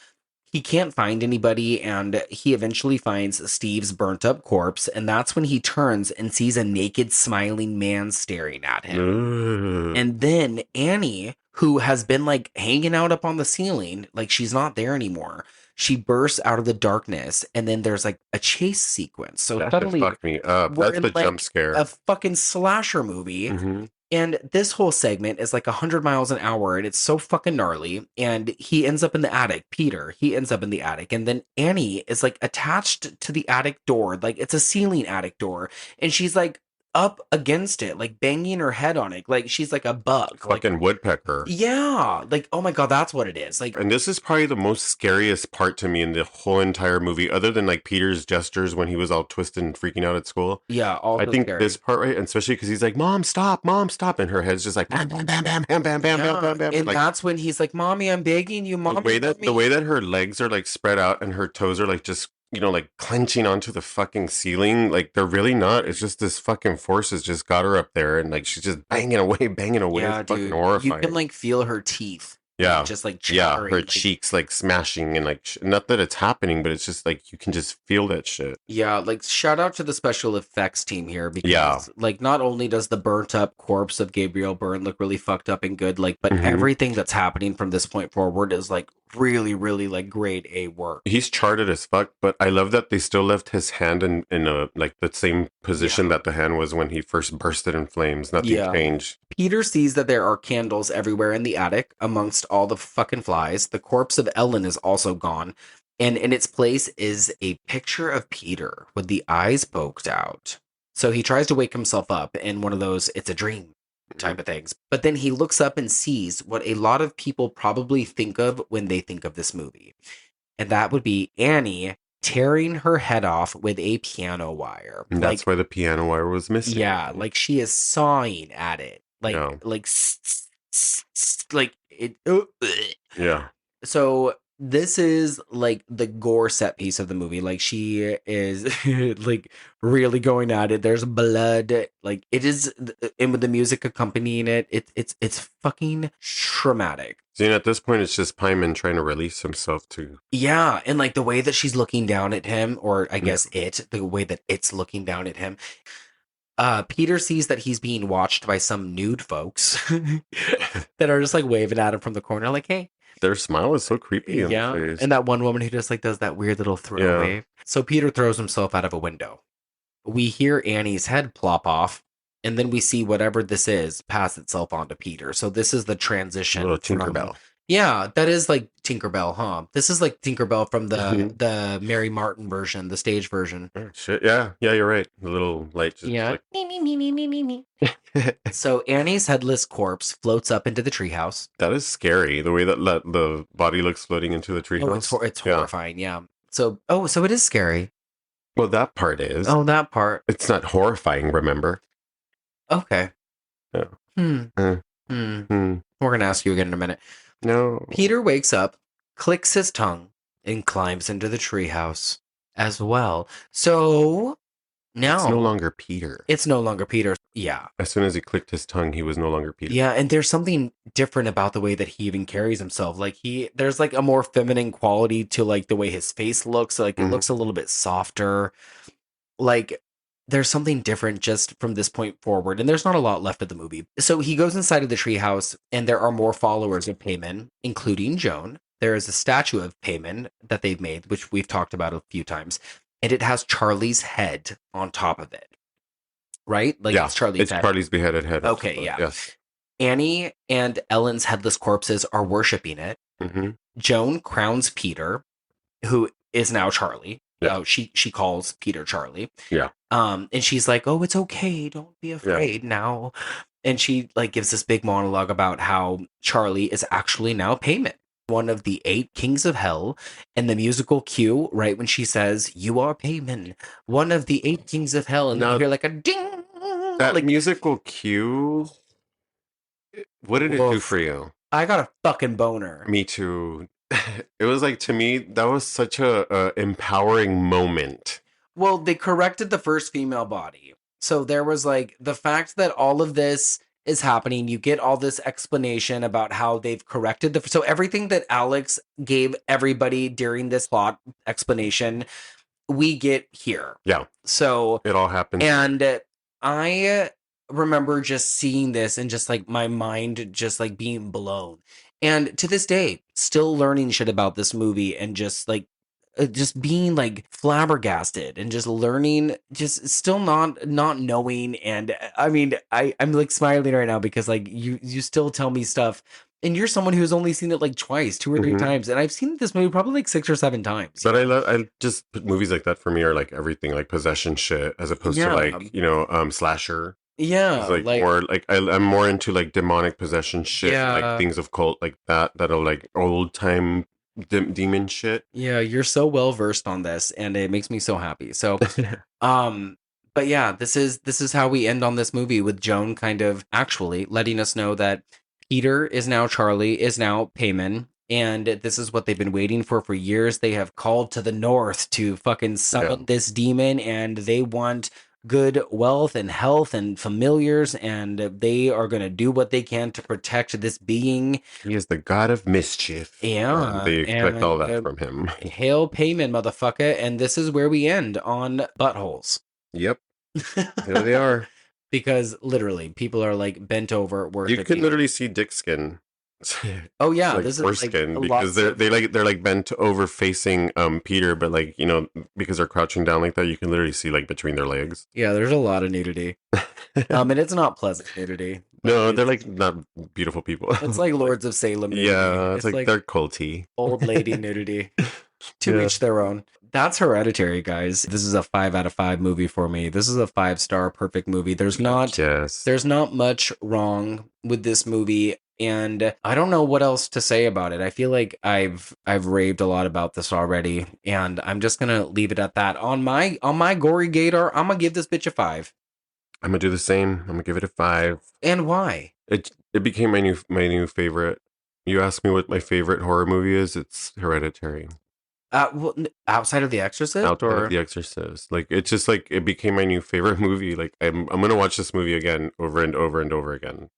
He can't find anybody, and he eventually finds Steve's burnt up corpse, and that's when he turns and sees a naked, smiling man staring at him. And then Annie, who has been like hanging out up on the ceiling, like she's not there anymore. She bursts out of the darkness, and then there's like a chase sequence. So that suddenly, fucked me up. That's the jump scare. A fucking slasher movie. And this whole segment is like 100 miles an hour, and it's so fucking gnarly. And he ends up in the attic. Peter, he ends up in the attic. And then Annie is like attached to the attic door. Like it's a ceiling attic door. And she's like up against it, like banging her head on it. Like she's like a bug. Fucking like, woodpecker. Yeah. Like, oh my God, that's what it is. Like, and this is probably the most scariest part to me in the whole entire movie, other than like Peter's gestures when he was all twisted and freaking out at school. Yeah. I think scary. This part, right? And especially because he's like, Mom, stop. And her head's just like, bam, bam, bam, bam, bam, bam, bam, bam, bam, bam. And like, that's when he's like, Mommy, I'm begging you, Mommy. The way that her legs are like spread out and her toes are like just, you know, like clenching onto the fucking ceiling. Like they're really not. It's just this fucking force has just got her up there and like she's just banging away. Yeah, it's dude. fucking horrifying. You can like feel her teeth Yeah. just like Yeah, charring, her like, cheeks like smashing and like not that it's happening, but it's just like you can just feel that shit. yeah, like shout out to the special effects team here because Yeah. like not only does the burnt up corpse of Gabriel Byrne look really fucked up and good, like but Mhm. everything that's happening from this point forward is like really, really like grade A work. He's charted as fuck, but I love that they still left his hand in a like the same position Yeah. that the hand was when he first bursted in flames. Nothing Yeah. changed. Peter sees that there are candles everywhere in the attic amongst all the fucking flies. The corpse of Ellen is also gone. And in its place is a picture of Peter with the eyes poked out. So he tries to wake himself up in one of those it's a dream type of things. But then he looks up and sees what a lot of people probably think of when they think of this movie. And that would be Annie tearing her head off with a piano wire. And that's why the piano wire was missing. Yeah, like she is sawing at it. Like Yeah. like it Yeah. so this is like the gore set piece of the movie. Like she is like really going at it. There's blood. Like it is, and with the music accompanying it, it's fucking traumatic. See, at this point, it's just Paimon trying to release himself to. Yeah, and like the way that she's looking down at him, or I guess the way that it's looking down at him. Peter sees that he's being watched by some nude folks that are just like waving at him from the corner, like, hey. Their smile is so creepy. Yeah, and that one woman who just like does that weird little throw wave. So Peter throws himself out of a window. We hear Annie's head plop off, and then we see whatever this is pass itself onto Peter. So this is the transition. Little Tinkerbell. Yeah, that is like Tinkerbell, huh? This is like Tinkerbell from the Mary Martin version, the stage version. Oh, shit. Yeah, you're right. The little light just like... So Annie's headless corpse floats up into the treehouse. That is scary. The way that the body looks floating into the treehouse. Oh, it's horrifying, yeah. So it is scary. Well, that part is. Oh, that part. It's not horrifying, remember? Okay. Yeah. We're going to ask you again in a minute. No. Peter wakes up, clicks his tongue, and climbs into the treehouse as well. So now it's no longer Peter. It's no longer Peter. Yeah. As soon as he clicked his tongue, he was no longer Peter. Yeah, and there's something different about the way that he even carries himself. Like there's like a more feminine quality to like the way his face looks. Like it looks a little bit softer. Like there's something different just from this point forward, and there's not a lot left of the movie. So he goes inside of the treehouse, and there are more followers of Paimon, including Joan. There is a statue of Paimon that they've made, which we've talked about a few times, and it has Charlie's head on top of it. Right? Like yeah, it's Charlie's head. Charlie's beheaded head. Okay, yeah. Yes. Annie and Ellen's headless corpses are worshiping it. Mm-hmm. Joan crowns Peter, who is now Charlie. Yeah. She calls Peter Charlie. Yeah. And she's like, "Oh, it's okay. Don't be afraid now." And she like gives this big monologue about how Charlie is actually now Paimon, one of the 8 kings of hell. And the musical cue, right when she says, "You are Paimon, one of the 8 kings of hell," and then you hear like a ding. That like musical cue. What did it do for you? I got a fucking boner. Me too. It was like, to me, that was such a empowering moment. Well, they corrected the first female body. So there was like the fact that all of this is happening. You get all this explanation about how they've corrected so everything that Alex gave everybody during this plot explanation, we get here. Yeah. So it all happened. And I remember just seeing this and just like my mind just like being blown. And to this day, still learning shit about this movie and just like just being like flabbergasted and just learning, just still not knowing. And I mean, I'm like smiling right now because like you still tell me stuff, and you're someone who's only seen it like twice, 2 or 3 times, and I've seen this movie probably like 6 or 7 times. But I just movies like that for me are like everything like possession shit as opposed to like slasher. Yeah, it's like more like I'm more into like demonic possession shit, like things of cult like that'll like old time demon shit. Yeah, you're so well versed on this, and it makes me so happy. So, but yeah, this is how we end on this movie with Joan kind of actually letting us know that Peter is now Charlie, is now Paimon, and this is what they've been waiting for years. They have called to the north to fucking summon this demon, and they want good wealth and health and familiars, and they are going to do what they can to protect this being. He is the god of mischief. Yeah, And they expect all that from him. Hail Paimon, motherfucker. And this is where we end on buttholes. Yep. There they are. Because literally, people are like bent over You worshiping. can literally see dick skin. Oh yeah, like this is foreskin like because they're like bent over facing Peter, but like, you know, because they're crouching down like that, you can literally see like between their legs. Yeah, there's a lot of nudity. And it's not pleasant nudity. No, they're like not beautiful people. It's like Lords of Salem nudity. Yeah, it's like they're culty. Old lady nudity. To Yeah. each their own. That's Hereditary, guys. This is a 5 out of 5 movie for me. This is a 5-star perfect movie. There's not much wrong with this movie, and I don't know what else to say about it. I feel like I've raved a lot about this already, and I'm just gonna leave it at that. On my Gory Gator, I'm gonna give this bitch a 5. I'm gonna do the same. I'm gonna give it a 5. And why? It became my new favorite. You asked me what my favorite horror movie is. It's Hereditary. Well, outside of The Exorcist, Outside of The Exorcist, like it's just like it became my new favorite movie. Like I'm gonna watch this movie again over and over and over again.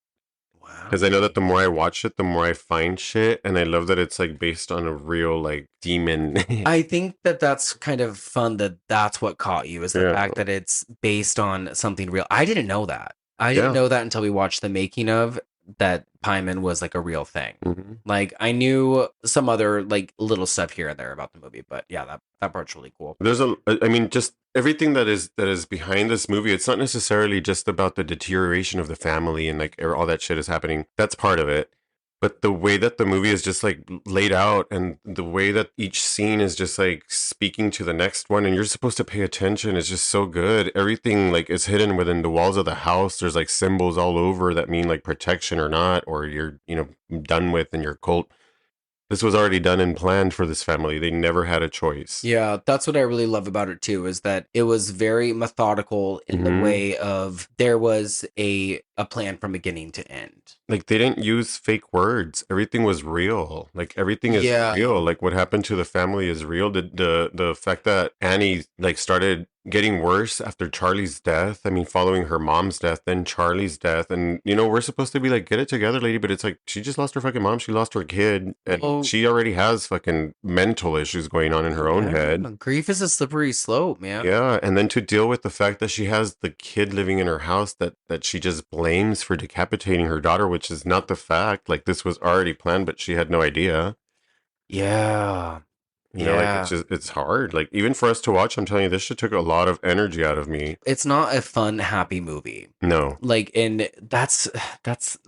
Wow. Because I know that the more I watch it, the more I find shit, and I love that it's like based on a real like demon. I think that's kind of fun. That's what caught you is the fact that it's based on something real. I didn't know that. I didn't know that until we watched the making of that Paimon was like a real thing. Mm-hmm. Like I knew some other like little stuff here and there about the movie, but yeah, that part's really cool. There's I mean, just everything that is behind this movie. It's not necessarily just about the deterioration of the family and like all that shit is happening. That's part of it. But the way that the movie is just like laid out and the way that each scene is just like speaking to the next one and you're supposed to pay attention is just so good. Everything like is hidden within the walls of the house. There's like symbols all over that mean like protection or not, or you're, you know, done with in your cult. This was already done and planned for this family. They never had a choice. Yeah, that's what I really love about it too, is that it was very methodical in the way of there was a plan from beginning to end. Like they didn't use fake words. Everything was real. Like everything is real. Like what happened to the family is real. The fact that Annie like started getting worse after Charlie's death. I mean, following her mom's death, then Charlie's death. And, you know, we're supposed to be like, get it together, lady. But it's like, she just lost her fucking mom. She lost her kid. And she already has fucking mental issues going on in her own head. Grief is a slippery slope, man. Yeah. And then to deal with the fact that she has the kid living in her house that she just blames for decapitating her daughter, which is not the fact. Like this was already planned, but she had no idea. Yeah. You know, like it's hard. Like even for us to watch, I'm telling you, this shit took a lot of energy out of me. It's not a fun, happy movie. No. Like, and that's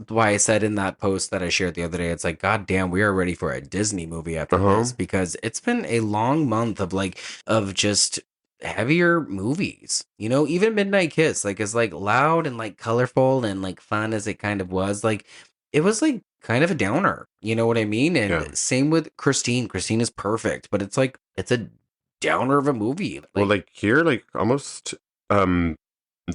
why I said in that post that I shared the other day, it's like, God damn, we are ready for a Disney movie after this, because it's been a long month of just heavier movies. You know, even Midnight Kiss, like as like loud and like colorful and like fun as it kind of was, like it was like kind of a downer, you know what I mean? And same with Christine. Christine is perfect, but it's like it's a downer of a movie. Like, well, like here, like almost the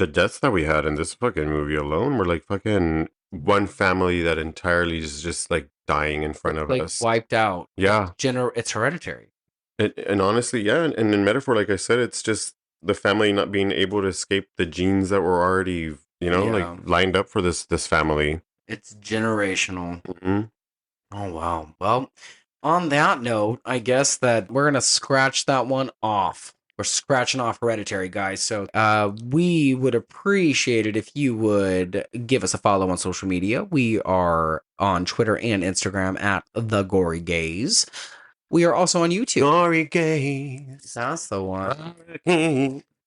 deaths that we had in this fucking movie alone were like fucking one family that entirely is just like dying in front of us, wiped out. Yeah, it's Hereditary. And honestly, yeah, and in metaphor, like I said, it's just the family not being able to escape the genes that were already, you know, like lined up for this family. It's generational. Mm-hmm. Oh, wow. Well, on that note, I guess that we're going to scratch that one off. We're scratching off Hereditary, guys. So we would appreciate it if you would give us a follow on social media. We are on Twitter and Instagram at The Gory Gaze. We are also on YouTube. Gory Gaze. That's the one.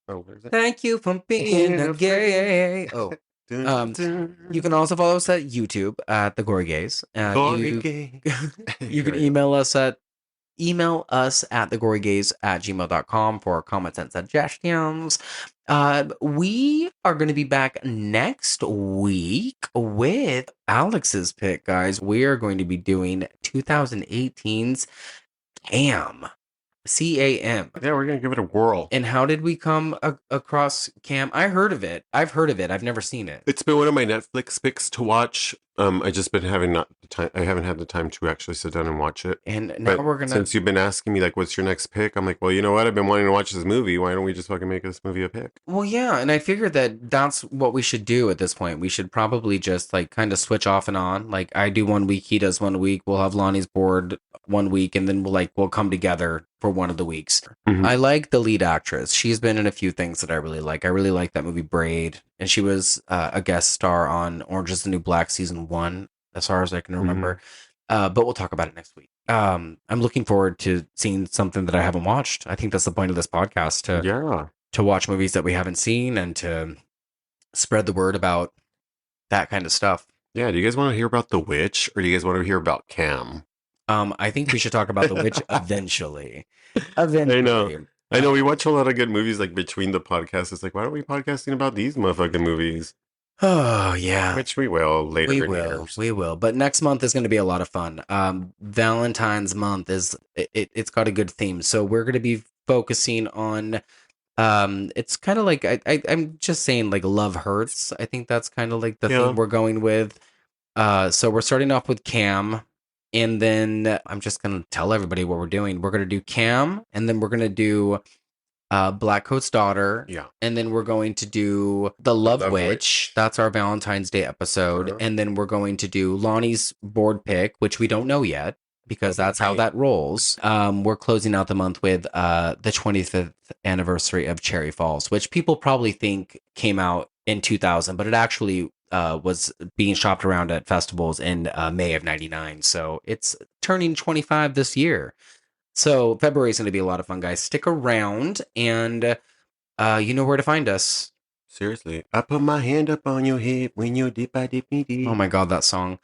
Oh, where's that? Thank you for being a gay. Oh. You can also follow us at YouTube at The Gory Gaze. You can email us at thegorygaze@gmail.com for comments and suggestions. We are going to be back next week with Alex's pick, guys. We are going to be doing 2018's Cam. CAM. Yeah, we're gonna give it a whirl. And how did we come across Cam? I've heard of it. I've never seen it. It's been one of my Netflix picks to watch I just been having not the time. I haven't had the time to actually sit down and watch it. And now But we're gonna. since you've been asking me like, what's your next pick? I'm like, well, you know what? I've been wanting to watch this movie. Why don't we just fucking make this movie a pick? Well, yeah, and I figured that that's what we should do at this point. We should probably just like kind of switch off and on. Like I do 1 week, he does 1 week. We'll have Lonnie's board 1 week, and then we'll come together for one of the weeks. Mhm. I like the lead actress. She's been in a few things that I really like. I really like that movie Braid, and she was a guest star on Orange Is the New Black season 1, as far as I can remember. But we'll talk about it next week. I'm looking forward to seeing something that I haven't watched. I think that's the point of this podcast to watch movies that we haven't seen and to spread the word about that kind of stuff. Yeah. Do you guys want to hear about The Witch, or do you guys want to hear about Cam? I think we should talk about The Witch eventually. Eventually. I know we watch a lot of good movies like between the podcasts. It's like, why aren't we podcasting about these motherfucking movies? Oh, yeah. Which we will later. We in will. years. We will. But next month is going to be a lot of fun. Valentine's month it's got a good theme. So we're going to be focusing on it's kind of like I'm just saying like love hurts. I think that's kind of like the theme we're going with. So we're starting off with Cam, and then I'm just gonna tell everybody what we're doing. We're gonna do Cam, and then we're gonna do Blackcoat's Daughter. Yeah. And then we're going to do The Love Witch. That's our Valentine's Day episode. And then we're going to do Lonnie's board pick, which we don't know yet because that's how that rolls. We're closing out the month with the 25th anniversary of Cherry Falls, which people probably think came out in 2000, but it actually was being shopped around at festivals in May of 99. So it's turning 25 this year. So February is going to be a lot of fun, guys. Stick around, and you know where to find us. Seriously, I put my hand up on your hip when you dip, I dip me deep. Oh my God, that song.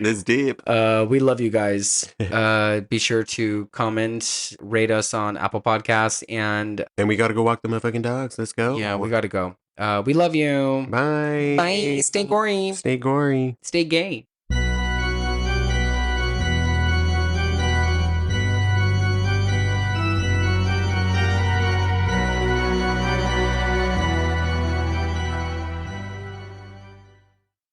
Let's dip. We love you guys. Be sure to comment, rate us on Apple Podcasts, and we got to go walk the motherfucking dogs. Let's go. Yeah, we got to go. We love you. Bye. Bye. Stay gory. Stay gory. Stay gay.